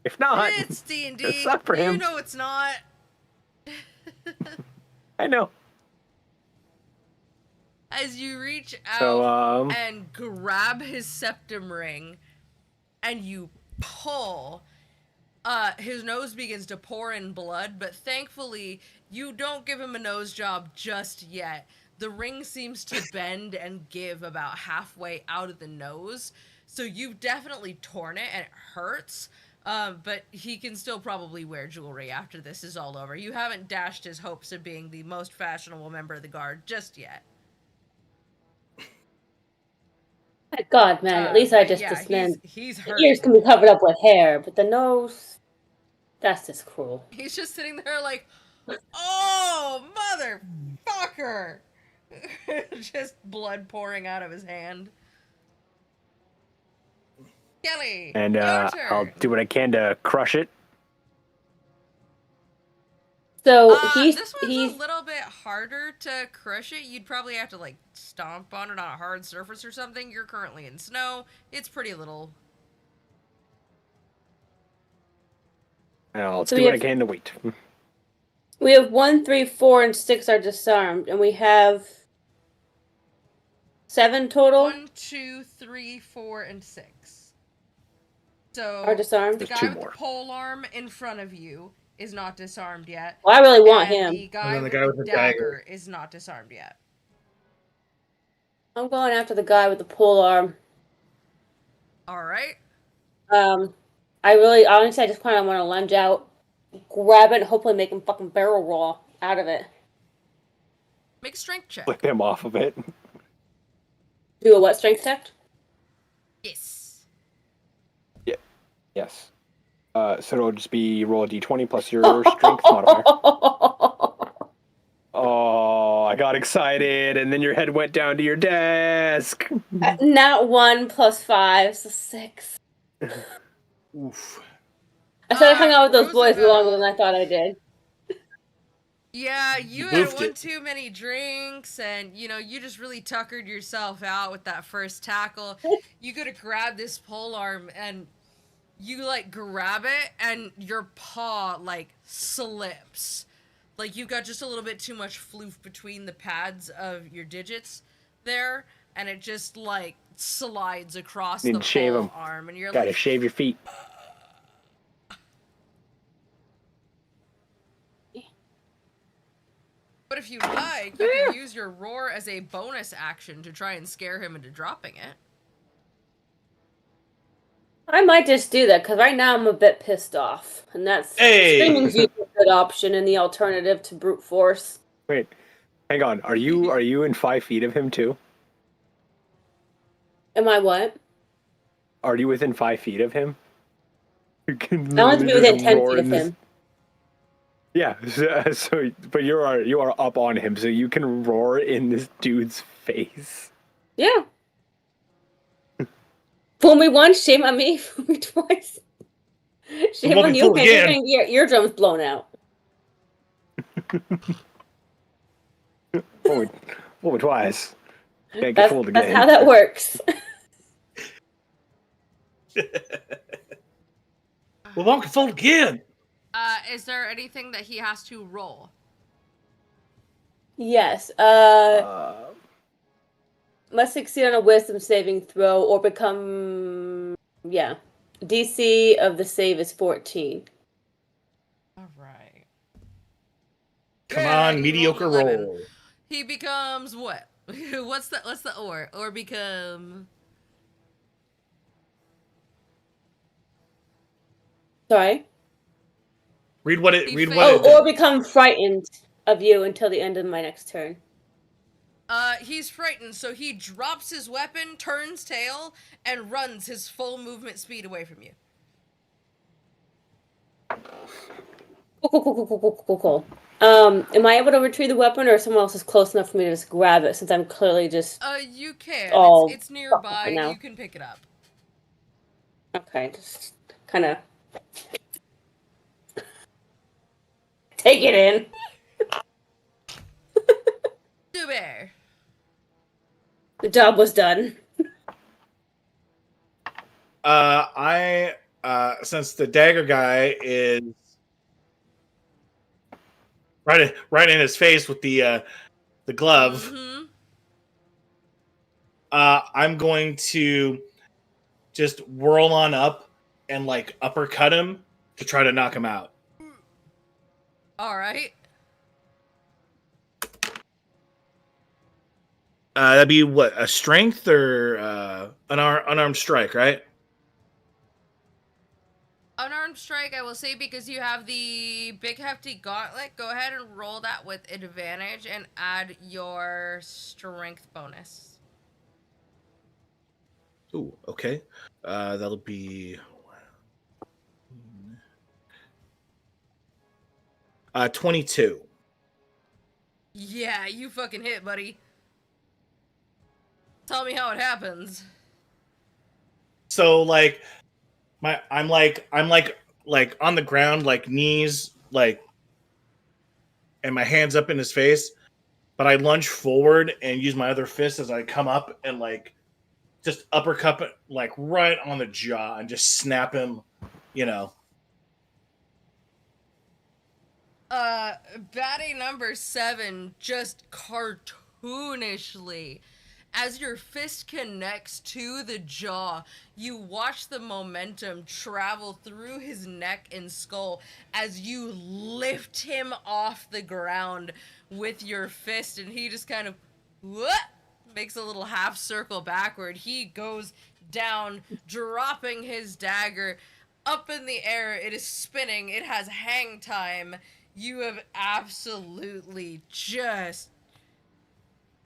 If not, It's D&D. it sucked for him. You know it's not. I know. As you reach out So, and grab his septum ring, and you pull, his nose begins to pour in blood, but thankfully, you don't give him a nose job just yet. The ring seems to bend and give about halfway out of the nose, so you've definitely torn it, and it hurts, but he can still probably wear jewelry after this is all over. You haven't dashed his hopes of being the most fashionable member of the guard just yet. My God, man, at least I just yeah, man. he's The hurting. ears can be covered up with hair, but the nose, that's just cruel. He's just sitting there like, oh, motherfucker! Just blood pouring out of his hand. Kelly, and your I'll turn. do what I can to crush it. So this one's he's a little bit harder to crush it. You'd probably have to like stomp on it on a hard surface or something. You're currently in snow. It's pretty little. I'll So do we what I have- can to wait. we have 1, 3, 4, and 6 are disarmed, and we have 7 total 1, 2, 3, 4, and 6. So are disarmed. the There's guy 2 with more. the pole arm in front of you is not disarmed yet. Well, I really want and him. The guy, And then the with guy the with the dagger dagger. is not disarmed yet. I'm going after the guy with the pole arm. All right. I really, honestly, I just kind of want to lunge out, grab it, and hopefully make him fucking barrel roll out of it. Make a strength check. Flip him off of it. Do a what strength check? Yes. Yes. So it'll just be roll a d20 plus your strength modifier. Oh, I got excited, and then your head went down to your desk. Not 1 plus 5, so 6. Oof. I said I hung out with those boys Roosevelt. longer than I thought I did. Yeah, you You had boofed one it. too many drinks, and you just really tuckered yourself out with that first tackle. You could have grabbed this pole arm, and you like grab it, and your paw like slips. Like you've got just a little bit too much floof between the pads of your digits there, and it just like slides across Need the to shave pole 'em. arm, and you're Gotta like, shave your feet. but if you like, you can use your roar as a bonus action to try and scare him into dropping it. I might just do that, because right now I'm a bit pissed off. And that's screaming's usually a good option and the alternative to brute force. Wait, hang on. Are you in 5 feet of him too? Am I what? Are you within 5 feet of him? You can I want to be within just 10 roar feet of in this- him. Yeah, so but you are up on him, so you can roar in this dude's face. Yeah. Fool me once, shame on me. Fool me twice. Shame won't on be you fooled because you're again. getting your eardrums blown out. Fool me twice. Can't get That's, fooled again. that's how that works. We won't get fooled again. Is there anything that he has to roll? Yes. Must succeed on a wisdom saving throw or become. Yeah. DC of the save is 14. All right. Come Yeah, on, he mediocre rolled 11. roll. He becomes what? What's the or? Or become. Sorry? Read what it. He Read failed. what it. Or become frightened of you until the end of my next turn. He's frightened, so he drops his weapon, turns tail, and runs his full movement speed away from you. Cool. Am I able to retrieve the weapon, or someone else is close enough for me to just grab it? Since I'm clearly just You can. all It's fucked nearby. right now. You can pick it up. Okay, just kind of take it in. Bear. The job was done. Since the dagger guy is right in his face with the glove, Mm-hmm. I'm going to just whirl on up and like uppercut him to try to knock him out. All right. That'd be what, a strength or unarmed strike, right? Unarmed strike, I will say, because you have the big hefty gauntlet. Go ahead and roll that with advantage and add your strength bonus. Ooh, okay. That'll be 22. Yeah, you fucking hit, buddy. Tell me how it happens. So like I'm like on the ground, like knees, like, and my hands up in his face, but I lunge forward and use my other fist as I come up and like just uppercut it like right on the jaw and just snap him, you know. Baddie number 7 just cartoonishly, as your fist connects to the jaw, you watch the momentum travel through his neck and skull as you lift him off the ground with your fist, and he just kind of makes a little half circle backward. He goes down, dropping his dagger up in the air. It is spinning. It has hang time. You have absolutely just...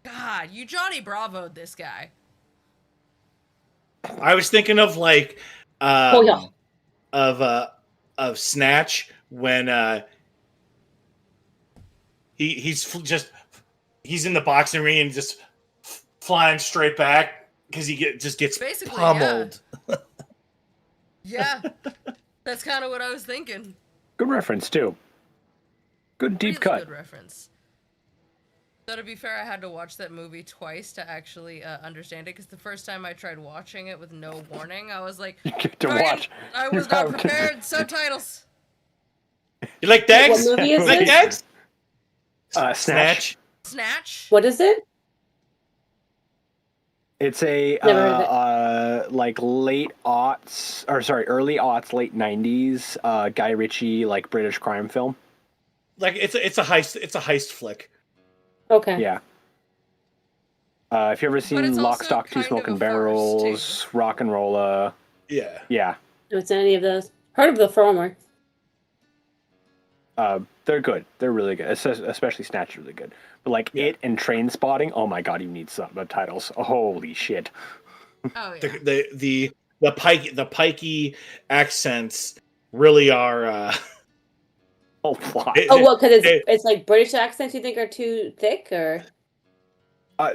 God, you Johnny Bravo'd this guy. I was thinking of like of Snatch when he's in the boxing ring and just flying straight back because he just gets basically pummeled. Yeah, that's kind of what I was thinking. Good reference too. Good deep Really cut. good reference. So to be fair, I had to watch that movie twice to actually understand it, because the first time I tried watching it with no warning, I was like, You get to "Fucking, watch. I was not prepared. Subtitles. You like Dags? What movie is Like this? Dags? Snatch. Snatch. What is it? It's a Never heard of it. like early aughts, late 90s Guy Ritchie like British crime film. Like it's a heist flick. Okay. Yeah. If you ever it's seen Lock, also Stock, Two kind of Smoking a farce, Barrels, Rock and Rolla, Yeah. yeah, No, it's any of those. Heard of the former. they're good. They're really good. Especially Snatch is really good. But like Yeah. It and Train Spotting, oh my god, you need subtitles. Holy shit. Oh yeah. The pikey accents really are Oh, plot. Oh, what? Because Hey. it's like British accents you think are too thick, or?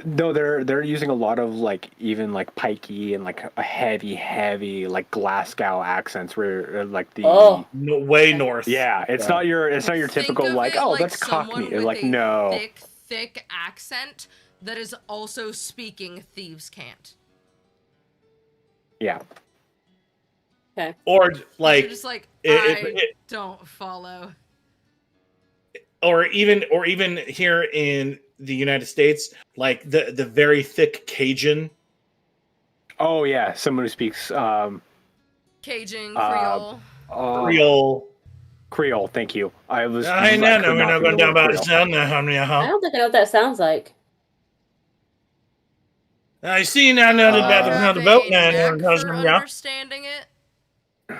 No, they're using a lot of like even like pikey and like a heavy like Glasgow accents where like the way north. yeah, it's not your Think typical of like it like that's someone Cockney. with Like a no. thick accent that is also speaking thieves' cant. Yeah. Okay. Or like You're just like, if- I don't follow. or even here in the United States, like the very thick Cajun. Oh yeah, someone who speaks Cajun, Creole. Creole. Thank you. I was. I could know not we're not think going of the down word by Creole. I don't think I know what that sounds like. I see now about Have the a boat man. knack for understanding it.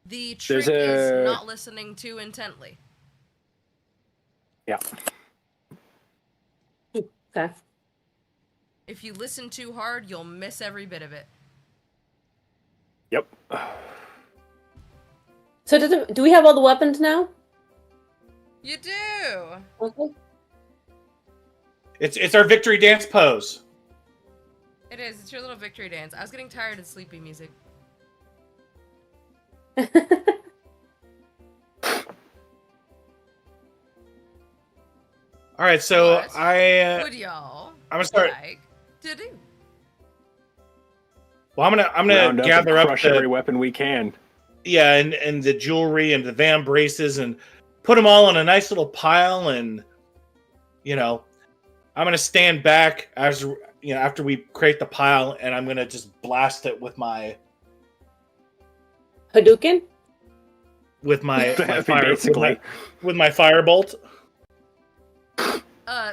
The trick is not listening too intently. Yeah. Okay. If you listen too hard, you'll miss every bit of it. Yep. So do we have all the weapons now? You do. Okay. It's our victory dance pose. It is. It's your little victory dance. I was getting tired of sleepy music. All right, so What I'm would y'all gonna start. like to do? Well, I'm Round gonna up gather and up crush the every weapon we can. and the jewelry and the van braces and put them all in a nice little pile, and I'm gonna stand back as after we create the pile, and I'm gonna just blast it with my Hadouken? Basically. with my firebolt.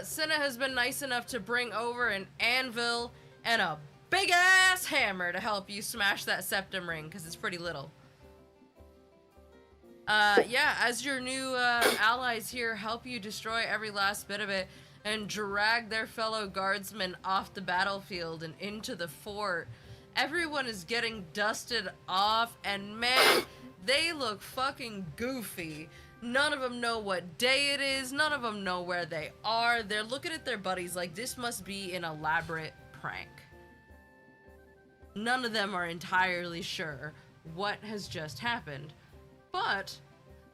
Senna has been nice enough to bring over an anvil and a big ass hammer to help you smash that septum ring because it's pretty little. Yeah, as your new allies here help you destroy every last bit of it and drag their fellow guardsmen off the battlefield and into the fort, everyone is getting dusted off, and man, they look fucking goofy. None of them know what day it is. None of them know where they are. They're looking at their buddies like this must be an elaborate prank. None of them are entirely sure what has just happened. But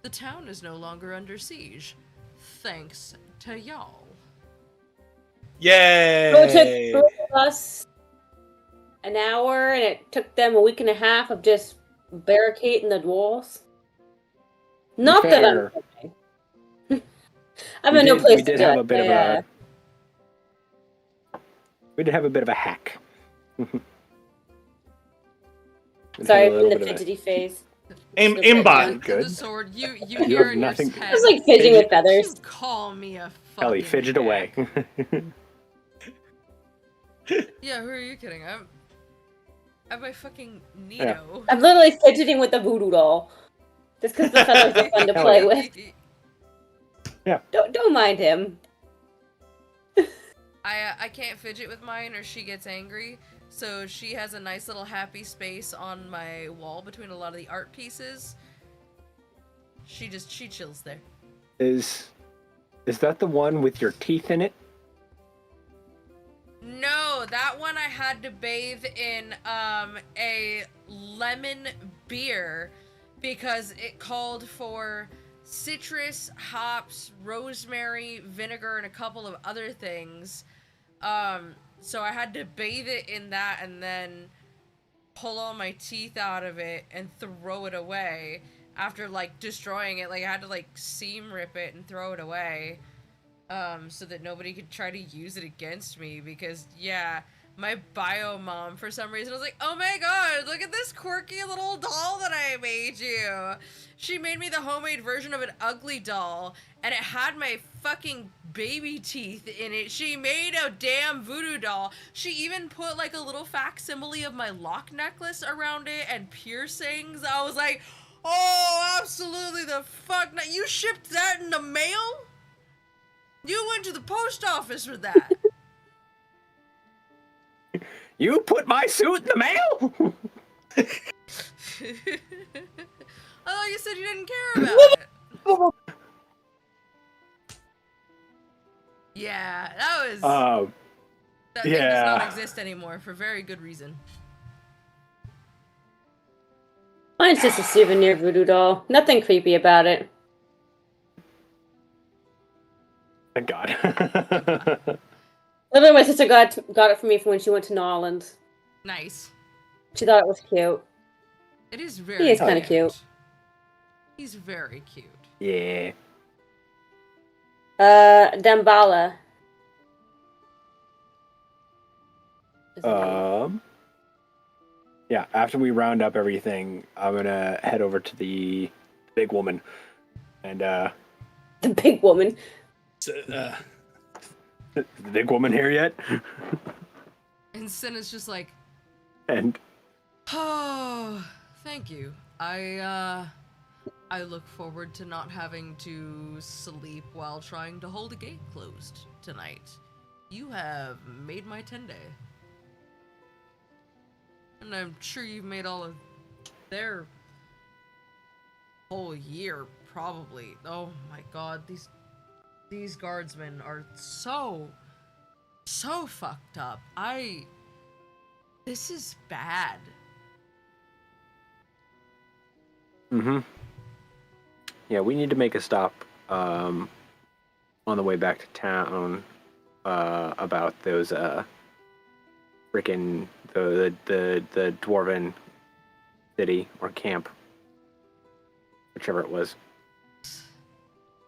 the town is no longer under siege, thanks to y'all. Yay! So it took three of us an hour, and it took them a week and a half of just barricading the walls. Not that I'm kidding. I'm in no place We to did do have it. a bit of a. We did have a bit of a hack. Sorry, I'm in the fidgety phase. Aimbot. Good. The sword, you You hear have in your nothing- head. I was like fidgeting with feathers. You call me a fucking Ellie, fidget hack. away. Yeah, who are you kidding? I'm my fucking Nito. I'm literally fidgeting with the voodoo doll. Just because the feathers are fun to Hell play yeah. with. Yeah. Don't mind him. I can't fidget with mine or she gets angry, so she has a nice little happy space on my wall between a lot of the art pieces. She chills there. Is that the one with your teeth in it? No, that one I had to bathe in a lemon beer because it called for citrus, hops, rosemary, vinegar, and a couple of other things. So I had to bathe it in that and then pull all my teeth out of it and throw it away after like destroying it. Like I had to like seam rip it and throw it away. So that nobody could try to use it against me because, yeah, my bio mom, for some reason, was like, oh my god, look at this quirky little doll that I made you. She made me the homemade version of an ugly doll, and it had my fucking baby teeth in it. She made a damn voodoo doll. She even put, like, a little facsimile of my lock necklace around it and piercings. I was like, oh, absolutely the fuck not. You shipped that in the mail? You went to the post office for that. You put my suit in the mail? Oh, you said you didn't care about it. Yeah, that was... that thing does not exist anymore for very good reason. Mine's just a souvenir voodoo doll. Nothing creepy about it. Thank God. Literally, my sister got it for me from when she went to New Orleans. Nice. She thought it was cute. It is very He is kind of cute. He's very cute. Yeah. Dambala. Yeah, after we round up everything, I'm gonna head over to the big woman. And, The big woman. is the big woman here yet? And Senna's just like, And oh, thank you. I look forward to not having to sleep while trying to hold a gate closed tonight. You have made my 10-day. And I'm sure you've made all of their whole year probably. Oh my god, these guardsmen are so fucked up. This is bad. Mm-hmm. Yeah, we need to make a stop on the way back to town about those freaking the dwarven city or camp, whichever it was.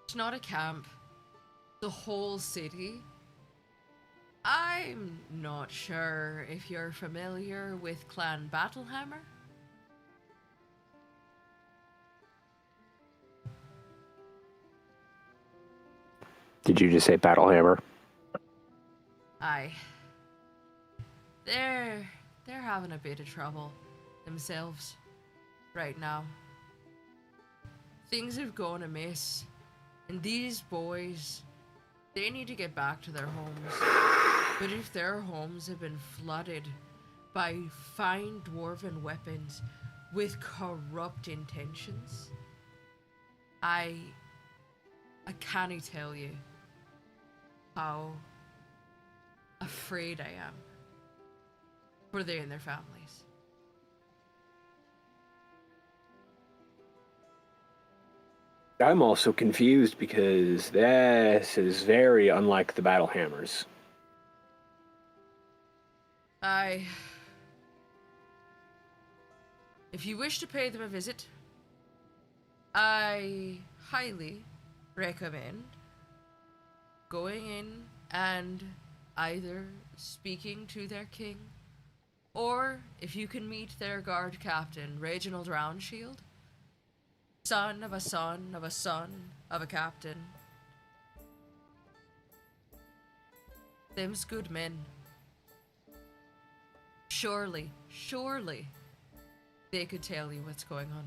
It's not a camp. The whole city. I'm not sure if you're familiar with Clan Battlehammer. Did you just say Battlehammer? Aye. They're having a bit of trouble themselves right now. Things have gone amiss, and these boys, they need to get back to their homes. But if their homes have been flooded by fine dwarven weapons with corrupt intentions, I can't tell you how afraid I am for they and their families. I'm also confused because this is very unlike the Battlehammers. If you wish to pay them a visit, I highly recommend going in and either speaking to their king, or if you can meet their guard captain, Reginald Roundshield, son of a son of a son of a captain. Them's good men. Surely they could tell you what's going on.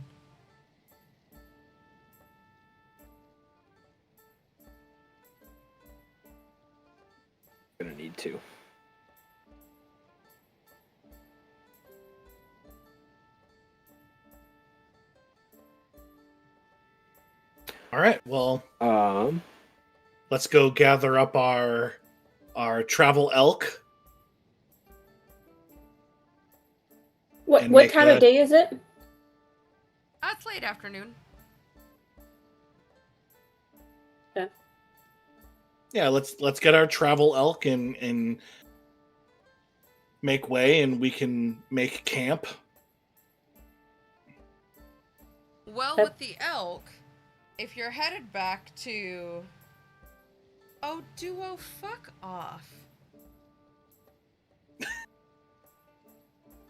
Gonna need to. All right. Well, let's go gather up our travel elk. What time of day is it? It's late afternoon. Yeah. Yeah, let's get our travel elk and make way, and we can make camp. Well, with the elk, if you're headed back to... Oh, Duo, fuck off.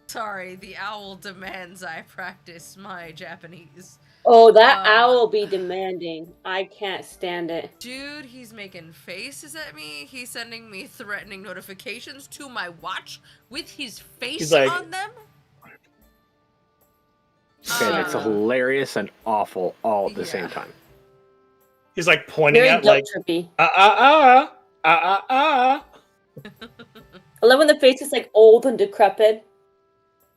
Sorry, the owl demands I practice my Japanese. Oh, that owl be demanding. I can't stand it. Dude, he's making faces at me. He's sending me threatening notifications to my watch with his face on them. Okay, that's hilarious and awful all at the same time. He's like pointing Very at like trippy. I love when the face is like old and decrepit.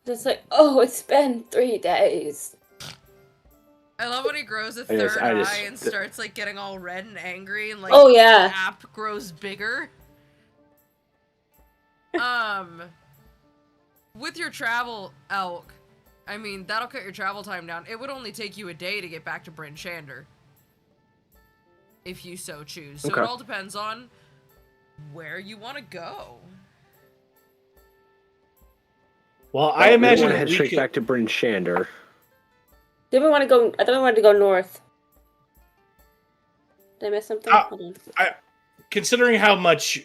Just like, oh, it's been 3 days. I love when he grows a third eye and starts like getting all red and angry and like the app grows bigger. With your travel elk, I mean, that'll cut your travel time down. It would only take you a day to get back to Bryn Shander, if you so choose. So it all depends on where you want to go. Well, I imagine we head straight back to Bryn Shander. Did we want to go? I thought we wanted to go north. Did I miss something? Hold on. Considering how much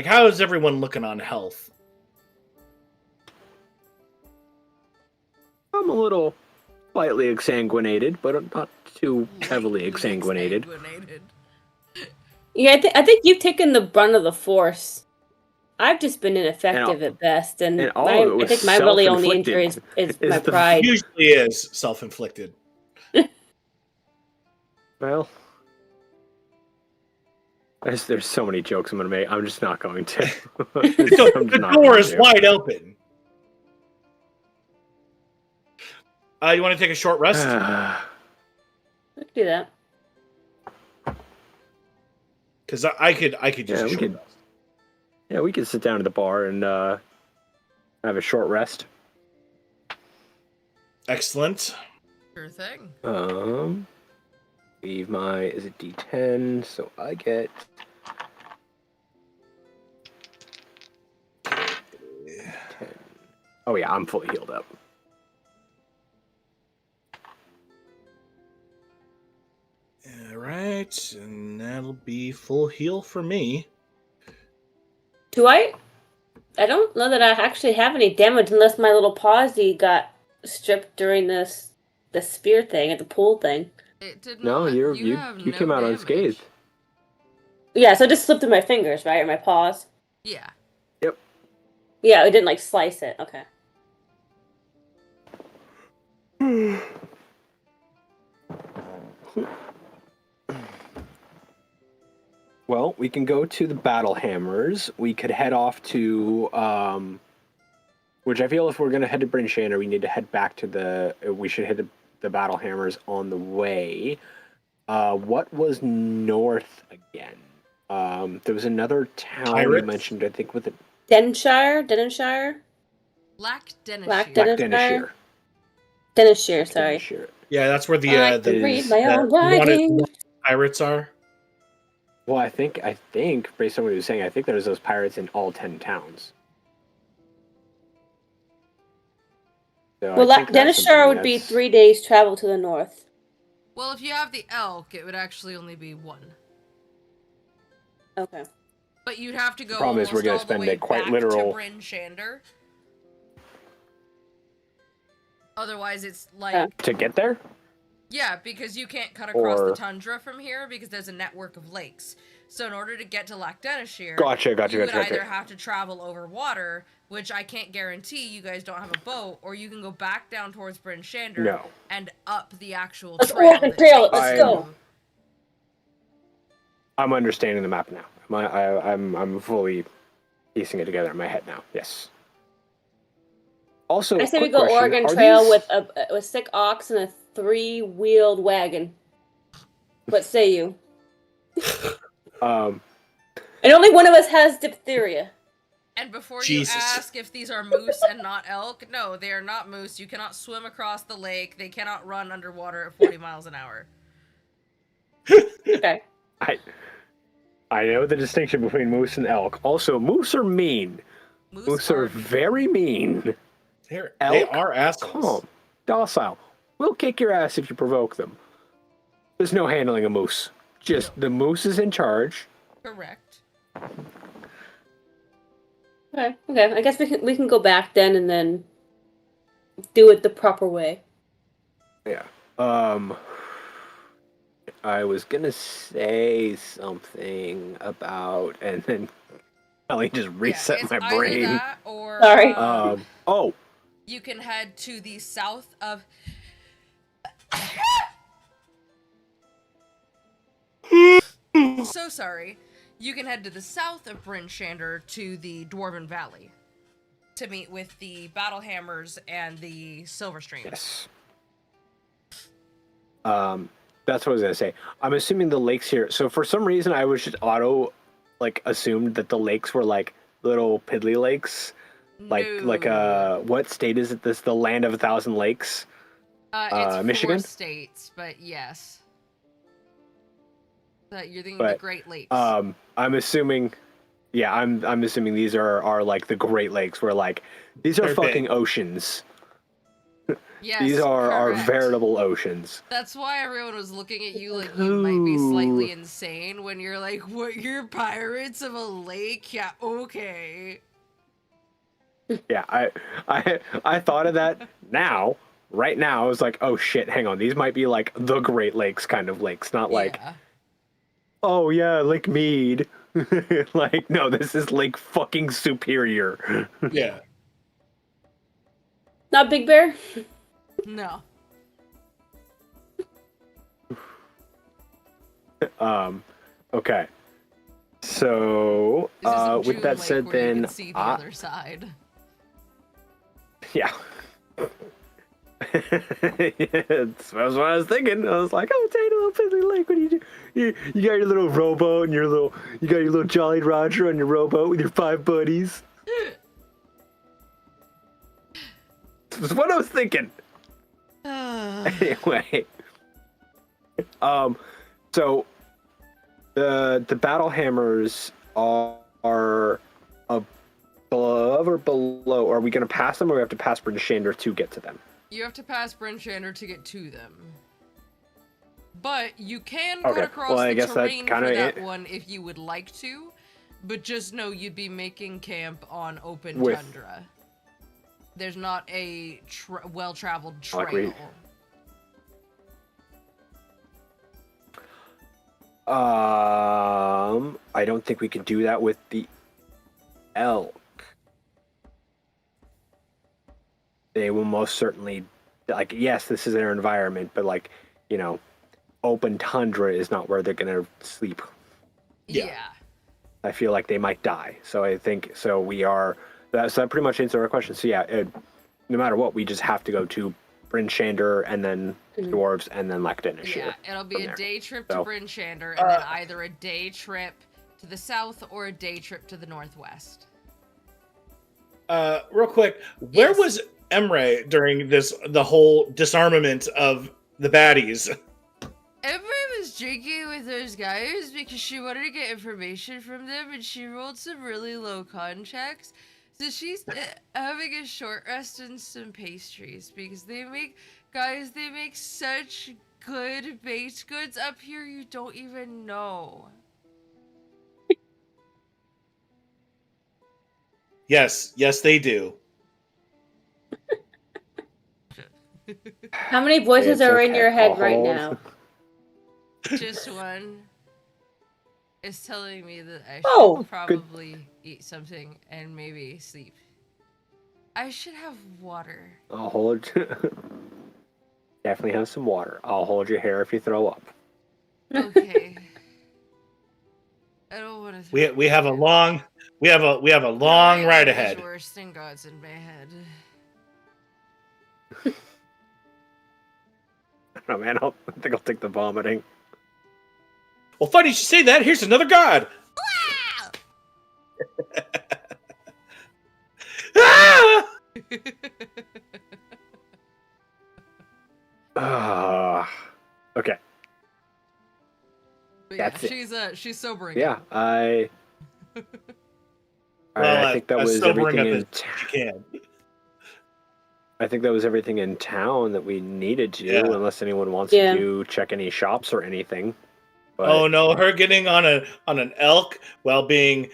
how is everyone looking on health? I'm a little slightly exsanguinated, but I'm not too heavily exsanguinated. Yeah, I think you've taken the brunt of the force. I've just been ineffective at best, and I think my really only injury is my pride. Usually is self-inflicted. Well, there's so many jokes I'm going to make. I'm just not going to. The door is wide open. You want to take a short rest? Let's do that. Because I could use Yeah, a we short could- rest. Yeah, we could sit down at the bar and have a short rest. Excellent. Sure thing. Leave my is it D10, so I get 10. Oh yeah, I'm fully healed up. All right, and that'll be full heal for me. Do I? I don't know that I actually have any damage unless my little pausey got stripped during the spear thing at the pool thing. It did No, not. you have you no came out damage. unscathed. Yeah, so it just slipped through my fingers, right? Or my paws. Yeah. Yep. Yeah, it didn't like slice it. Okay. Well, we can go to the battle hammers. We could head off to which I feel if we're gonna head to Bryn Shander, we need to head back to we should hit the battle hammers on the way. What was north again? There was another town Pirates? you mentioned, I think, with a Denshire? Black Dennis. Black Black Dennisshire? Dennisshire. Dennisshire, sorry. Dennisshire. Yeah, that's where I the can read is my own writing. pirates are. Well, I think based on what he was saying, I think there's those pirates in all 10 towns. So Well, I think that's Dennisshire something would be that's- 3 days travel to the north. Well, if you have the elk, it would actually only be 1. Okay. But you'd have to go. Problem is we're gonna gonna spend a quite literal- to Bryn Shander. Otherwise, it's like to get there. yeah, because you can't cut across the Or- tundra from here because there's a network of lakes. So in order to get to Lac Dennisshire, Gotcha. you would either Gotcha. have to travel over water, which I can't guarantee you guys don't have a boat, or you can go back down towards Bryn Shander No. and up the actual Let's trail. Oregon that Trail it, takes let's you- go. I'm understanding the map now. I'm fully piecing it together in my head now. Yes. Also, I say we quick go question, Oregon are Trail these- with a sick ox and a 3-wheeled wagon. What say you? Um, And only one of us has diphtheria. And before Jesus. you ask if these are moose and not elk, no, they are not moose. You cannot swim across the lake. They cannot run underwater at 40 miles an hour. Okay. I know the distinction between moose and elk. Also, moose are mean. Moose are very mean. They Elk? are assholes. Calm, docile. We'll kick your ass if you provoke them. There's no handling a moose. Just the moose is in charge. Correct. Okay. I guess we can go back then and then do it the proper way. Yeah. I was gonna say something about, and then Kelly just reset it's my either brain. that or, Sorry. Oh, you can head to the south of. So sorry. You can head to the south of Bryn Shander to the Dwarven Valley to meet with the Battle Hammers and the Silverstream. yes. That's what I was gonna say. I'm assuming the lakes here. So for some reason, I was just assumed that the lakes were like little piddly lakes. What state is it? This the land of 1,000 lakes. It's Michigan? 4 states, but yes. You're thinking But, the Great Lakes. I'm assuming. Yeah, I'm assuming these are like the Great Lakes, where like these are They're fucking big. oceans. Yes, These are correct. veritable oceans. That's why everyone was looking at you like you might be slightly insane when you're like, what, you're pirates of a lake? Yeah, okay. Yeah, I thought of that now. Right now, I was like, oh shit, hang on. These might be like the Great Lakes kind of lakes, not like, Yeah. oh yeah, Lake Mead. Like, no, this is Lake fucking Superior. Yeah. Not Big Bear? No. Okay. So, This isn't with June that Lake said, where you then, can see the other side. yeah. That's what I was thinking. I was like, oh, tiny little piddly lake. What do you do? You got your little rowboat and you got your little Jolly Roger on your rowboat with your 5 buddies. That's what I was thinking. Anyway, so the battle hammers are above or below? Are we going to pass them, or we have to pass Bryn Shander to get to them? You have to pass Bryn Shander to get to them. But you can cut across the terrain for that one if you would like to. But just know you'd be making camp on open tundra. There's not a well-traveled trail. I don't think we could do that with the elk. They will most certainly, like, yes, this is their environment, but, like, you know, open tundra is not where they're gonna sleep. Yeah. I feel like they might die. So I think, so that pretty much answers our question. So yeah, no matter what, we just have to go to Bryn Shander and then Dwarves and then Lecton. Yeah, it'll be a day trip to Bryn Shander and then either a day trip to the south or a day trip to the northwest. Real quick, where was Emre during the whole disarmament of the baddies? Emre was drinking with those guys because she wanted to get information from them, and she rolled some really low con checks. So she's having a short rest and some pastries because they make such good baked goods up here you don't even know. Yes, they do. How many voices are in your head right now? Just one. Is telling me that I should probably eat something and maybe sleep. I should have water. I'll hold. Definitely have some water. I'll hold your hair if you throw up. Okay. I don't want to. We have a long ride ahead. Worse than God's in my head. I don't know, man. I think I'll take the vomiting. Well, funny you should say that. Here's another god. Okay. But yeah, That's she's sobering. Yeah, I think that was everything in town. I think that was everything in town that we needed to, unless anyone wants to check any shops or anything. But... Oh no, her getting on an elk while being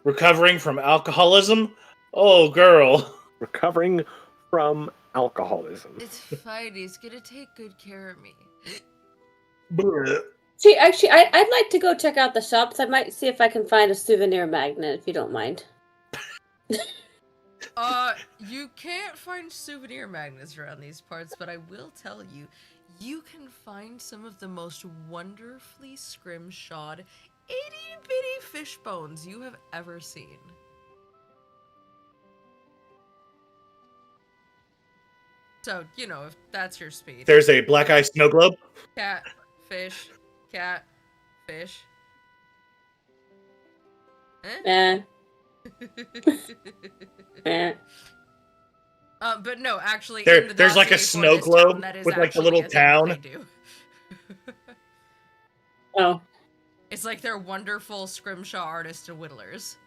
recovering from alcoholism? Oh girl. Recovering from alcoholism. It's fine, he's gonna take good care of me. See, actually, I'd like to go check out the shops. I might see if I can find a souvenir magnet, if you don't mind. You can't find souvenir magnets around these parts, but I will tell you, you can find some of the most wonderfully scrimshawed, itty-bitty fish bones you have ever seen. So, you know, if that's your speed. There's a black eye snow globe. Cat, fish, fish. But no, actually, there's like a snow globe with like a little town. Oh. It's like they're wonderful scrimshaw artists and whittlers.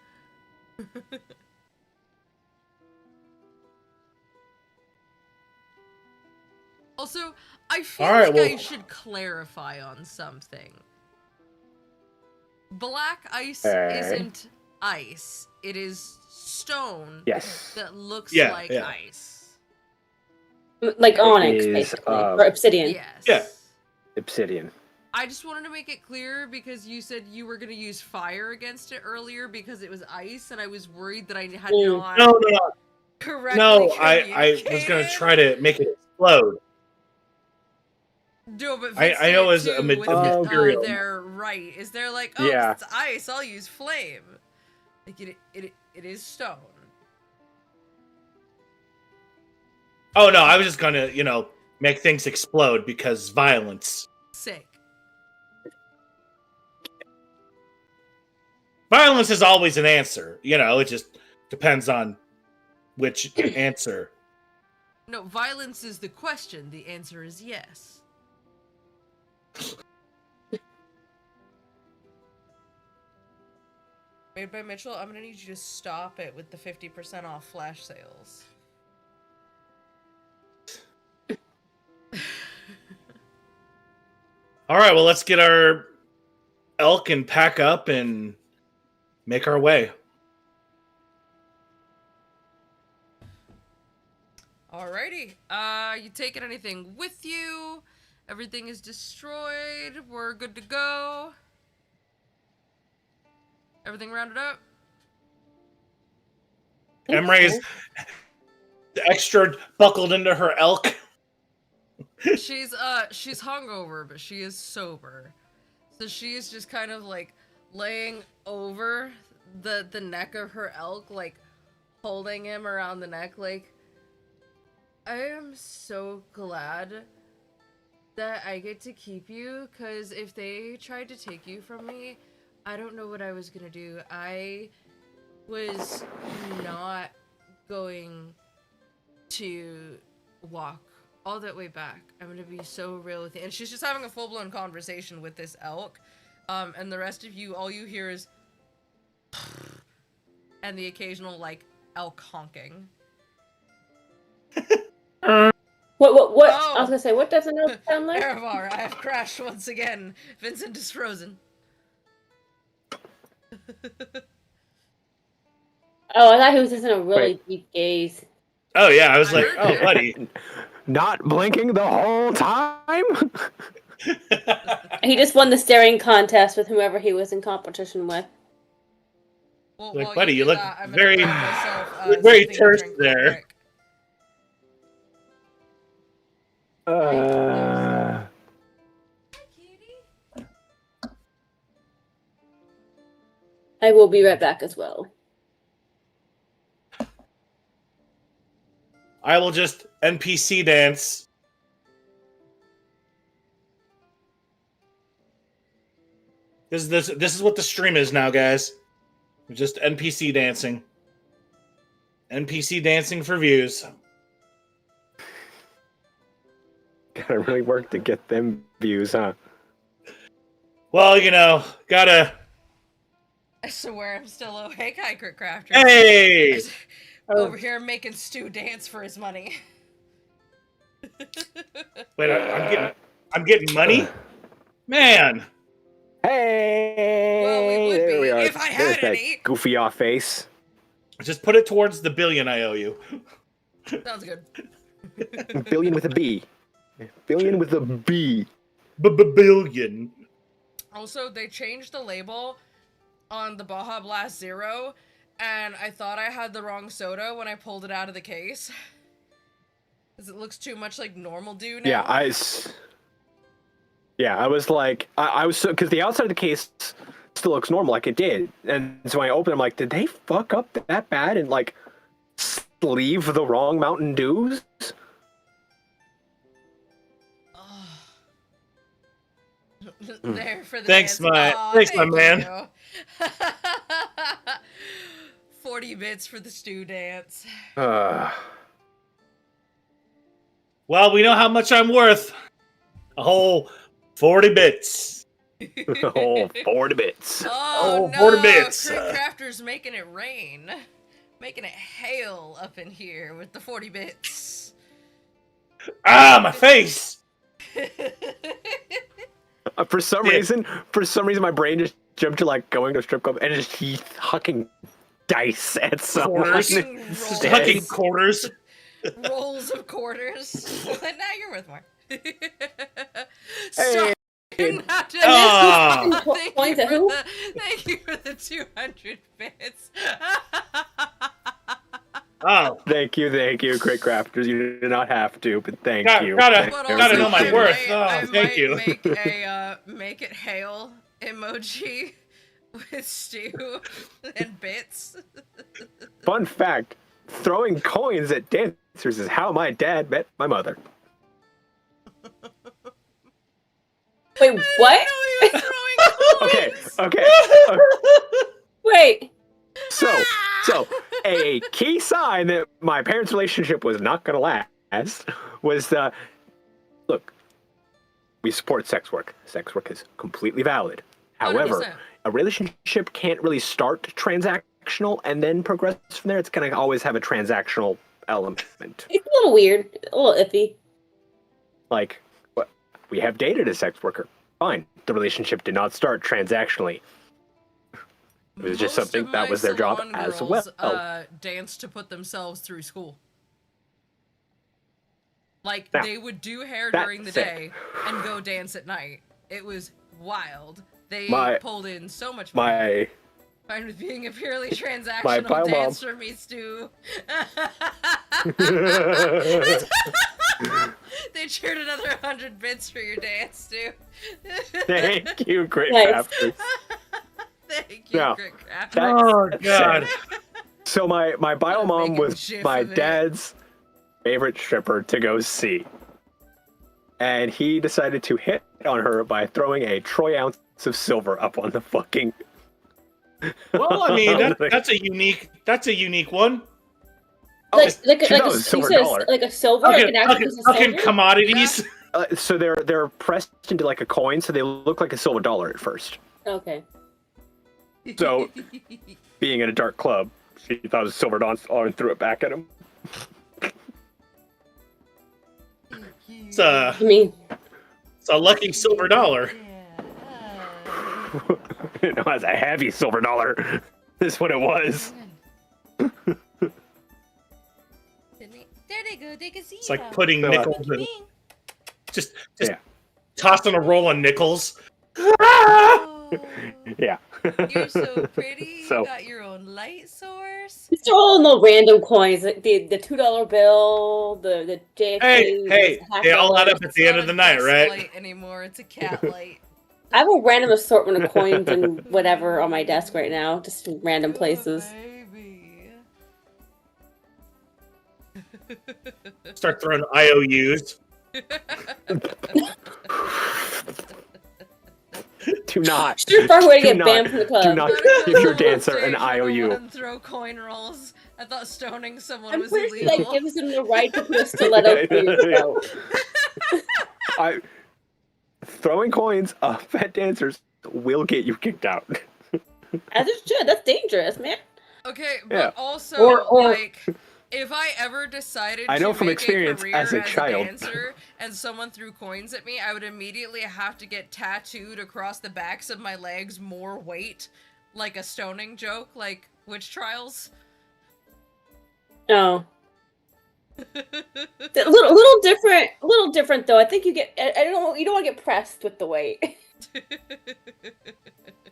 Also, I feel I should clarify on something. Black ice isn't ice. It is stone that looks like ice. Like onyx, basically. Or obsidian. Yes. Yeah. Obsidian. I just wanted to make it clear because you said you were going to use fire against it earlier because it was ice, and I was worried that I had not correctly I was going to try to make it explode. No, but I know as a material. They're right. Is there like, it's ice, I'll use flame. Like it is stone. Oh no, I was just gonna, make things explode because violence. Sick. Violence is always an answer. It just depends on which answer. No, violence is the question. The answer is yes. Made by Mitchell, I'm gonna need you to stop it with the 50% off flash sales. All right, well, let's get our elk and pack up and make our way. Alrighty. You taking anything with you? Everything is destroyed. We're good to go. Everything rounded up? Emre's extra buckled into her elk. She's hungover, but she is sober. So she is just kind of like laying over the neck of her elk, like holding him around the neck, like, I am so glad that I get to keep you, because if they tried to take you from me, I don't know what I was gonna do. I was not going to walk all that way back. I'm gonna be so real with you. And she's just having a full-blown conversation with this elk. And the rest of you, all you hear is and the occasional, like, elk honking. What? Oh. I was gonna say, what does an elk sound like? Erevar, I have crashed once again. Vincent is frozen. Oh, I thought he was just in a really deep gaze. Oh yeah, I was I like, heard oh you. buddy. Not blinking the whole time? He just won the staring contest with whoever he was in competition with. Well, Like, while buddy, you do look that, I'm gonna very- grab myself, you're very something to terse drink real there. quick. I will be right back as well. I will just NPC dance. This is what the stream is now, guys. Just NPC dancing. NPC dancing for views. Gotta really work to get them views, huh? Well, gotta. I swear I'm still awake, Hiker Crafter. Hey! Over here making Stu dance for his money. Wait, I'm getting money? Man! Hey! Well, we would there be are. if I had There's that any. goofy off face. Just put it towards the billion I owe you. Sounds good. Billion with a B. Billion with a B. Billion. Also, they changed the label on the Baja Blast Zero, and I thought I had the wrong soda when I pulled it out of the case. Because it looks too much like normal dew now. I was like, I was so, because the outside of the case still looks normal, like it did. And so when I opened it, I'm like, did they fuck up that bad and, like, sleeve the wrong Mountain Dews? There for the Thanks, dance. thanks, my Thank man. you. 40 bits for the stew dance. Well, we know how much I'm worth. A whole 40 bits. Oh, 40 bits. Oh, no, 40 bits. Crit Crafter's making it rain. Making it hail up in here with the 40 bits. Ah, my face! For some reason, my brain just jumped to, like, going to a strip club and just he's hucking dice at someone. Quarters. Fucking Just rolls. hucking quarters. Rolls of quarters. Now you're worth more. Hey. Not to- Ah. Thank you for the 200 bits. Oh, Thank you, Crit Crafters. You do not have to, but thank you. Gotta But know also, my I worth. might- Oh, I thank might you. Make a make it hail emoji with stew and bits. Fun fact, throwing coins at dancers is how my dad met my mother. Wait, what? No, he was throwing coins. Okay. Wait. So a key sign that my parents' relationship was not going to last was look, we support sex work. Sex work is completely valid. However, 100%. a relationship can't really start transactional and then progress from there. It's going to always have a transactional element. It's a little weird. A little iffy. Like, we have dated a sex worker. Fine. The relationship did not start transactionally. It was just Most something of that my was their job salon as girls, well. Dance to put themselves through school. Like, Now, they would do hair that during the said- day and go dance at night. It was wild. They pulled in so much money. Fine with being a purely transactional bio mom- dancer, me Stu. They cheered another 100 bits for your dance, Stu. Thank you, great Nice. bastards. Thank you, No, Grit Craft. Oh God. So my bio mom Making was gif my of it. dad's favorite stripper to go see. And he decided to hit on her by throwing a troy ounce of silver up on the fucking... Well, I mean, that's a unique one. Like $2 a silver you said dollar. like a silver, like an actual piece of Fucking silver. commodities. So they're pressed into like a coin, so they look like a silver dollar at first. Okay. So, being in a dark club, she thought it was a silver dollar and threw it back at him. It's I mean, a lucky silver dollar. It was a heavy silver dollar. That's what it was. It's like putting So, nickels in, just Yeah. tossing a roll of nickels. Yeah. You're so pretty. So- You got your own light source. it's all no random coins. Like the $2 bill, the JFK. Hey, half they all add dollar. up at the end of the night, It's not a right? guest light anymore. It's a cat light. I have a random assortment of coins and whatever on my desk right now, just in random places. Baby. Start throwing IOUs. Do not. Super way to Do get not- banned from the club. do not give your dancer an IOU. And throw coin rolls. I thought stoning someone I'm was pretty sure illegal. that gives them the right to put a stiletto through your throat. Throwing coins up at dancers will get you kicked out. As it should. That's dangerous, man. Okay, but Yeah. also, Or- like, if I ever decided I know to from make experience a career as a child. dancer and someone threw coins at me, I would immediately have to get tattooed across the backs of my legs more weight, like a stoning joke, like witch trials. Oh. A little different though. I think you get. I don't. You don't want to get pressed with the weight.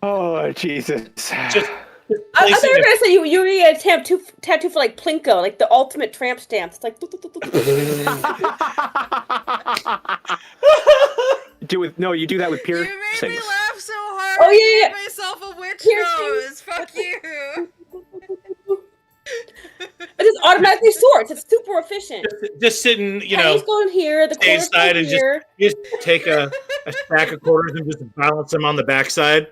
Oh, Jesus. Just I thought you placing were it- gonna say you need a tattoo for like Plinko, like the ultimate tramp stamp. It's like. You do that with You made piercings. me laugh so hard. Oh, I yeah, gave myself a witch Piercings. nose. Fuck you. It just automatically sorts. It's super efficient. just sitting, Pennies go in here. The stay quarters go inside and here. you just take a stack of quarters and just balance them on the backside.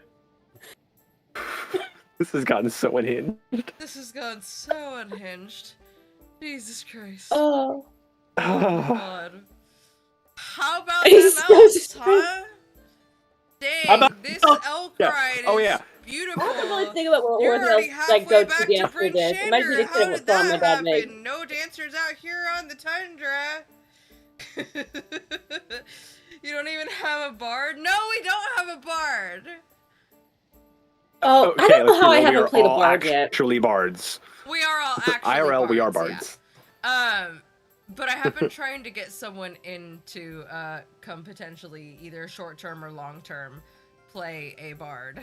This has gotten so unhinged. This has gone so unhinged. Jesus Christ. Oh. God. How about He's them so elks, distressed. huh? Dang, How about this elk? elk Yeah. ride Oh, is yeah. beautiful. I don't really think about You're what already else like halfway go back to to dance for Bryn this. It might be Shander. just How kind of did a song my that dad made. happen? No dancers out here on the tundra. You don't even have a bard? No, we don't have a bard. Oh, I don't know let's how be I real, we haven't are played a all bard yet. Actually, bards. We are all actually IRL, we are bards, bards. yeah. But I have been trying to get someone in to come potentially either short term or long term play a bard.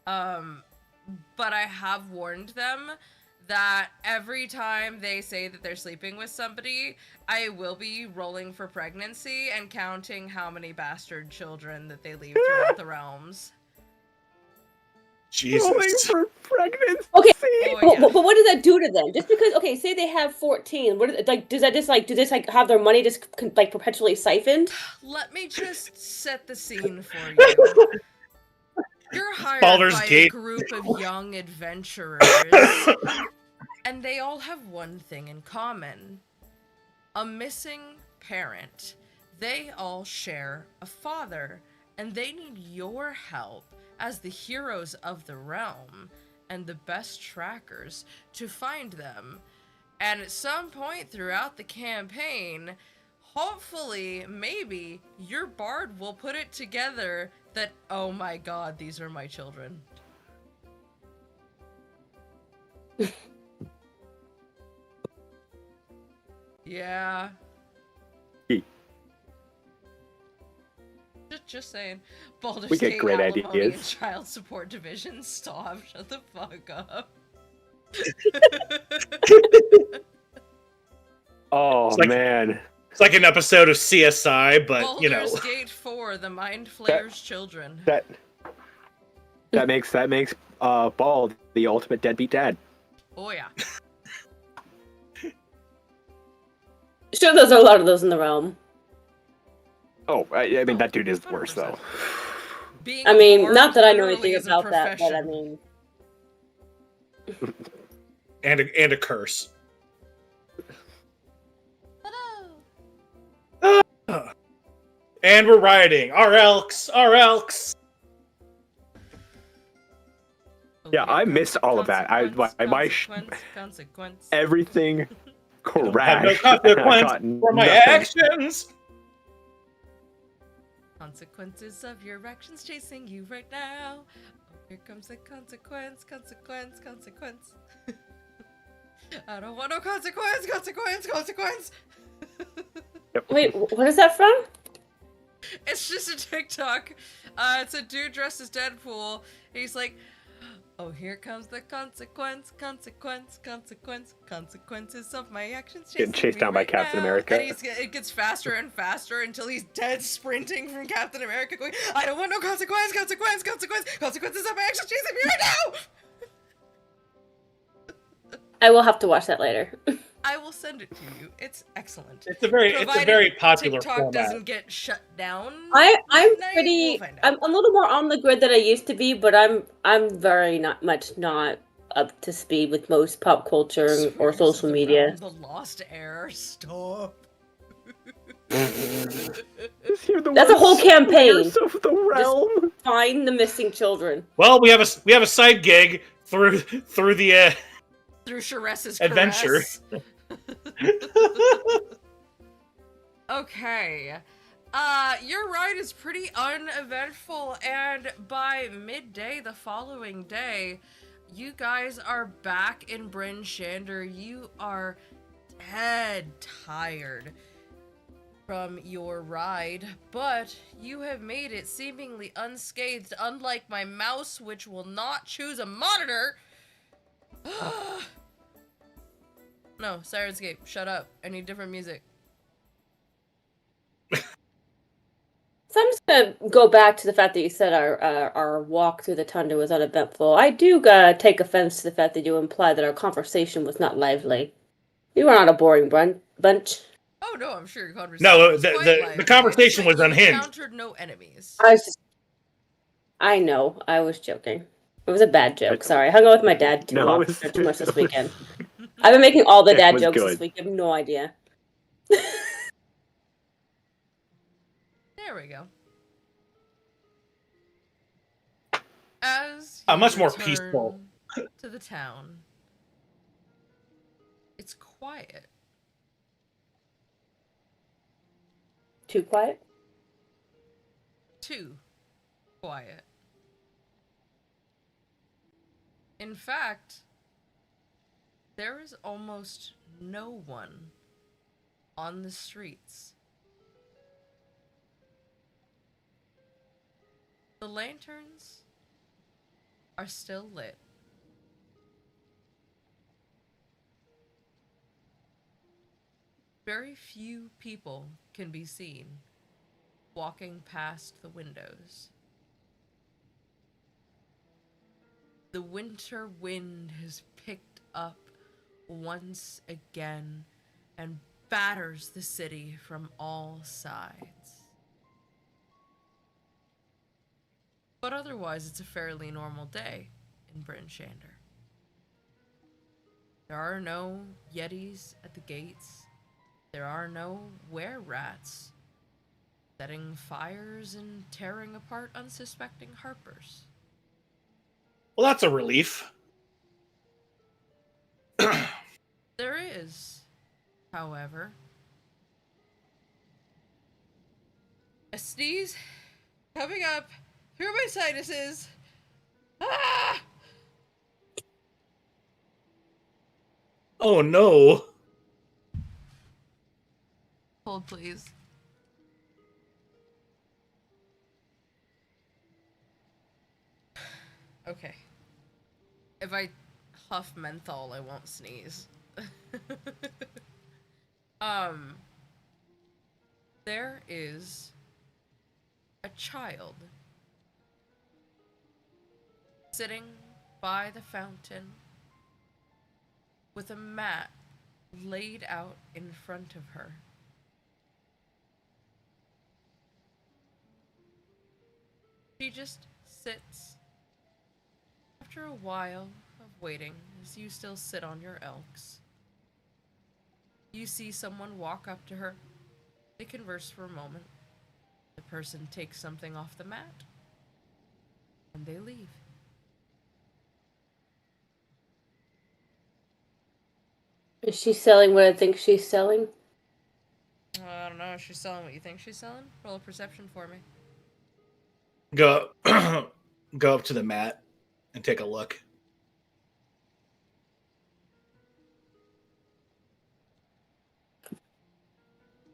But I have warned them that every time they say that they're sleeping with somebody, I will be rolling for pregnancy and counting how many bastard children that they leave throughout the realms. Rolling Jesus. for pregnancy. Okay, Oh, yeah. but what does that do to them? Just because, okay, say they have 14, what is, like, does that just like, do they like have their money just like perpetually siphoned? Let me just set the scene for you. You're hired Baldur's by a Gate. group of young adventurers, and they all have one thing in common. A missing parent. They all share a father, and they need your help as the heroes of the realm and the best trackers to find them. And at some point throughout the campaign, hopefully, maybe, your bard will put it together that, oh my god, these are my children. Yeah. Just saying. Baldur's We get Gate great Alimony and ideas. Child Support Division. Stop. Shut the fuck up. Oh It's like- man, It's like an episode of CSI, but Baldur's Gate 4, The Mind Flayer's Children. that makes Bald the ultimate deadbeat dad. Oh yeah. Sure, there's a lot of those in the realm. Oh, I mean that dude is the worst though. Being I a mean, bard not that I know literally anything is a about that, but I profession. mean, and a curse. And we're rioting. Our elks. Yeah, I missed all of that. Consequence. Everything Have crashed. no and I consequence got for my nothing. actions. Consequences of your actions chasing you right now. Oh, here comes the consequence. I don't want no consequence. wait, what is that from? It's just a TikTok. It's a dude dressed as Deadpool. He's like, oh, here comes the consequences of my actions. Getting chased me down by right Captain now." America. And it gets faster and faster until he's dead sprinting from Captain America going, I don't want no consequences of my actions chasing me right now! I will have to watch that later. I will send it to you. It's excellent. It's a very popular TikTok format. doesn't get shut down. I'm midnight, pretty. we'll find out. I'm a little more on the grid than I used to be, but I'm very not up to speed with most pop culture or Spirits of social the media. realm, the lost air. Stop. That's a whole campaign. Spirits of the realm. Find the missing children. Well, we have a side gig through the Through Sharess's adventure. caress. Okay. Your ride is pretty uneventful, and by midday the following day, you guys are back in Bryn Shander. You are dead tired from your ride, but you have made it seemingly unscathed, unlike my mouse, which will not choose a monitor. No, Syrinscape, shut up. I need different music. So I'm just gonna go back to the fact that you said our walk through the tundra was uneventful. I do take offense to the fact that you implied that our conversation was not lively. We were not a boring bunch. Oh no, I'm sure your conversation No, was quite the lively. conversation But was you unhinged. encountered no enemies. I know. I was joking. It was a bad joke. Sorry. I hung out with my dad too much this weekend. I've been making all the It dad was jokes good. this week. You have no idea. There we go. As Much you more return peaceful. to the town, it's quiet. Too quiet? Too quiet. In fact, there is almost no one on the streets. The lanterns are still lit. Very few people can be seen walking past the windows. The winter wind has picked up once again and batters the city from all sides. But otherwise, it's a fairly normal day in Bryn Shander. There are no yetis at the gates. There are no were-rats setting fires and tearing apart unsuspecting harpers. Well, that's a relief. There is, however, a sneeze coming up through my sinuses. Ah! Oh no. Hold, please. Okay. If I huff menthol, I won't sneeze. There is a child sitting by the fountain with a mat laid out in front of her. She just sits. After a while of waiting, as you still sit on your elks, you see someone walk up to her. They converse for a moment. The person takes something off the mat, and they leave. Is she selling what I think she's selling? I don't know. Is she selling what you think she's selling? Roll a perception for me. Go go up to the mat and take a look.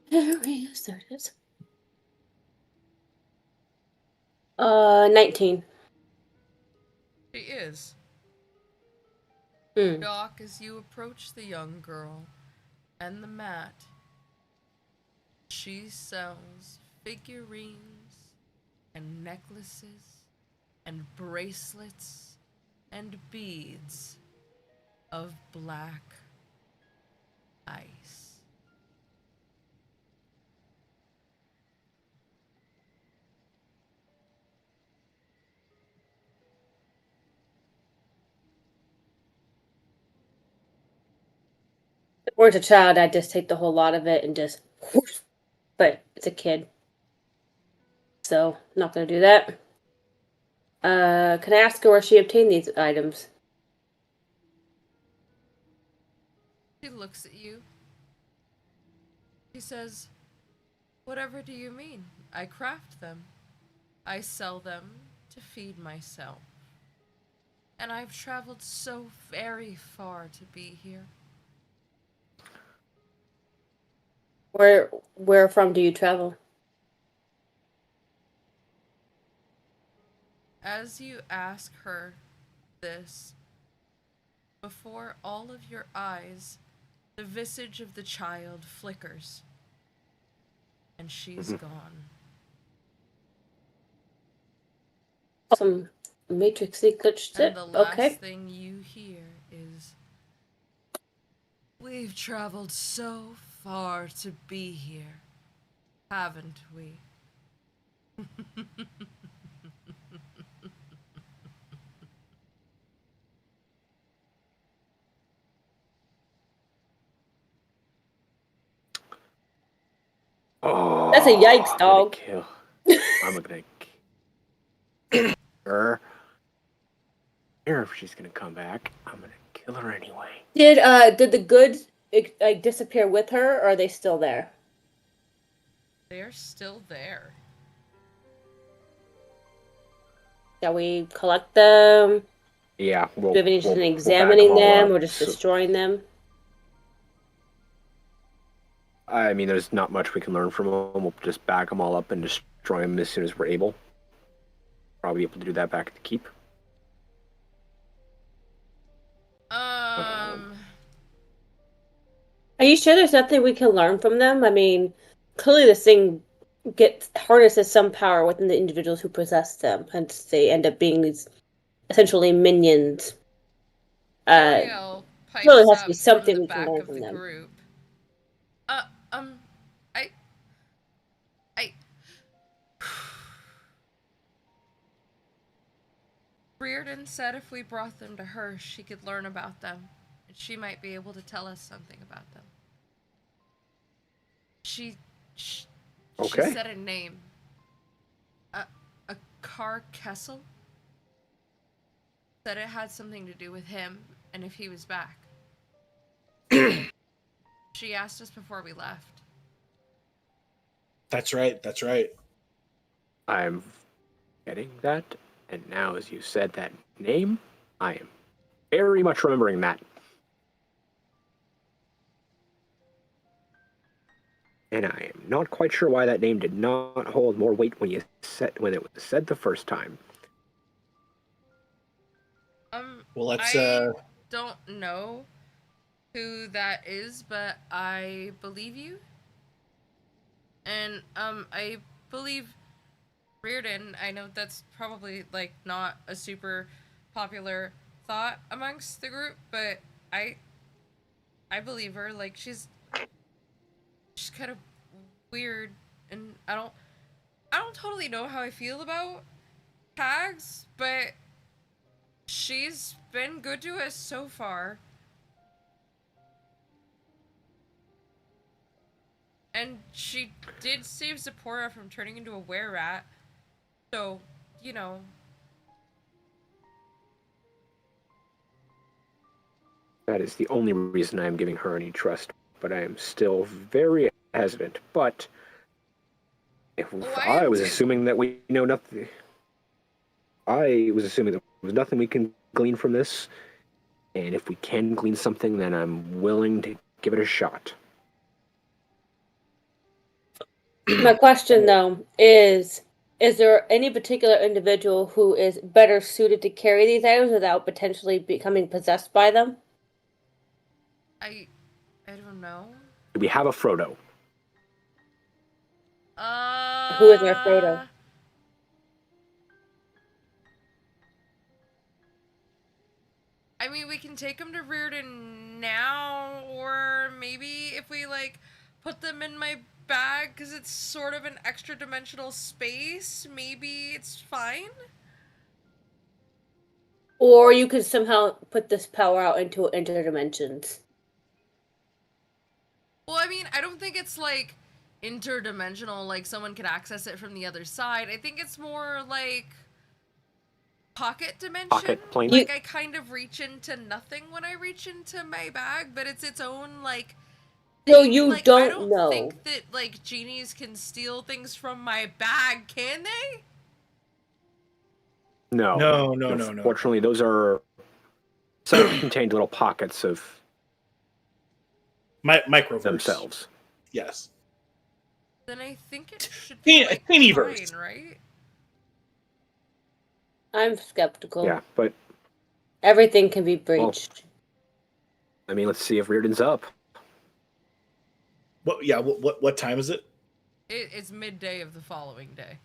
There it is. 19. She is. Hmm. Doc, as you approach the young girl and the mat, she sells figurines and necklaces and bracelets and beads of black ice. If I weren't a child, I'd just take the whole lot of it and just whoosh. But it's a kid. So, not gonna do that. Can I ask her where she obtained these items? She looks at you. She says, "Whatever do you mean? I craft them. I sell them to feed myself. And I've traveled so very far to be here." Where from do you travel? As you ask her this, before all of your eyes, the visage of the child flickers, and she's gone. Some matrixy glitch And shit. the last Okay. thing you hear is, "We've traveled so far to be here, haven't we?" Oh, That's a yikes, dog. I'm gonna kill her. If she's gonna come back, I'm gonna kill her anyway. Did the goods like disappear with her, or are they still there? They're still there. Shall we collect them? Yeah, Do we have any interest in back examining all them up. or just destroying them? I mean, there's not much we can learn from them. We'll just back them all up and destroy them as soon as we're able. Probably able to do that back at the keep. Are you sure there's nothing we can learn from them? I mean, clearly this thing harnesses some power within the individuals who possess them, hence they end up being these essentially minions. Ariel Really pipes has to be up from something the we can back learn of from the them. group. Uh, um, I... Reardon said if we brought them to her, she could learn about them, and she might be able to tell us something about them. She Okay. said a name. A Car Kessel? Said it had something to do with him, and if he was back. She asked us before we left. That's right. That's right. I'm getting that, and now as you said that name, I am very much remembering that. And I am not quite sure why that name did not hold more weight when it was said the first time. Well, let's. I don't know who that is, but I believe you. And I believe Reardon. I know that's probably like not a super popular thought amongst the group, but I believe her. Like she's kind of weird, and I don't totally know how I feel about tags, but she's been good to us so far. And she did save Zipporah from turning into a were-rat. So, you know. That is the only reason I am giving her any trust, but I am still very hesitant. But if I was assuming that we know nothing, I was assuming that there was nothing we can glean from this, and if we can glean something, then I'm willing to give it a shot. My question, though, is there any particular individual who is better suited to carry these items without potentially becoming possessed by them? I don't know. Do we have a Frodo? Who is our Frodo? I mean, we can take them to Reardon now, or maybe if we, like, put them in my bag, because it's sort of an extra dimensional space, maybe it's fine? Or you could somehow put this power out into interdimensions. Well, I mean, I don't think it's, like, interdimensional, like someone could access it from the other side. I think it's more, like, pocket dimension. Pocket plane. Like, I kind of reach into nothing when I reach into my bag, but it's its own, like, thing. So you like, don't I don't know. think that, like, genies can steal things from my bag, can they? No. No. Fortunately, those are self-contained little pockets of microverse themselves. Yes. Then I think it should be, like, fine, right? I'm skeptical. Yeah, but everything can be breached. Well, I mean, let's see if Reardon's up. What time is it? It's midday of the following day.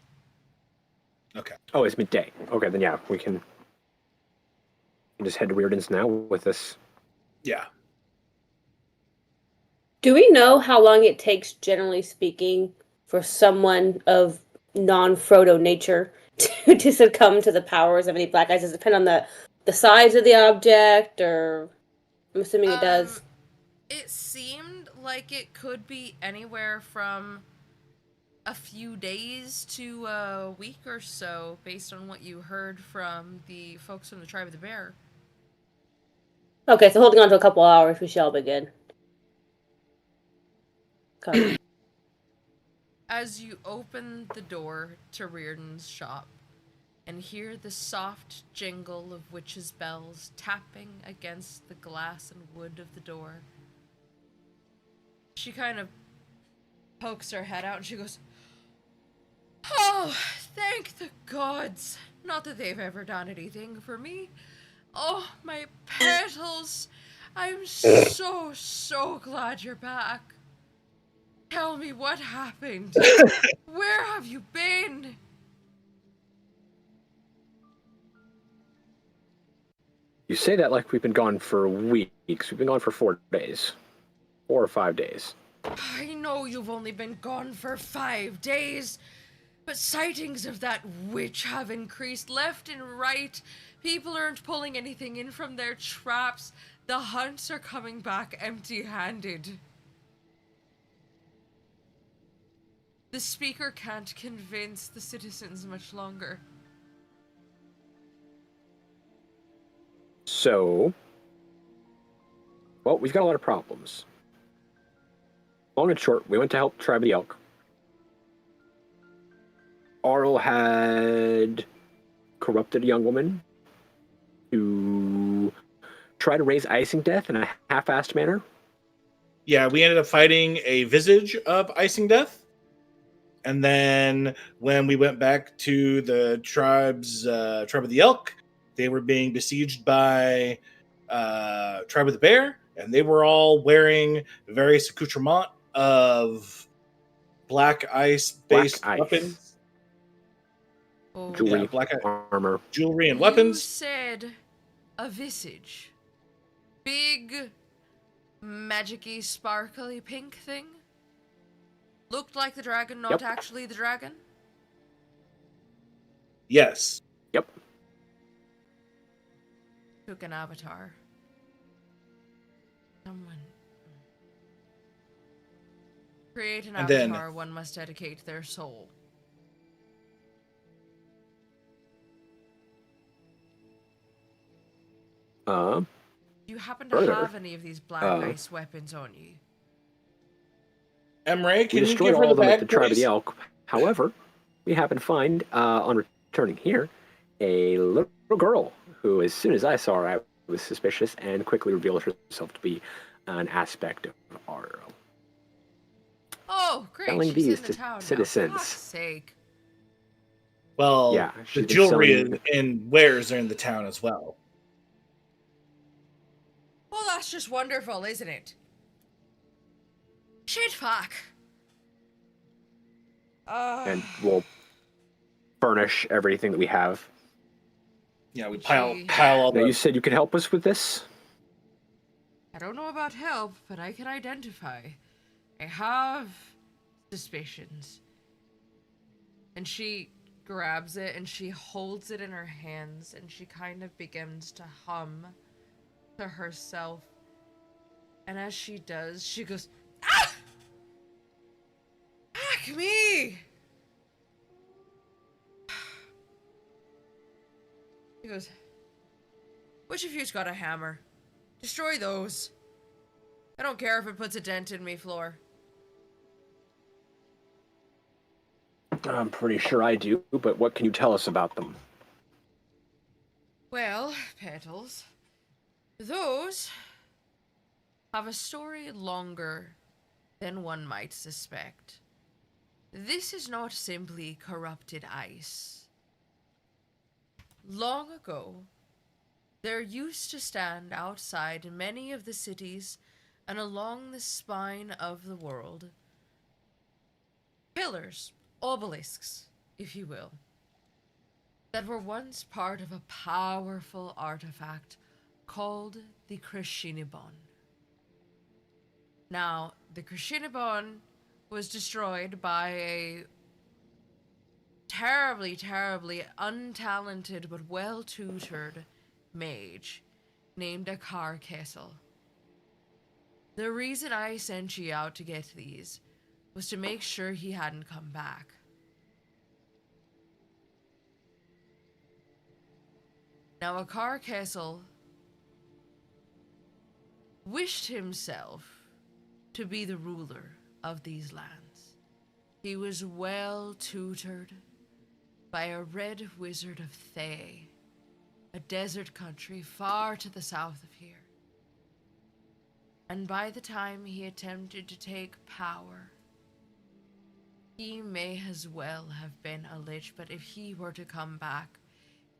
Okay. Oh, it's midday. Okay, then yeah, we can just head to Reardon's now with this. Yeah. Do we know how long it takes, generally speaking, for someone of non-Frodo nature to succumb to the powers of any black eyes? Does it depend on the size of the object, or I'm assuming it does? It seemed like it could be anywhere from a few days to a week or so, based on what you heard from the folks from the Tribe of the Bear. Okay, so holding on to a couple hours, we shall begin. Come. As you open the door to Reardon's shop and hear the soft jingle of witches' bells tapping against the glass and wood of the door, she kind of pokes her head out and she goes, "Oh, thank the gods! Not that they've ever done anything for me. Oh, my petals! I'm so glad you're back. Tell me what happened. Where have you been?" You say that like we've been gone for weeks. We've been gone for 4 days. 4 or 5 days. I know you've only been gone for 5 days, but sightings of that witch have increased left and right. People aren't pulling anything in from their traps. The hunts are coming back empty-handed. The speaker can't convince the citizens much longer. So, well, we've got a lot of problems. Long and short, we went to help Tribe of the Elk. Arl had corrupted a young woman to try to raise Icingdeaths in a half-assed manner. Yeah, we ended up fighting a visage of Icingdeath. And then when we went back to the tribe of the Elk, they were being besieged by Tribe of the Bear, and they were all wearing various accoutrement of black ice-based weapons. Oh. Jewelry, Yeah, black armor. Jewelry and You weapons. said a visage. Big, magic-y, sparkly pink thing? Looked like the dragon, not actually the dragon? Yes. Yep. Took an avatar. Someone. Create an And avatar, then- one must dedicate their soul. Do you happen to Further, have any of these black ice weapons on you? Emre, We can you destroyed give her all the of them at bag, the Tribe of please? the Elk. However, we happen to find, on returning here, a little girl who, as soon as I saw her, I was suspicious and quickly revealed herself to be an aspect of Arl. Oh, great! Selling She's these in the to town citizens. now. For fuck's sake! Well, Yeah, the she's been jewelry selling- and wares are in the town as well. Well, that's just wonderful, isn't it? Shit, fuck. And we'll furnish everything that we have. Yeah, we Gee. pile all Now, you the... said you could help us with this? I don't know about help, but I can identify. I have suspicions. And she grabs it and she holds it in her hands and she kind of begins to hum to herself. And as she does, she goes, "Ah! Fuck me!" He goes, "Which of you's got a hammer? Destroy those. I don't care if it puts a dent in me floor." I'm pretty sure I do, but what can you tell us about them? Well, Petals, those have a story longer than one might suspect. This is not simply corrupted ice. Long ago, there used to stand outside many of the cities and along the spine of the world pillars, obelisks, if you will, that were once part of a powerful artifact called the Krishinibon. Now, the Krishinibon was destroyed by a terribly, terribly untalented but well-tutored mage named Akar Kessel. The reason I sent you out to get these was to make sure he hadn't come back. Now, Akar Kessel wished himself to be the ruler of these lands. He was well tutored by a red wizard of Thay, a desert country far to the south of here. And by the time he attempted to take power, he may as well have been a lich, but if he were to come back,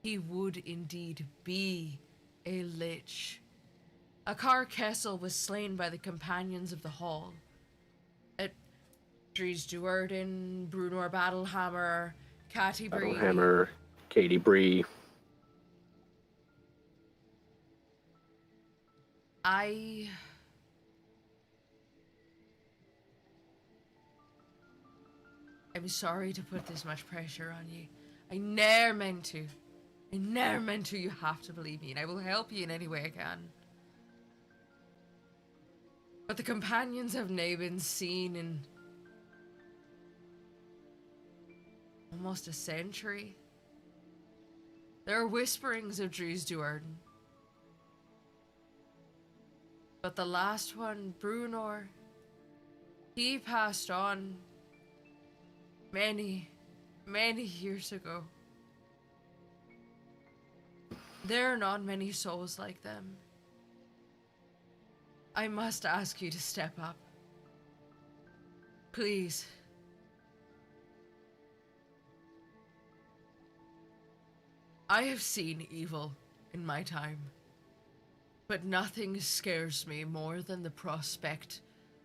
he would indeed be a lich. Akar Kessel was slain by the companions of the Hall. Dries Duerden, Brunor Battlehammer, Catty Bree. Battlehammer, Katie Bree. I'm sorry to put this much pressure on you. I ne'er meant to. I ne'er meant to. You have to believe me, and I will help you in any way I can. But the companions have now been seen in almost a century. There are whisperings of Dries Duarden. But the last one, Brunor, he passed on many, many years ago. There are not many souls like them. I must ask you to step up. Please. I have seen evil in my time, but nothing scares me more than the prospect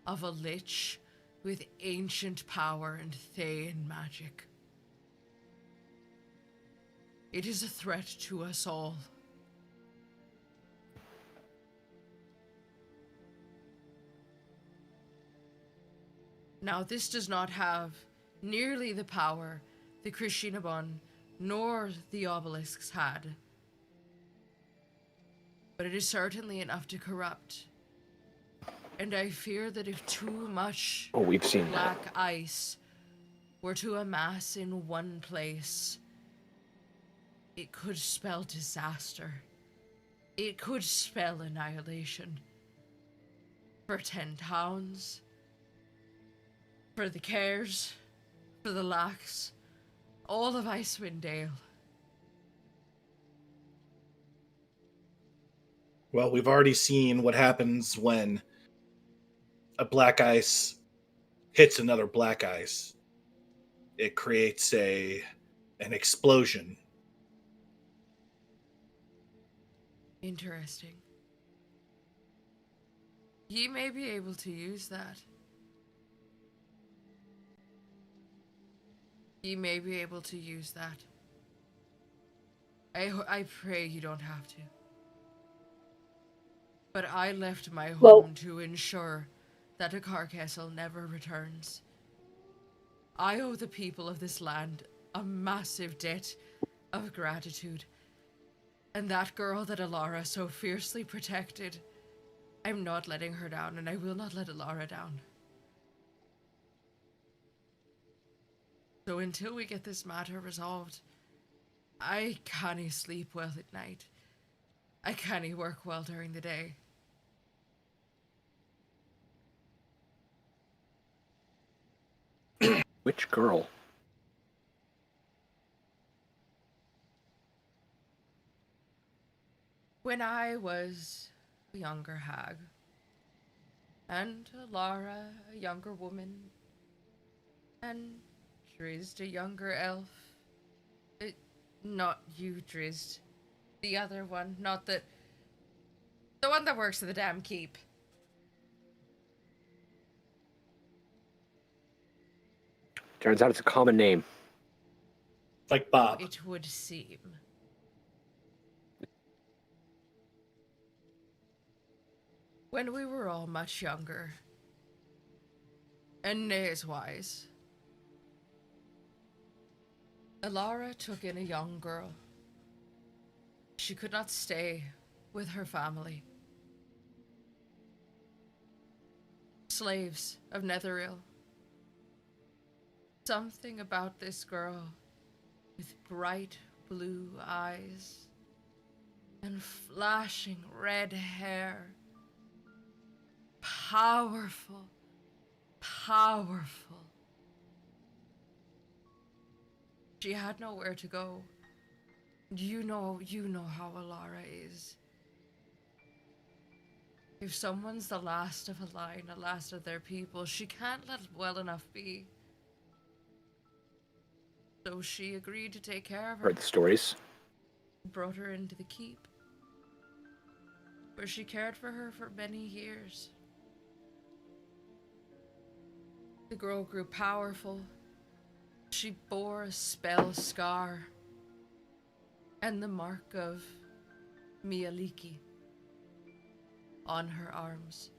of a lich with ancient power and Thayan magic. It is a threat to us all. Now, this does not have nearly the power the Krishinabon nor the obelisks had, but it is certainly enough to corrupt. And I fear that if too much we've seen black ice were to amass in one place, it could spell disaster. It could spell annihilation. For 10 towns, for the Cares, for the Lacs, all of Icewind Dale. Well, we've already seen what happens when a black ice hits another black ice. It creates an explosion. Interesting. Ye may be able to use that. Ye may be able to use that. I pray you don't have to. But I left my home to ensure that a Carcastle never returns. I owe the people of this land a massive debt of gratitude. And that girl that Alara so fiercely protected, I'm not letting her down, and I will not let Alara down. So until we get this matter resolved, I can't sleep well at night. I can't work well during the day. Which girl? When I was a younger hag, and Lara, a younger woman, and Drizzt, a younger elf. Not you, Drizzt. The other one, not the one that works at the damn keep. Turns out it's a common name. Like Bob. It would seem. When we were all much younger, and naze-wise, Alara took in a young girl. She could not stay with her family. Slaves of Netheril. Something about this girl with bright blue eyes and flashing red hair. Powerful. Powerful. She had nowhere to go. You know how Alara is. If someone's the last of a line, the last of their people, she can't let well enough be. So she agreed to take care of her. Heard the stories. Brought her into the keep, where she cared for her for many years. The girl grew powerful. She bore a spell scar and the mark of Mialiki. on her arms.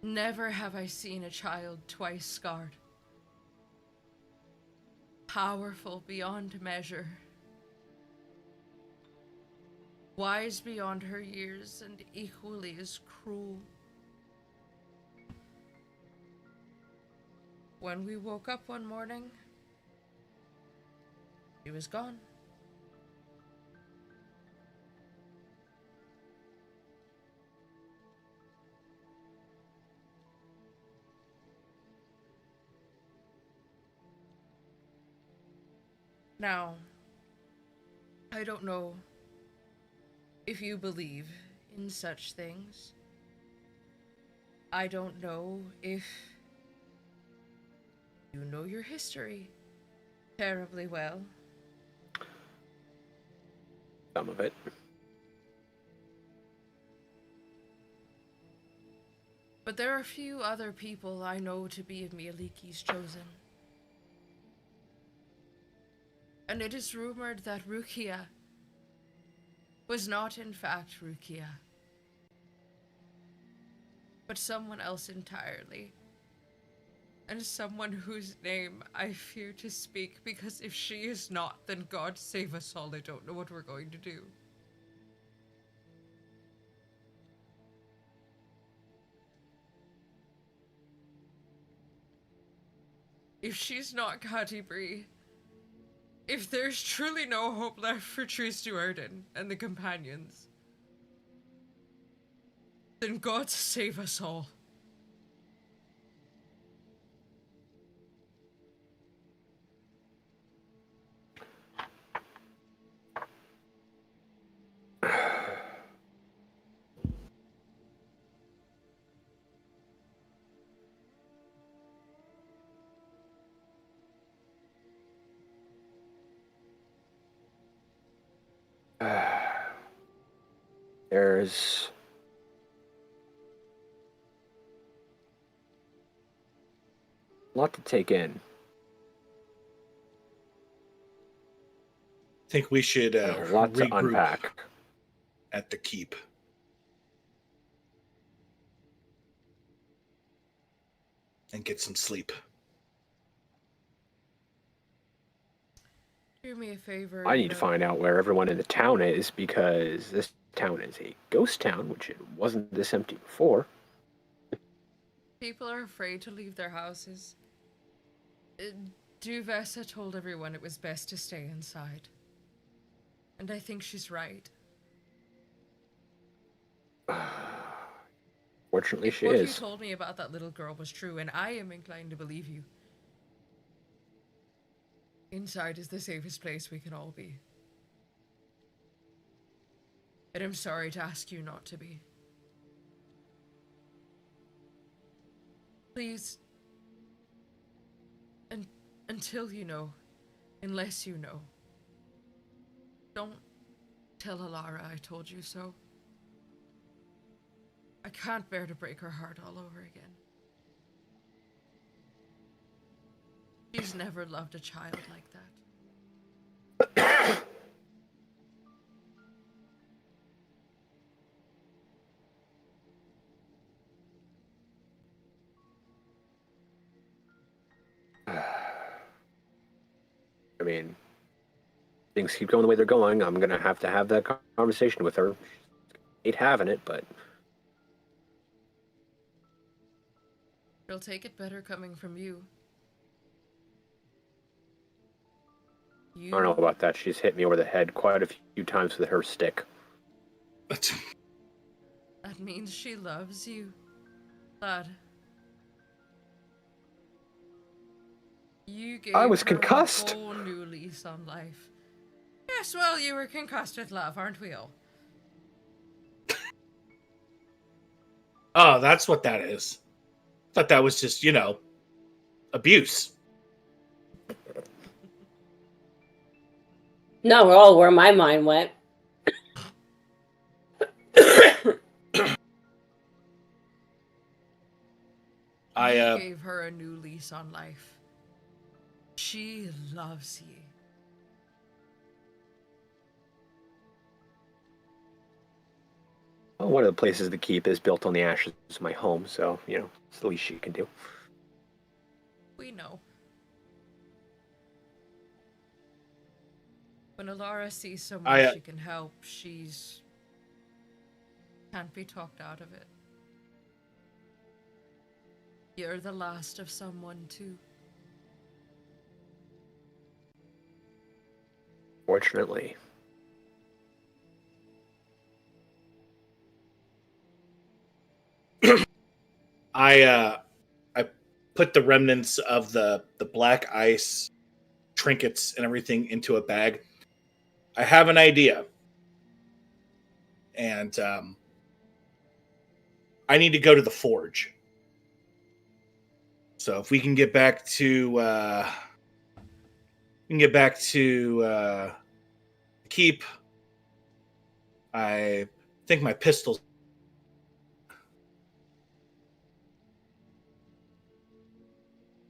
Never have I seen a child twice scarred. Powerful beyond measure. Wise beyond her years and equally as cruel. When we woke up one morning, she was gone. Now, I don't know if you believe in such things. I don't know if you know your history terribly well. Some of it. But there are a few other people I know to be Mialiki's chosen. And it is rumored that Rukia was not in fact Rukia, but someone else entirely. And someone whose name I fear to speak, because if she is not, then God save us all. I don't know what we're going to do. If she's not Katibri, if there's truly no hope left for Tris Duerden and the companions, then God save us all. There's a lot to take in. I think we should A lot to regroup unpack. at the keep. And get some sleep. Do me a favor. I need to find out where everyone in the town is, because this town is a ghost town, which it wasn't this empty before. People are afraid to leave their houses. Duvessa told everyone it was best to stay inside. And I think she's right. Fortunately, If she what is. you told me about that little girl was true, and I am inclined to believe you, inside is the safest place we can all be. And I'm sorry to ask you not to be. Please, until you know, unless you know, don't tell Alara I told you so. I can't bear to break her heart all over again. She's never loved a child like that. I mean, things keep going the way they're going. I'm going to have that conversation with her. Hate having it, but She'll take it better coming from you. I don't know about that. She's hit me over the head quite a few times with her stick. That means she loves you, lad. You gave I was her concussed. a whole new lease on life. Yes, well, you were concussed with love, aren't we all? Oh, that's what that is. I thought that was just, abuse. Not at all where my mind went. You gave her a new lease on life. She loves you. Well, one of the places to keep is built on the ashes of my home, so, it's the least she can do. We know. When Alara sees someone she can help, she's can't be talked out of it. You're the last of someone, too. Fortunately. I put the remnants of the black ice trinkets and everything into a bag. I have an idea. And I need to go to the forge. So if we can get back to keep, I think my pistol.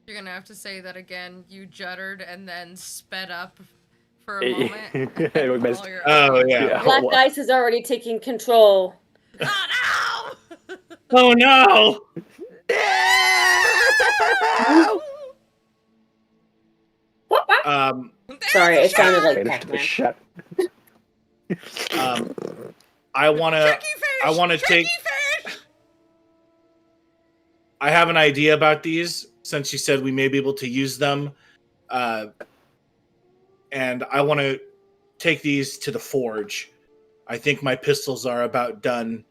You're gonna have to say that again. You juddered and then sped up for a moment. Oh yeah. Black ice is already taking control. Oh no! Oh no! Sorry, it sounded like Shut. I want to take. I have an idea about these since you said we may be able to use them, and I want to take these to the forge. I think my pistols are about done,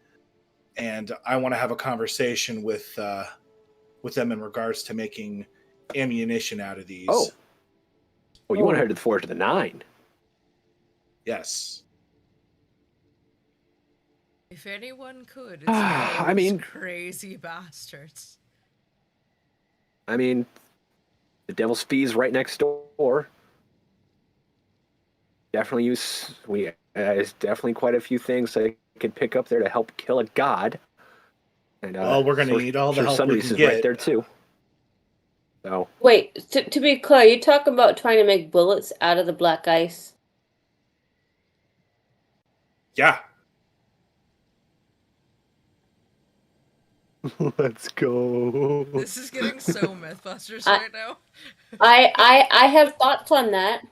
and I want to have a conversation with them in regards to making ammunition out of these. Oh, you want to head to the forge of the 9? Yes. If anyone could, it's those crazy bastards. I mean, the Devil's Fee's right next door. Definitely there's definitely quite a few things I could pick up there to help kill a god. And we're going to need all the help we can get. Right there too. So wait, to be clear, you talking about trying to make bullets out of the black ice? Yeah. Let's go. This is getting so Mythbusters right now. I have thoughts on that.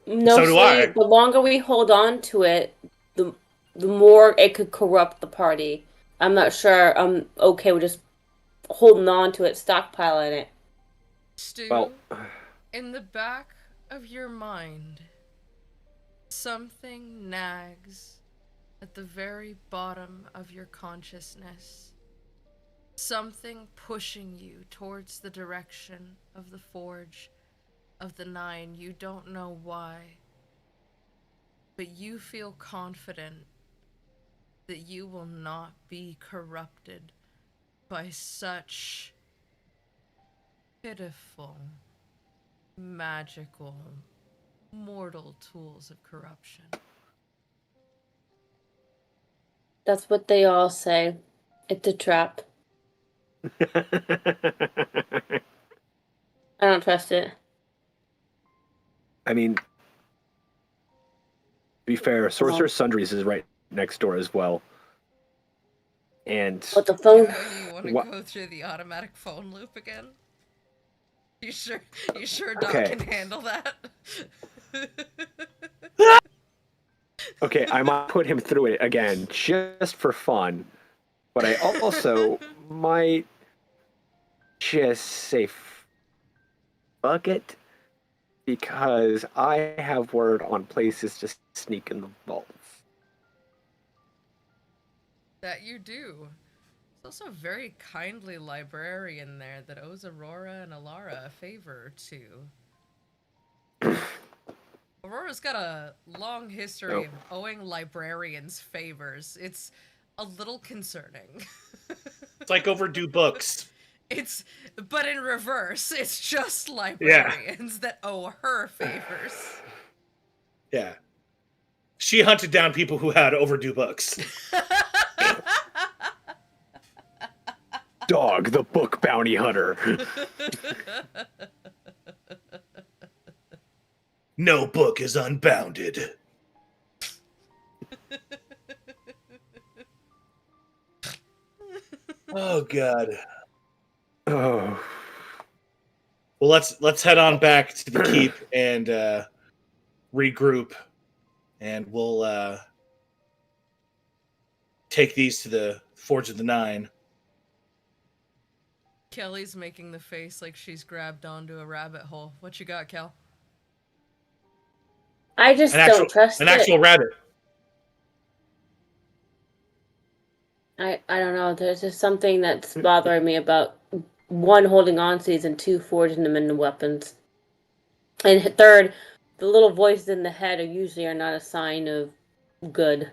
No, so do I. The longer we hold on to it, the more it could corrupt the party. I'm not sure I'm okay with just holding on to it, stockpiling it. Stu, in the back of your mind, something nags at the very bottom of your consciousness. Something pushing you towards the direction of the forge of the 9. You don't know why, but you feel confident that you will not be corrupted by such pitiful, magical, mortal tools of corruption. That's what they all say. It's a trap. I don't trust it. I mean, to be fair, Sorcerer's Sundries is right next door as well. And what the phone? You want to go through the automatic phone loop again? You sure Doc can handle that? Okay, I might put him through it again just for fun, but I also might just say fuck it, because I have word on places to sneak in the vaults. That you do. There's also a very kindly librarian there that owes Aurora and Alara a favor too. Aurora's got a long history of owing librarians favors. It's a little concerning. It's like overdue books. But in reverse, it's just librarians that owe her favors. Yeah. She hunted down people who had overdue books. Dog, the book bounty hunter. No book is unbounded. Oh God. Oh. Well, let's head on back to the keep and regroup, and we'll take these to the Forge of the Nine. Kelly's making the face like she's grabbed onto a rabbit hole. What you got, Kel? I just don't trust an it. actual rabbit. I don't know. There's just something that's bothering me about one, holding on to these, and two, forging them into weapons. And third, the little voices in the head are not a sign of good.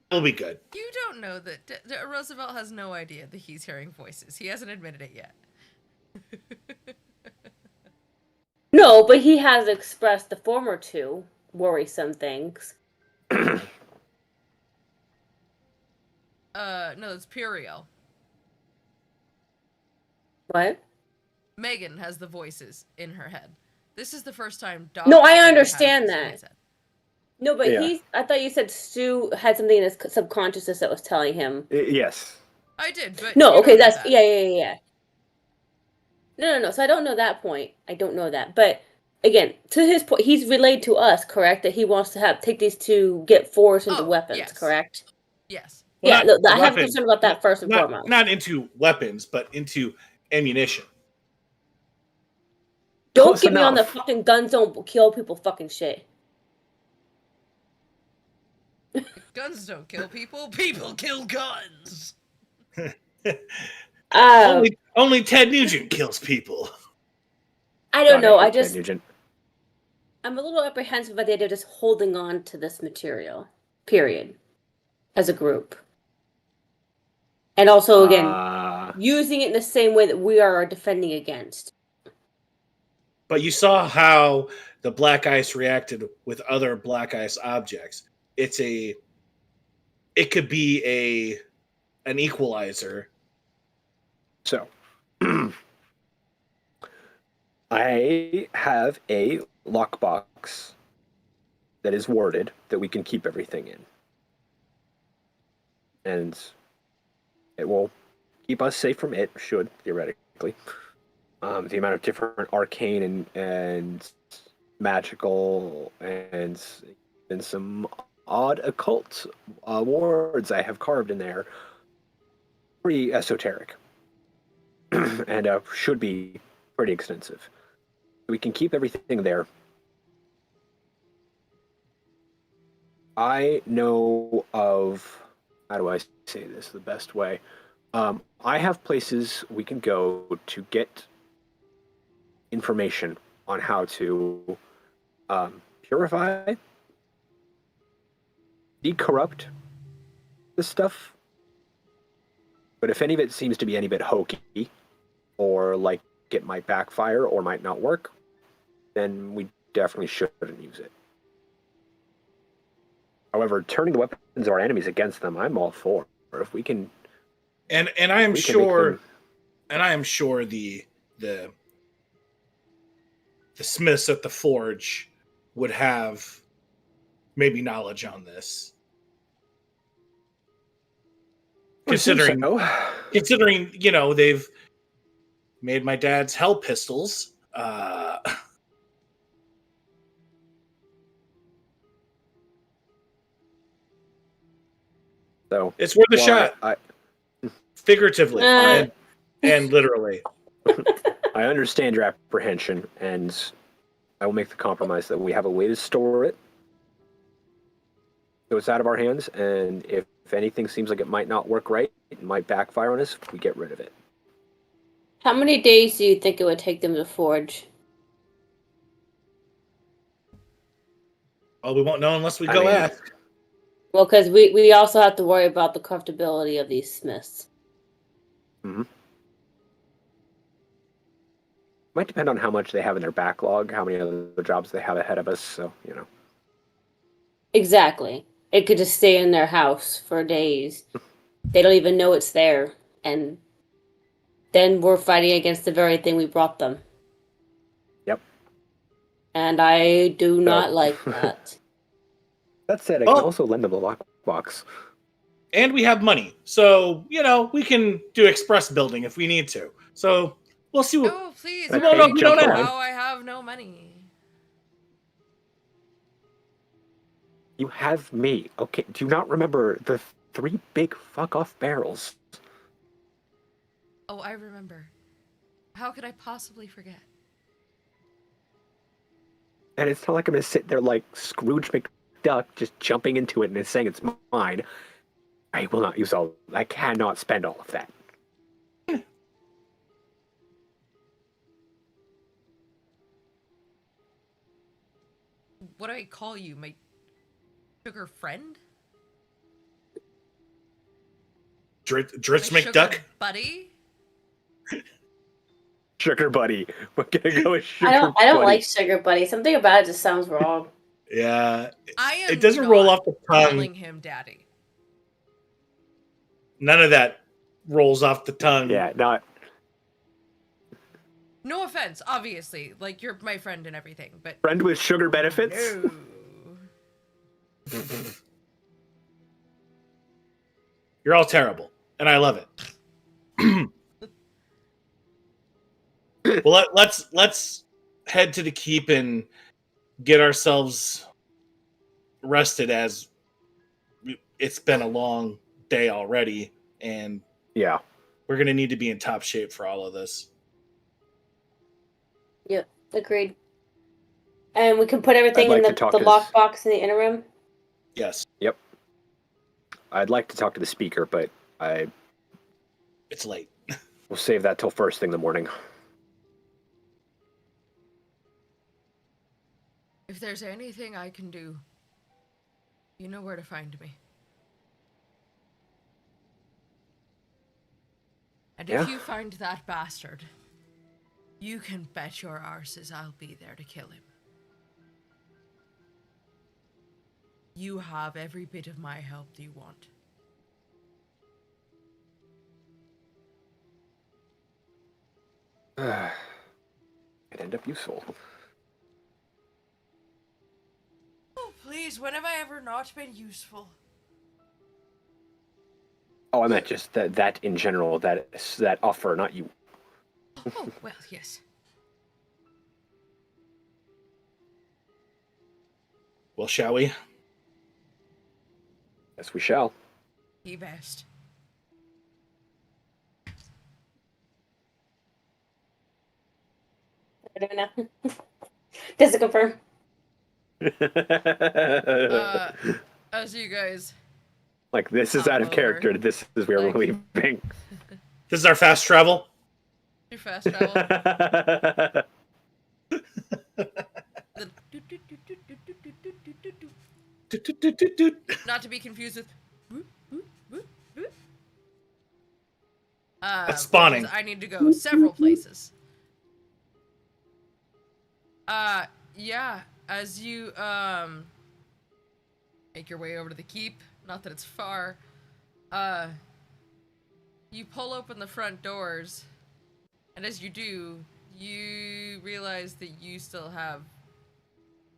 It'll be good. You don't know that Roosevelt has no idea that he's hearing voices. He hasn't admitted it yet. No, but he has expressed the former two worrisome things. No, it's Puriel. What? Megan has the voices in her head. This is the first time No, I understand that. No, but Yeah. I thought you said Stu had something in his subconsciousness that was telling him. Yes. I did, but No, you okay, don't know that's that. yeah. No. So I don't know that point. I don't know that, but again, to his point, he's relayed to us, correct, that he wants to take these to get forged into weapons, yes. correct? Yes. Well, yeah, I have a weapons. concern about that first and foremost. Not into weapons, but into ammunition. Don't Close get me on the enough. fucking guns don't kill people fucking shit. Guns don't kill people. People kill guns. Only Ted Nugent kills people. I don't know. Ted Nugent. I'm a little apprehensive about the idea of just holding on to this material, period, as a group. And also, again, using it in the same way that we are defending against. But you saw how the black ice reacted with other black ice objects. It could be an equalizer. So, I have a lockbox that is worded that we can keep everything in. And it will keep us safe from it, should, theoretically. The amount of different arcane and magical and some odd occult wards I have carved in there. Pretty esoteric. And should be pretty extensive. We can keep everything there. I know of, how do I say this the best way? I have places we can go to get information on how to purify, decorrupt this stuff. But if any of it seems to be any bit hokey, or like it might backfire or might not work, then we definitely shouldn't use it. However, turning the weapons of our enemies against them, I'm all for. If we can, and I am sure, the smiths at the forge would have maybe knowledge on this. Considering, they've made my dad's hell pistols. So it's worth a shot. Figuratively and literally. I understand your apprehension, and I will make the compromise that we have a way to store it so it's out of our hands, and if anything seems like it might not work right, it might backfire on us, we get rid of it. How many days do you think it would take them to forge? Oh, we won't know unless we go ask. Well, because we also have to worry about the comfortability of these smiths. Mm-hmm. Might depend on how much they have in their backlog, how many other jobs they have ahead of us, so, Exactly. It could just stay in their house for days. They don't even know it's there, and then we're fighting against the very thing we brought them. Yep. And I do not like that. That said, I can also lend them the lockbox. and we have money. So, we can do express building if we need to. So, we'll see what... No, please. Okay, we won't know if we don't jump have. on. How I have no money. You have me. Okay, do you not remember the 3 big fuck-off barrels? Oh, I remember. How could I possibly forget? And it's not like I'm going to sit there like Scrooge McDuck just jumping into it and saying it's mine. I will not use all... I cannot spend all of that. What do I call you? My sugar friend? Dritz My McDuck? sugar buddy? Sugar buddy. We're going to go with sugar I don't buddy. like sugar buddy. Something about it just sounds wrong. Yeah. I am It doesn't not roll off the tongue. calling him daddy. None of that rolls off the tongue. Yeah, not... No offense, obviously. Like, you're my friend and everything, but... Friend with sugar benefits? No. You're all terrible, and I love it. Well, let's head to the keep and get ourselves rested, as it's been a long day already, and Yeah. we're gonna need to be in top shape for all of this. Yep, agreed. And we can put everything I'd in like to talk the to lockbox in the interim. Yes, I'd like to talk to the speaker, but I it's late. will save that till first thing in the morning. If there's anything I can do, you know where to find me. And if Yeah. you find that bastard, you can bet your arses I'll be there to kill him. You have every bit of my help that you want. It'd end up useful. Oh, please, when have I ever not been useful? Oh, I meant just that in general, that offer, not you. Oh, well, yes. Well, shall we? Yes, we shall. He best. I don't know. Does it confirm? As you guys... Like, this is out of character. This is where we're Like- leaving. This is our fast travel. Do fast travel. Not to be confused with... That's spawning. because I need to go several places. Yeah, as you, make your way over to the keep, not that it's far, you pull open the front doors, and as you do, you realize that you still have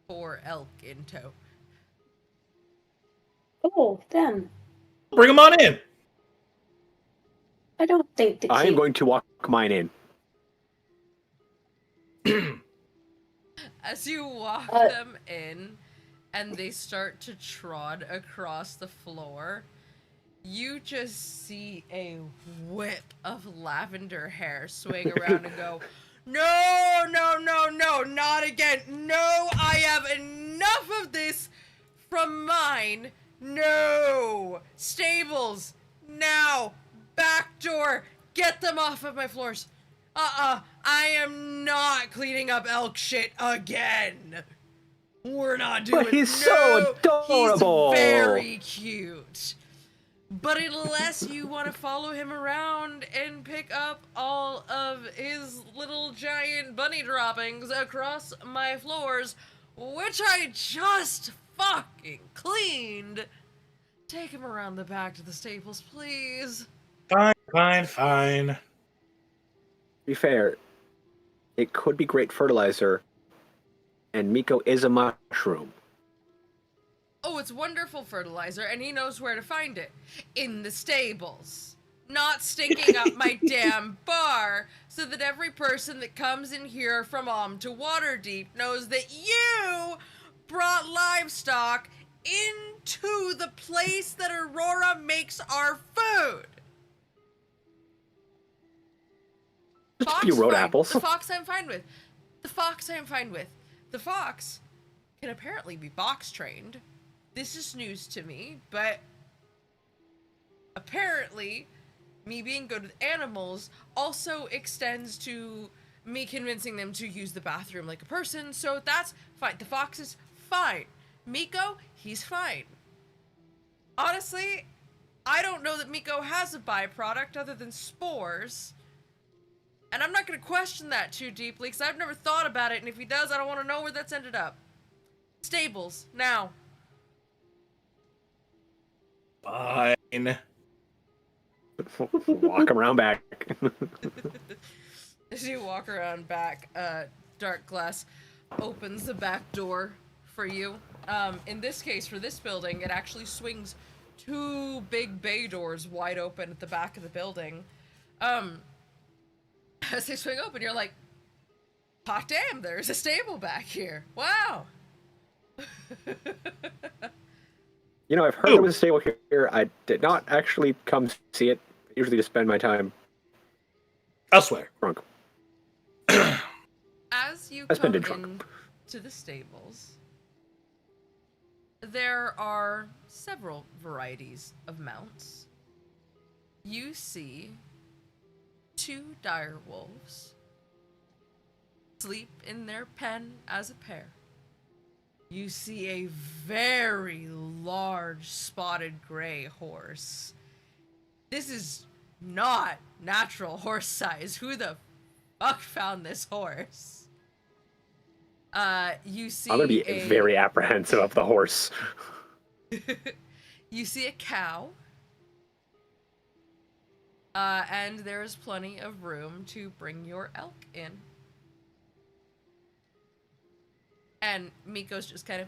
4 elk in tow. Oh, them. Bring them on in. I don't think the I am keep. going to walk mine in. As you walk Uh, them in, and they start to trot across the floor, you just see a whip of lavender hair swing around and go, "No, no, no, no, not again. No, I have enough of this from mine. No. Stables, now. Back door, get them off of my floors. I am not cleaning up elk shit again. We're not doing But he's so adorable. He's very cute. But unless you want to follow him around and pick up all of his little giant bunny droppings across my floors, which I just fucking cleaned, take him around the back to the stables, please. Fine. To be fair, it could be great fertilizer, and Miko is a mushroom. oh, it's wonderful fertilizer, and he knows where to find it. In the stables. Not stinking up my damn bar, so that every person that comes in here from to Waterdeep knows that you brought livestock into the place that Aurora makes our food. Fox, You wrote fine. apples. The fox I'm fine with. The fox I'm fine with. The fox can apparently be box trained. This is news to me, but apparently me being good with animals also extends to me convincing them to use the bathroom like a person, so that's fine. The fox is fine. Miko, he's fine. Honestly, I don't know that Miko has a byproduct other than spores. And I'm not going to question that too deeply, because I've never thought about it, and if he does, I don't want to know where that's ended up. Stables, now. Fine. Walk around back. As you walk around back, Dark Glass opens the back door for you. In this case, for this building, it actually swings 2 big bay doors wide open at the back of the building. As they swing open, you're like, hot damn, there's a stable back here. Wow. You know, I've heard there was a stable here. I did not actually come see it. I usually just spend my time Elsewhere. drunk. As you I spend come it drunk. into the stables, there are several varieties of mounts. You see 2 dire wolves sleep in their pen as a pair. You see a very large spotted gray horse. This is not natural horse size. Who the fuck found this horse? You see I'm gonna be very apprehensive of the horse. You see a cow. And there is plenty of room to bring your elk in. And Miko's just kind of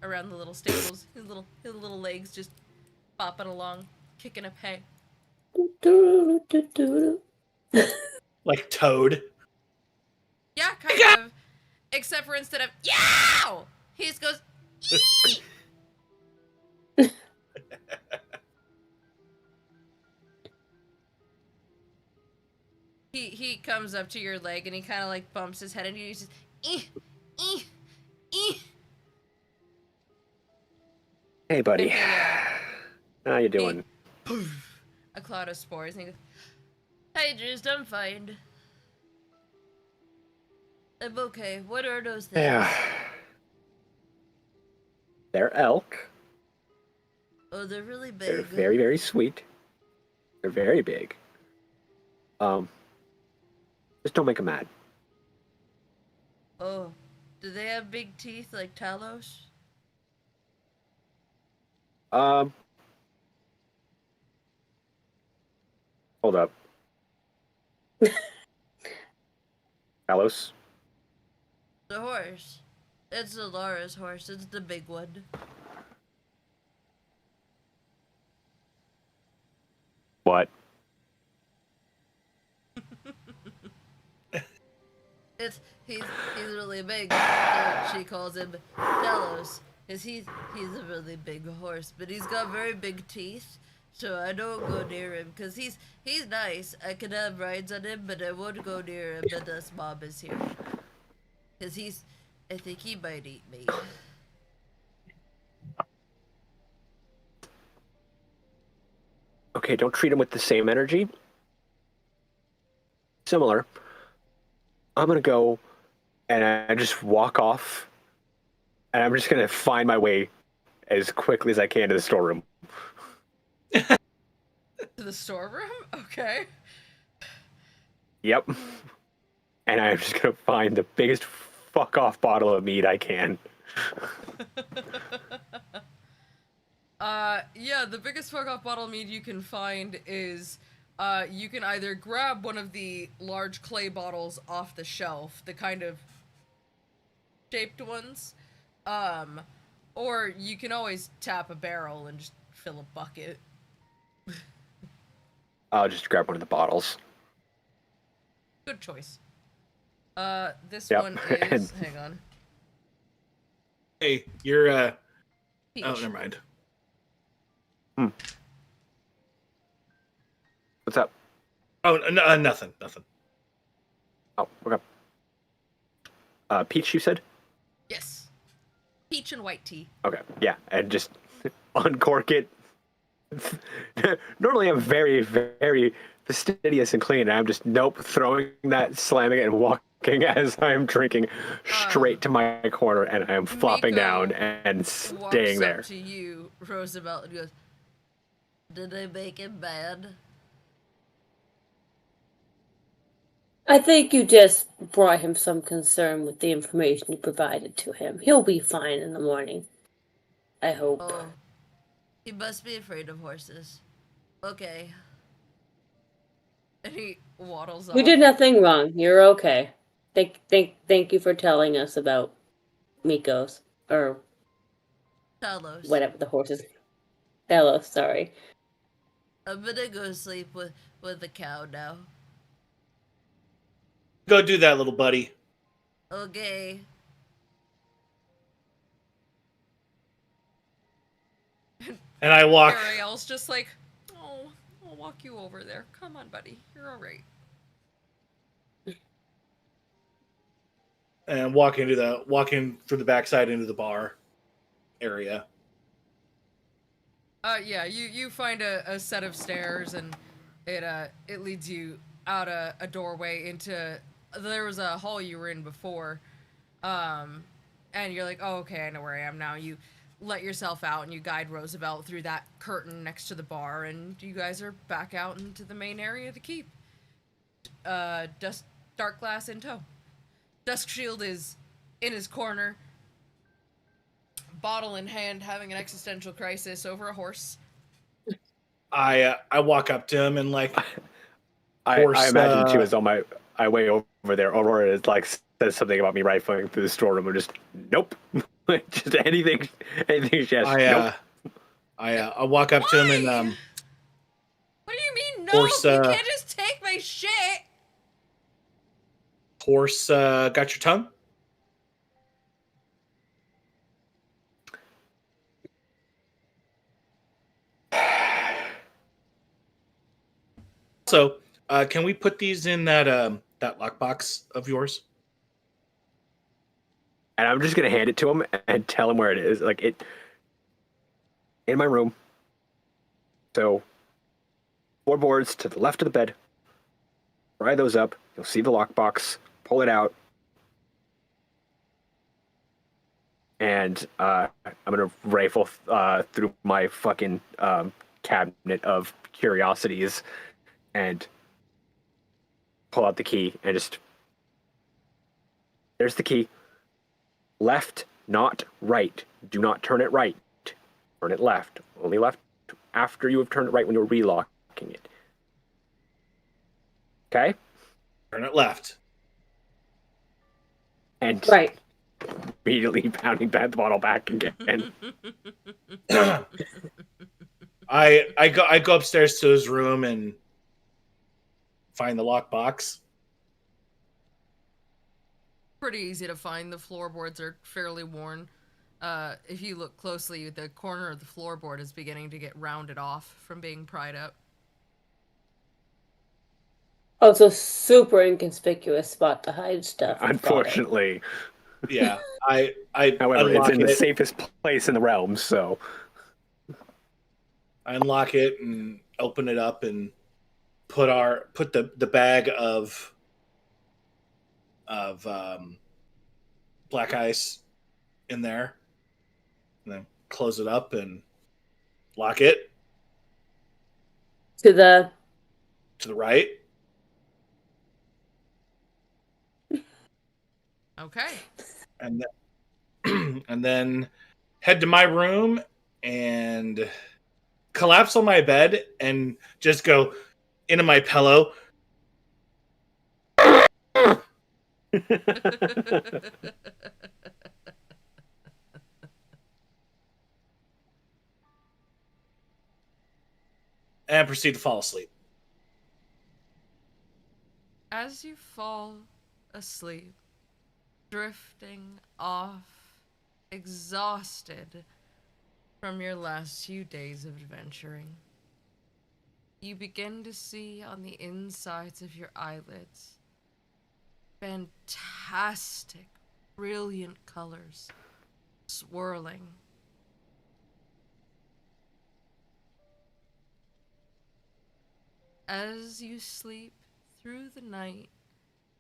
around the little stables, his little legs just bopping along, kicking up hay. Like Toad. Yeah, kind of. Except for instead of yow, he just goes ee! He comes up to your leg and he kind of like bumps his head and he says, ee. Hey, buddy. And How you doing? a cloud of spores, and he goes, "Hey, Drewst, I'm fine. I'm okay. What are those things?" Yeah. They're elk. Oh, they're really big. They're very, very sweet. They're very big. Just don't make them mad. Oh, do they have big teeth like Talos? Hold up. Talos? The horse. It's Alara's horse. It's the big one. What? He's really big. So she calls him Talos. He's a really big horse, but he's got very big teeth. So I don't go near him because he's nice. I can have rides on him, but I won't go near him unless Mom is here. Because I think he might eat me. Okay, don't treat him with the same energy. Similar. I'm gonna go and I just walk off and I'm just gonna find my way as quickly as I can to the storeroom. To the storeroom? Okay. Yep. And I'm just gonna find the biggest fuck off bottle of mead I can. Yeah, the biggest fuck off bottle of mead you can find is, you can either grab one of the large clay bottles off the shelf, the kind of shaped ones, Or you can always tap a barrel and just fill a bucket. I'll just grab one of the bottles. Good choice. This Yep. one is. Hang on. Hey, you're Peach. Oh, never mind. What's up? Oh, nothing. Oh, okay. Peach, you said? Yes. Peach and white tea. Okay, yeah, and just uncork it. Normally I'm very, very fastidious and clean. I'm just, throwing that, slamming it, and walking as I'm drinking straight to my corner, and I am flopping Miko down and staying walks there. up to you, Roosevelt, and goes, "Did I make it bad?" I think you just brought him some concern with the information you provided to him. He'll be fine in the morning. I hope. Oh. He must be afraid of horses. Okay. And he waddles off. You did nothing wrong. You're okay. Thank you for telling us about Miko's or Talos. whatever the horse is. Hello, sorry. I'm gonna go sleep with the cow now. Go do that, little buddy. Okay. And I walk. Ariel's just like, "Oh, I'll walk you over there. Come on, buddy. You're all right." And walking through the backside into the bar area. Yeah, you find a set of stairs, and it leads you out a doorway into. There was a hall you were in before, and you're like, "Oh, okay, I know where I am now." You let yourself out, and you guide Roosevelt through that curtain next to the bar, and you guys are back out into the main area of the keep. Dark glass in tow. Dusk Shield is in his corner, bottle in hand, having an existential crisis over a horse. I walk up to him and like. I imagine too, as on my way over there, Aurora is like says something about me rifling through the storeroom, and just nope, just anything she has. Nope. I walk up to him and What do you mean no? Horse, You can't just take my shit. Horse, got your tongue? So, can we put these in that lockbox of yours? And I'm just gonna hand it to him and tell him where it is. Like it in my room. So 4 boards to the left of the bed. Pry those up. You'll see the lockbox. Pull it out. And I'm gonna rifle through my fucking cabinet of curiosities and pull out the key and just. There's the key. Left, not right. Do not turn it right. Turn it left. Only left after you have turned it right when you're relocking it. Okay? Turn it left. And Right. immediately pounding that bottle back again. I go upstairs to his room and find the lockbox. Pretty easy to find. The floorboards are fairly worn. If you look closely, the corner of the floorboard is beginning to get rounded off from being pried up. Oh, it's a super inconspicuous spot to hide stuff. Unfortunately. Yeah. I However, it's unlock in the safest place in the realm, so. I unlock it and open it up and put the bag of black ice in there, and then close it up and lock it To the right. Okay. And then, and then head to my room and collapse on my bed and just go into my pillow. and proceed to fall asleep. As you fall asleep, drifting off, exhausted from your last few days of adventuring, you begin to see on the insides of your eyelids fantastic, brilliant colors swirling. As you sleep through the night,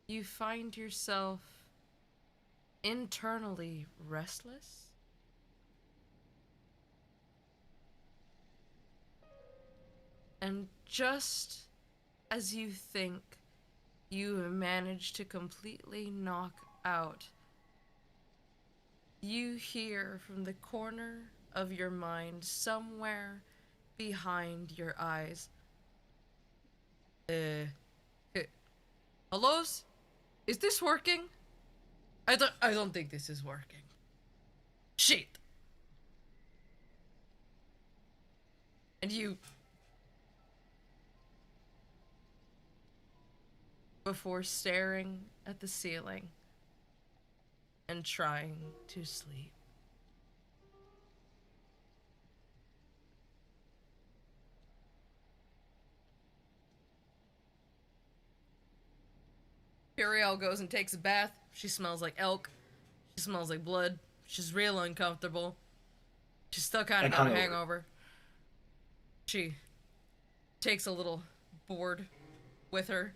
you find yourself internally restless. And just as you think you have managed to completely knock out, you hear from the corner of your mind, somewhere behind your eyes, hellos? Is this working? I don't think this is working. Shit. And you, before staring at the ceiling and trying to sleep. Puriel goes and takes a bath. She smells like elk. She smells like blood. She's real uncomfortable. She's still kind of got a hangover. She takes a little board with her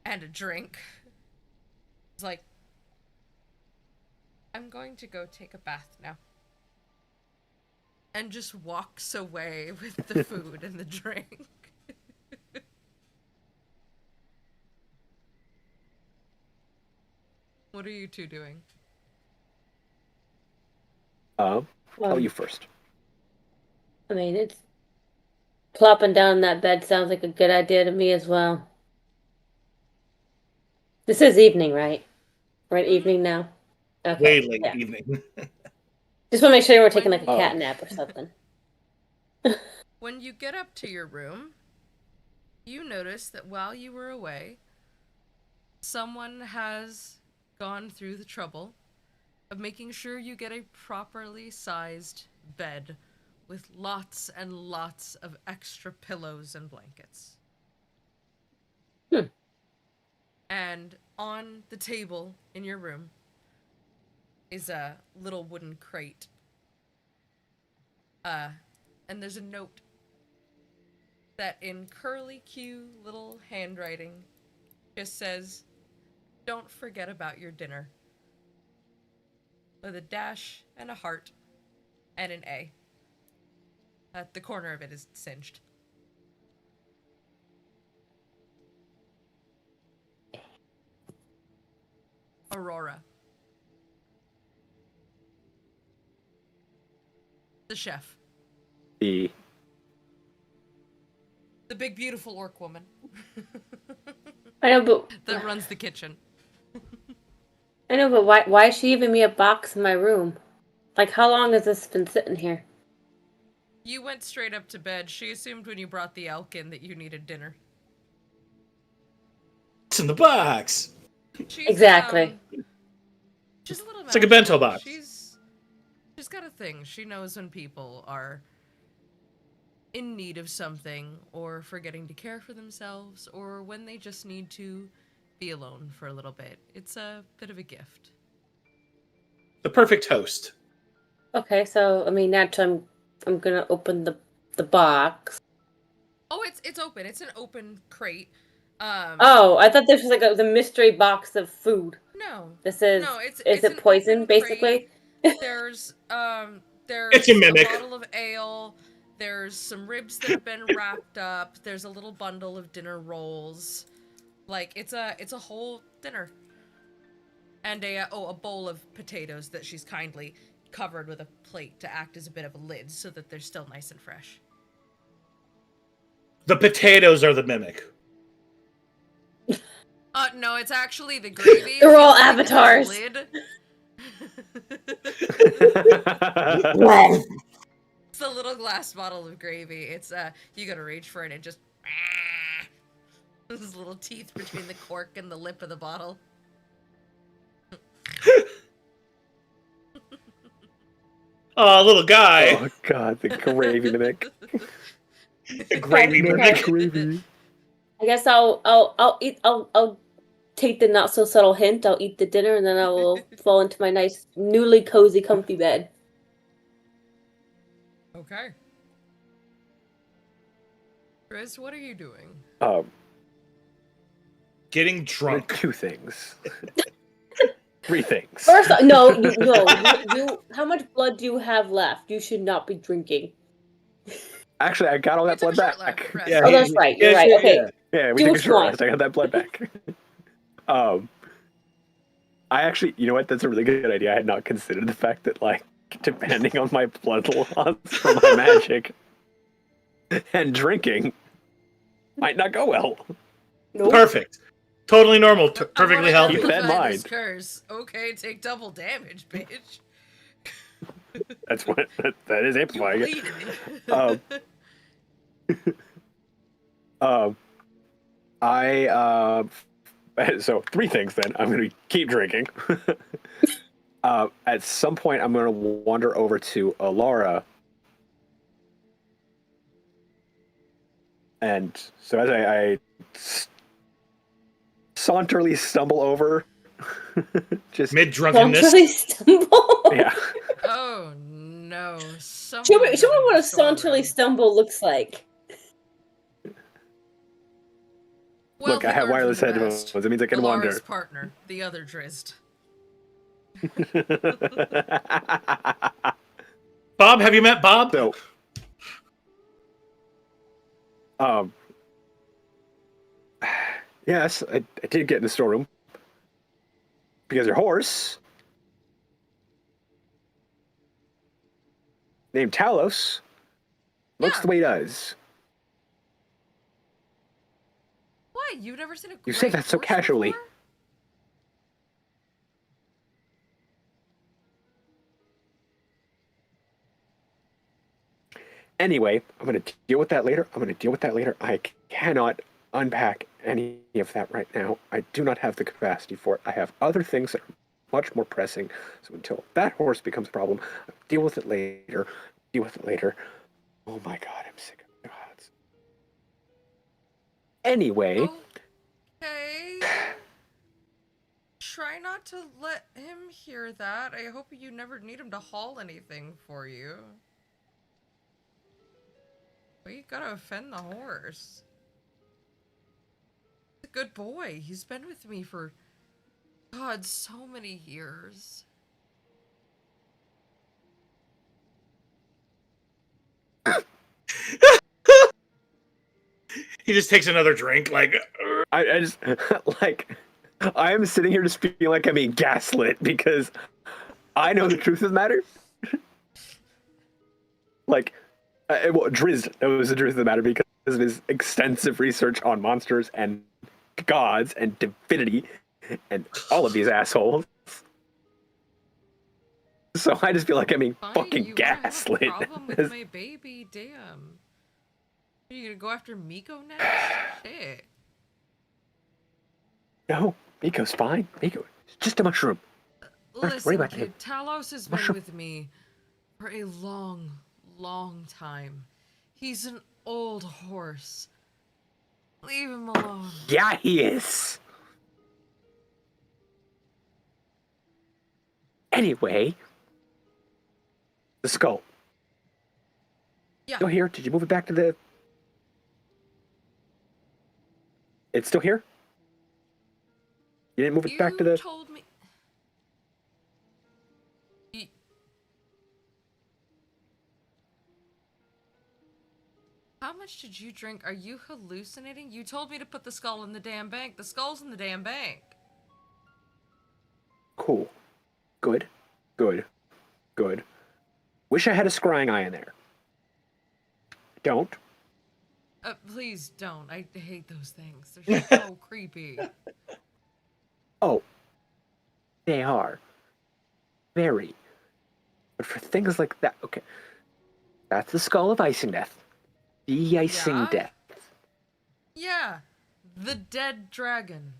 and a drink. It's like, I'm going to go take a bath now. And just walks away with the food and the drink. What are you two doing? Tell you first. I mean, it's plopping down in that bed sounds like a good idea to me as well. This is evening, right? We're at evening now. Okay. Way late yeah. evening. Just want to make sure we're taking like a cat nap or something. When you get up to your room, you notice that while you were away, someone has gone through the trouble of making sure you get a properly sized bed with lots and lots of extra pillows and blankets. And on the table in your room is a little wooden crate. And there's a note that in curly-Q little handwriting just says, "Don't forget about your dinner." With a dash and a heart and an A. The corner of it is singed. Aurora. The chef. The big beautiful orc woman. I know, but that runs the kitchen. I know, but why is she giving me a box in my room? Like, how long has this been sitting here? You went straight up to bed. She assumed when you brought the elk in that you needed dinner. It's in the box. Exactly. She's a little. It's like a bento box. She's got a thing. She knows when people are in need of something, or forgetting to care for themselves, or when they just need to be alone for a little bit. It's a bit of a gift. The perfect host. Okay, so I mean, naturally, I'm gonna open the box. Oh, it's open. It's an open crate. Oh, I thought this was like the mystery box of food. No. This is. No, is it's it poison, basically? There's It's a mimic. bottle of ale. There's some ribs that have been wrapped up. There's a little bundle of dinner rolls. Like, it's a whole dinner. And a bowl of potatoes that she's kindly covered with a plate to act as a bit of a lid so that they're still nice and fresh. The potatoes are the mimic. No, it's actually the gravy. They're all avatars. Lid. It's a little glass bottle of gravy. It's you gotta reach for it and just there's little teeth between the cork and the lip of the bottle. Oh, little guy. Oh god, the gravy mimic. The gravy mimic. Gravy. I guess I'll take the not so subtle hint. I'll eat the dinner and then I will fall into my nice, newly cozy, comfy bed. Okay. Chris, what are you doing? Getting drunk. 2 things. 3 things. First, no. How much blood do you have left? You should not be drinking. Actually, I got all that blood back. Yeah, Oh, that's right. You're right. Okay. Yeah, we took a short rest. I got that blood back. I actually, you know what? That's a really good idea. I had not considered the fact that, like, depending on my blood loss from my magic and drinking, might not go well. Nope. Perfect. Totally normal. Perfectly healthy. Keep that in mind. Curse. Okay, take double damage, bitch. That's what that is amplifying it. So 3 things then. I'm going to keep drinking. At some point, I'm going to wander over to Alara. And so as I saunterly stumble over, just mid-drunkenness. Saunterly stumble? Yeah. Oh no. Show me what a saunterly stumble looks like. Well, Look, I have wireless headphones. It means I can wander. Partner, the other Drizzt. Bob, have you met Bob? So, yes, I did get in the storeroom because your horse named Talos looks the way he does. What? You've never seen a You say that so horse casually. before? Anyway, I'm going to deal with that later. I cannot unpack any of that right now. I do not have the capacity for it. I have other things that are much more pressing. So until that horse becomes a problem, I'll deal with it later. Oh my god, I'm sick of gods. Anyway. Okay. Try not to let him hear that. I hope you never need him to haul anything for you. We gotta offend the horse. He's a good boy. He's been with me for, God, so many years. He just takes another drink, like... I just, like, I am sitting here just feeling like I'm being gaslit because I know the truth of the matter. Like, well, Drizzt knows the truth of the matter because of his extensive research on monsters and gods and divinity and all of these assholes. So I just feel like I'm being fucking gaslit. Have a problem with my baby, damn. Are you gonna go after Miko next? Shit. No, Miko's fine. Miko, it's just a mushroom. Listen, kid, Talos has been with me for a long time. He's an old horse. Leave him alone. Yeah, he is. Anyway, the skull. Yeah. Still here? Did you move it back to the... It's still here? You didn't move it back to the... You told me... How much did you drink? Are you hallucinating? You told me to put the skull in the damn bank. The skull's in the damn bank. Cool. Good. Wish I had a scrying eye in there. Don't. Please don't. I hate those things. They're so creepy. Oh. They are. Very. But for things like that, okay. That's the skull of Icingdeath. The Icingdeath. Yeah, the dead dragon.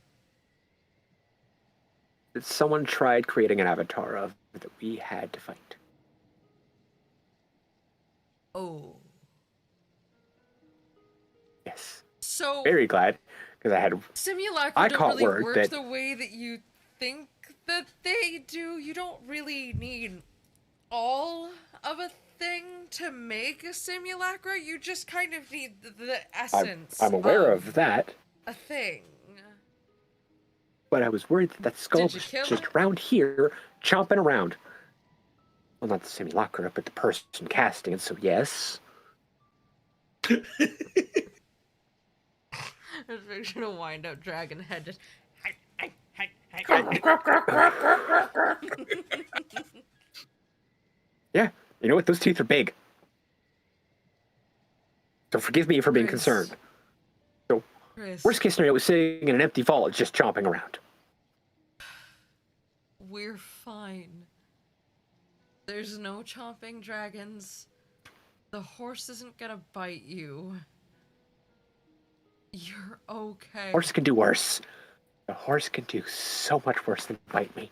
That someone tried creating an avatar of that we had to fight. Oh. Yes. So Very glad, because simulacra don't caught really word work that- the way that you think that they do. You don't really need all of a thing to make a simulacra. You just kind of need the essence. I'm aware of that, a thing. but I was worried that skull Did you was kill just it? around here, chomping around. Well, not the simulacra, but the person casting it, so yes. I was picturing a wind-up dragon head just... Yeah, you know what? Those teeth are big. So forgive me for being Chris. concerned. So, Chris, worst case scenario was sitting in an empty vault just chomping around. we're fine. There's no chomping dragons. The horse isn't gonna bite you. You're okay. Horse can do worse. The horse can do so much worse than bite me.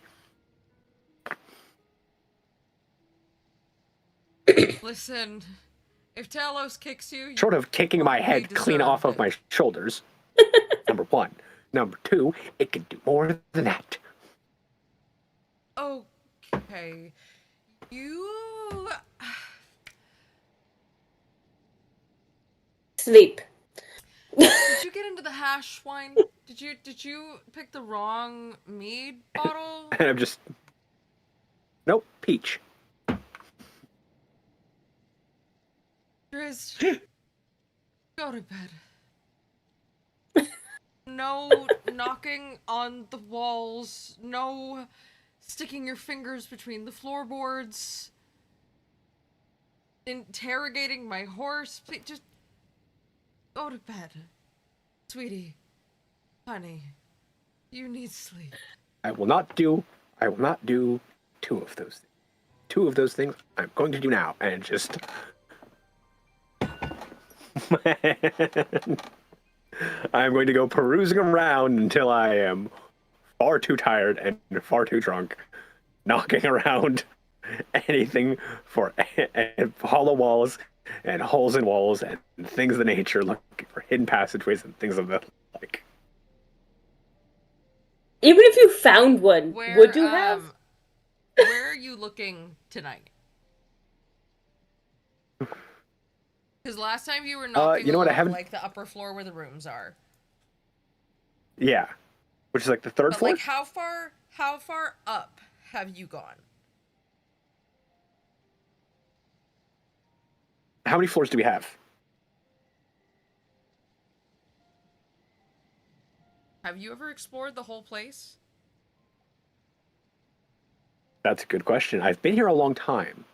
Listen, if Talos kicks you, Short of kicking my probably head clean deserved off of it. my shoulders. Number one. Number two, it can do more than that. Okay. You... Sleep. Did you get into the hash wine? Did you pick the wrong mead bottle? And I'm just... Nope, peach. Driz, go to bed. No knocking on the walls. No sticking your fingers between the floorboards. Interrogating my horse. Please, just go to bed. Sweetie. Honey. You need sleep. I will not do two of those things. Two of those things I'm going to do now, and just... I'm going to go perusing around until I am far too tired and far too drunk, knocking around anything for hollow walls and holes in walls and things of the nature, looking for hidden passageways and things of the like. Even if you found one, would you have? Where are you looking tonight? Because last time you were knocking you know what, I along, haven't- like the upper floor where the rooms are. Yeah, which is like the third But floor. like, how far up have you gone? How many floors do we have? Have you ever explored the whole place? That's a good question. I've been here a long time.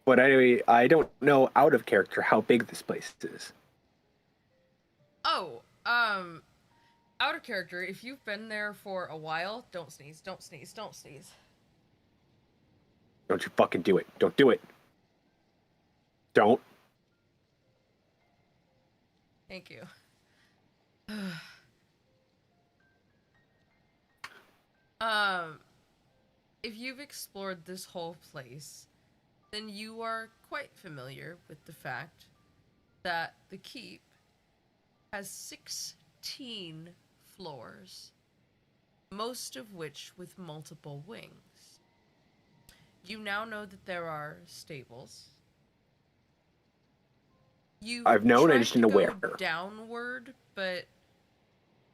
But anyway, I don't know out of character how big this place is. Oh, out of character, if you've been there for a while, don't sneeze, don't sneeze, don't sneeze. Don't you fucking do it. Don't do it. Don't. Thank you. If you've explored this whole place, then you are quite familiar with the fact that the keep has 16 floors, most of which with multiple wings. You now know that there are stables. I've known, I just didn't know tried to where. go downward, but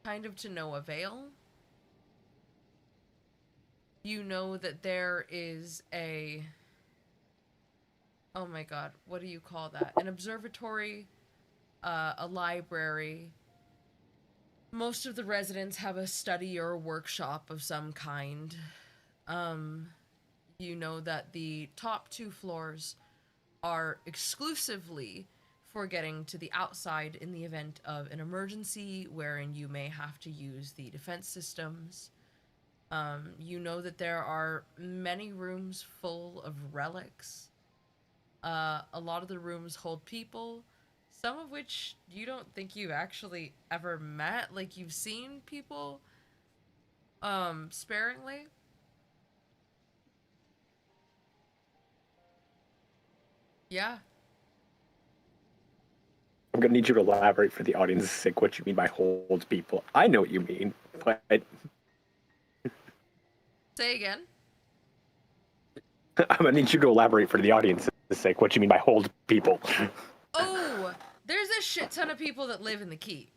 kind of to no avail. You know that there is a... Oh my god, what do you call that? An observatory, a library. Most of the residents have a study or a workshop of some kind. You know that the top 2 floors are exclusively for getting to the outside in the event of an emergency wherein you may have to use the defense systems. You know that there are many rooms full of relics. A lot of the rooms hold people, some of which you don't think you've actually ever met. Like, you've seen people, sparingly. Yeah. I'm gonna need you to elaborate for the audience's sake what you mean by holds people. I know what you mean, but Say again. I'm gonna need you to elaborate for the audience's sake what you mean by hold people. Oh, there's a shit ton of people that live in the keep.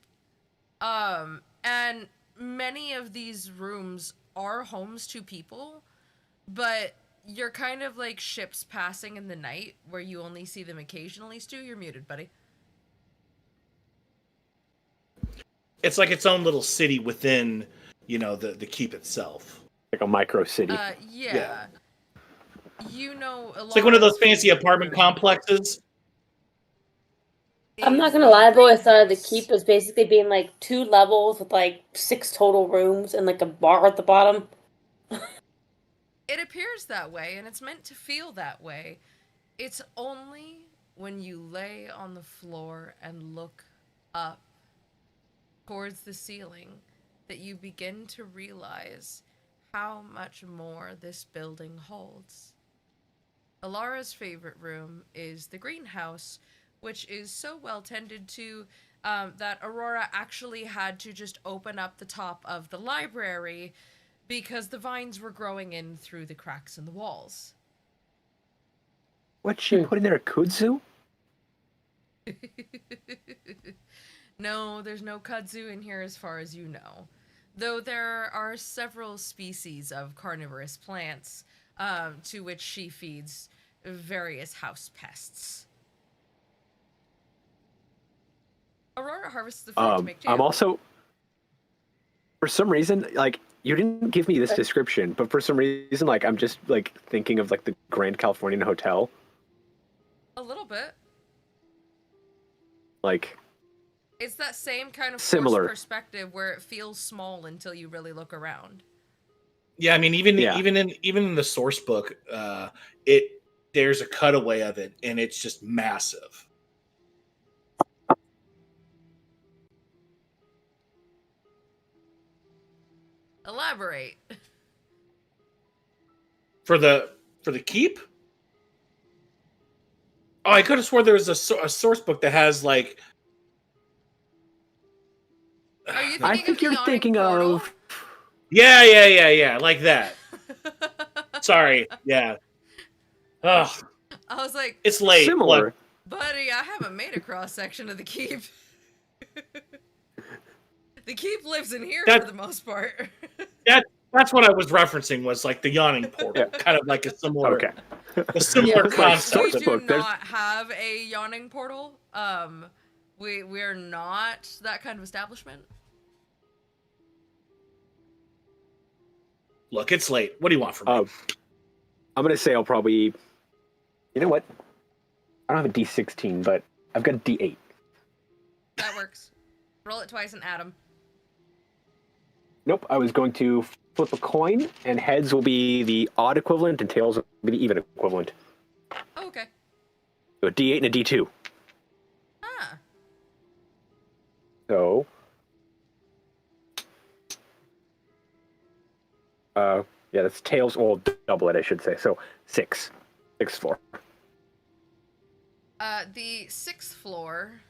And many of these rooms are homes to people, but you're kind of like ships passing in the night where you only see them occasionally. Stu, you're muted, buddy. It's like its own little city within, the keep itself. Like a micro city. Yeah. You know, It's like one of those fancy apartment complexes. I'm not gonna lie, boy. I thought the keep was basically being like 2 levels with like 6 total rooms and like a bar at the bottom. It appears that way, and it's meant to feel that way. It's only when you lay on the floor and look up towards the ceiling that you begin to realize how much more this building holds. Alara's favorite room is the greenhouse, which is so well tended to that Aurora actually had to just open up the top of the library because the vines were growing in through the cracks in the walls. What's she put in there, a kudzu? No, there's no kudzu in here as far as you know. Though there are several species of carnivorous plants to which she feeds various house pests. Aurora harvests the fruit to make jam. I'm also, for some reason, like, you didn't give me this description, but for some reason, like, I'm just, like, thinking of, like, the Grand Californian Hotel. A little bit. Like... It's that same kind of similar forced perspective where it feels small until you really look around. Yeah, I mean, even in the source book, there's a cutaway of it, and it's just massive. Elaborate. For the keep? Oh, I could have swore there was a source book that has like. Are you I think you're thinking of. Yeah, like that. Sorry, yeah. Ugh. I was like, it's late. Similar. Look. Buddy, I haven't made a cross section of the keep. The keep lives in here for the most part. That's what I was referencing, was like the yawning portal, kind of like a similar, concept. We do not have a yawning portal. We're not that kind of establishment. Look, it's late. What do you want from me? I'm gonna say I'll probably. You know what? I don't have a D16, but I've got a D8. That works. Roll it twice and add them. Nope, I was going to flip a coin, and heads will be the odd equivalent, and tails will be the even equivalent. Oh, okay. So a D8 and a D2. Ah. So... yeah, that's tails, well, double it, I should say. So, 6. 6th floor. The 6th floor...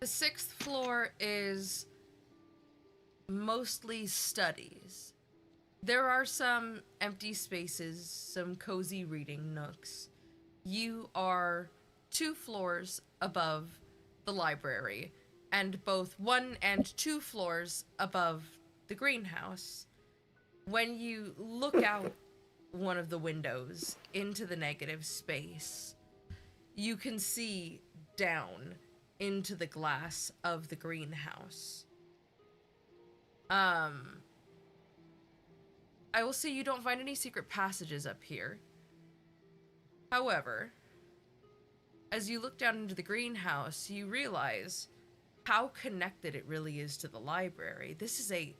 The 6th floor is mostly studies. There are some empty spaces, some cozy reading nooks. You are 2 floors above the library, and both 1 and 2 floors above the greenhouse. When you look out one of the windows into the negative space, you can see down into the glass of the greenhouse. I will say you don't find any secret passages up here. However, as you look down into the greenhouse, you realize how connected it really is to the library. This is a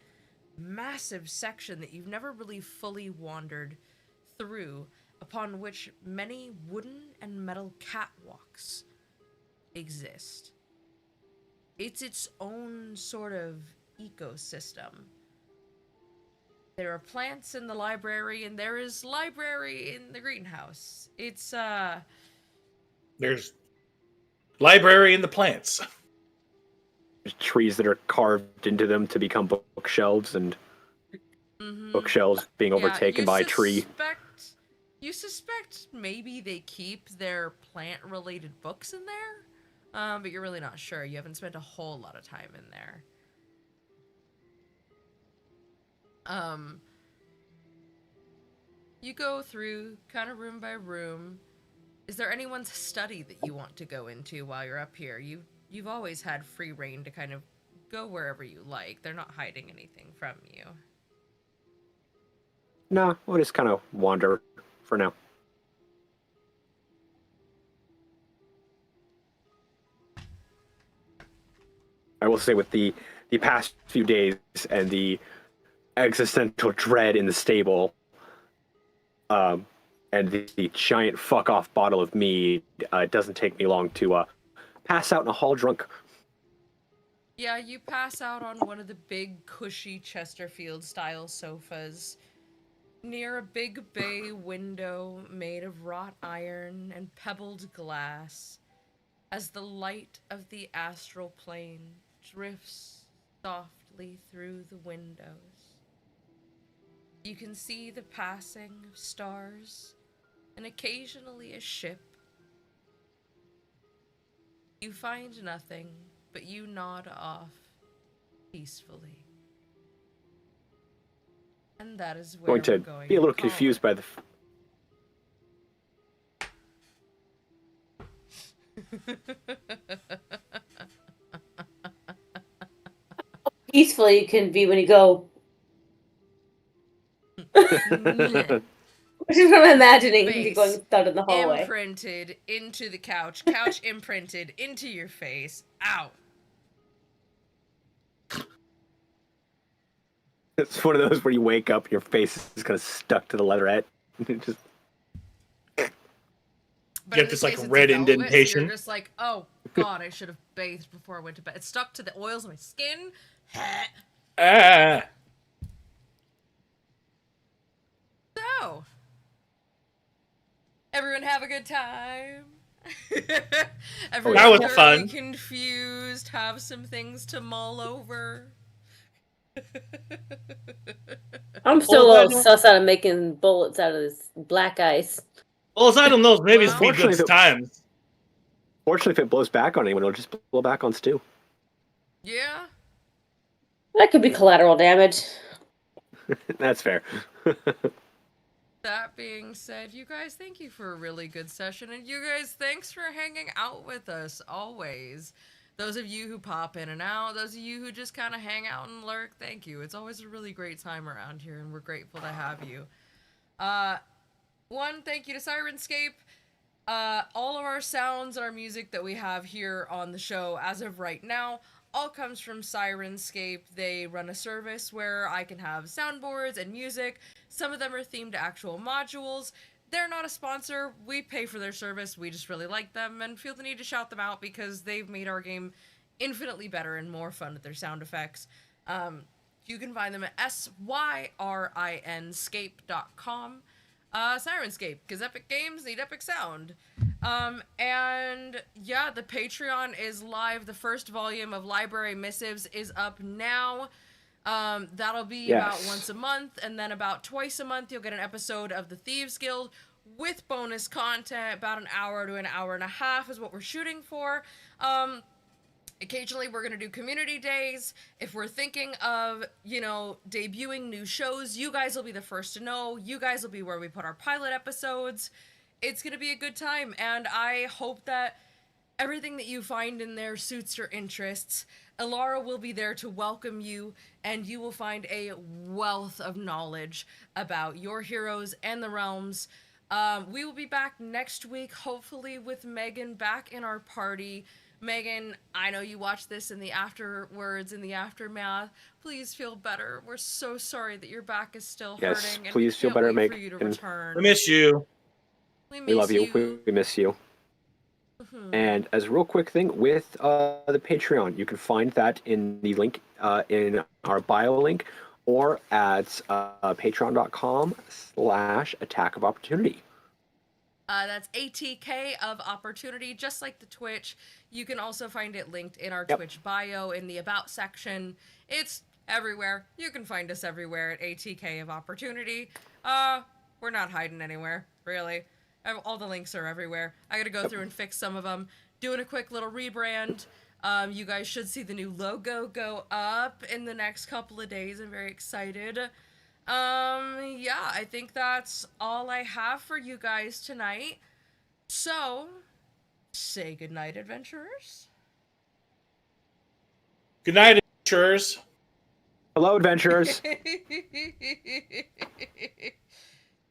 massive section that you've never really fully wandered through, upon which many wooden and metal catwalks exist. It's its own sort of ecosystem. There are plants in the library, and there is library in the greenhouse. It's, There's library in the plants. There's trees that are carved into them to become bookshelves, and bookshelves being overtaken by a tree. You suspect maybe they keep their plant-related books in there, but you're really not sure. You haven't spent a whole lot of time in there. You go through kind of room by room. Is there anyone's study that you want to go into while you're up here? You've always had free reign to kind of go wherever you like. They're not hiding anything from you. No, we'll just kind of wander for now. I will say with the past few days and the existential dread in the stable, and the giant fuck-off bottle of mead, it doesn't take me long to pass out in a hall drunk. Yeah, you pass out on one of the big, cushy Chesterfield-style sofas near a big bay window made of wrought iron and pebbled glass as the light of the astral plane drifts softly through the windows. You can see the passing of stars and occasionally a ship. You find nothing, but you nod off peacefully. And that is where Going to be a little confused by the... Peacefully you can be when you go. Which is what I'm imagining you going thud in the hallway. Imprinted into the couch. Couch imprinted into your face. Ow. It's one of those where you wake up, your face is kind of stuck to the leatherette. Just... But you have this like red indentation. So you're just like, oh god, I should have bathed before I went to bed. It stuck to the oils on my skin. So, everyone have a good time. Everyone that was fun. Confused, have some things to mull over. I'm still a little sus out of making bullets out of this black ice. Well, aside on those, maybe it's be good times. Fortunately, if it blows back on anyone, it'll just blow back on Stu. Yeah. That could be collateral damage. That's fair. That being said, you guys, thank you for a really good session. And you guys, thanks for hanging out with us always. Those of you who pop in and out, those of you who just kind of hang out and lurk, thank you. It's always a really great time around here, and we're grateful to have you. One, thank you to Syrinscape. All of our sounds and our music that we have here on the show as of right now all comes from Syrinscape. They run a service where I can have soundboards and music. Some of them are themed to actual modules. They're not a sponsor. We pay for their service. We just really like them and feel the need to shout them out because they've made our game infinitely better and more fun with their sound effects. You can find them at syrinscape.com. Syrinscape, because epic games need epic sound. And yeah, the Patreon is live. The first volume of Library Missives is up now. That'll be about once a month, and then about twice a month you'll get an episode of the Thieves Guild with bonus content. About an hour to an hour and a half is what we're shooting for. Occasionally we're going to do community days. If we're thinking of, debuting new shows, you guys will be the first to know. You guys will be where we put our pilot episodes. It's going to be a good time, and I hope that everything that you find in there suits your interests. Elara will be there to welcome you, and you will find a wealth of knowledge about your heroes and the realms. We will be back next week, hopefully with Megan back in our party. Megan, I know you watched this in the afterwards, in the aftermath. Please feel better. We're so sorry that your back is still Yes, hurting, and please we feel can't better, wait for you to Megan. return. I miss you. We We love you. We miss you. Mhm. And as a real quick thing with the Patreon, you can find that in the link in our bio link or at patreon.com/attack of opportunity. That's ATK of opportunity, just like the Twitch. You can also find it linked in our Yep. Twitch bio in the About section. It's everywhere. You can find us everywhere at ATK of opportunity. We're not hiding anywhere, really. All the links are everywhere. I gotta go through and fix some of them. Doing a quick little rebrand. You guys should see the new logo go up in the next couple of days. I'm very excited. Yeah, I think that's all I have for you guys tonight. So, say goodnight, adventurers. Good night, adventurers. Hello, adventurers.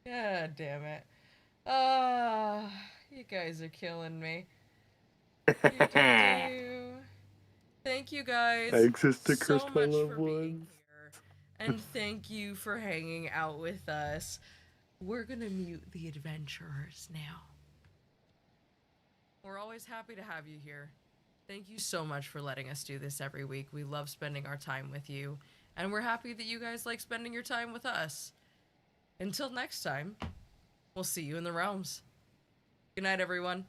God damn it. You guys are killing me. Thank you guys I exist to so curse my much loved for being ones. here. And thank you for hanging out with us. We're gonna mute the adventurers now. We're always happy to have you here. Thank you so much for letting us do this every week. We love spending our time with you. And we're happy that you guys like spending your time with us. Until next time, we'll see you in the realms. Good night, everyone.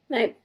Night.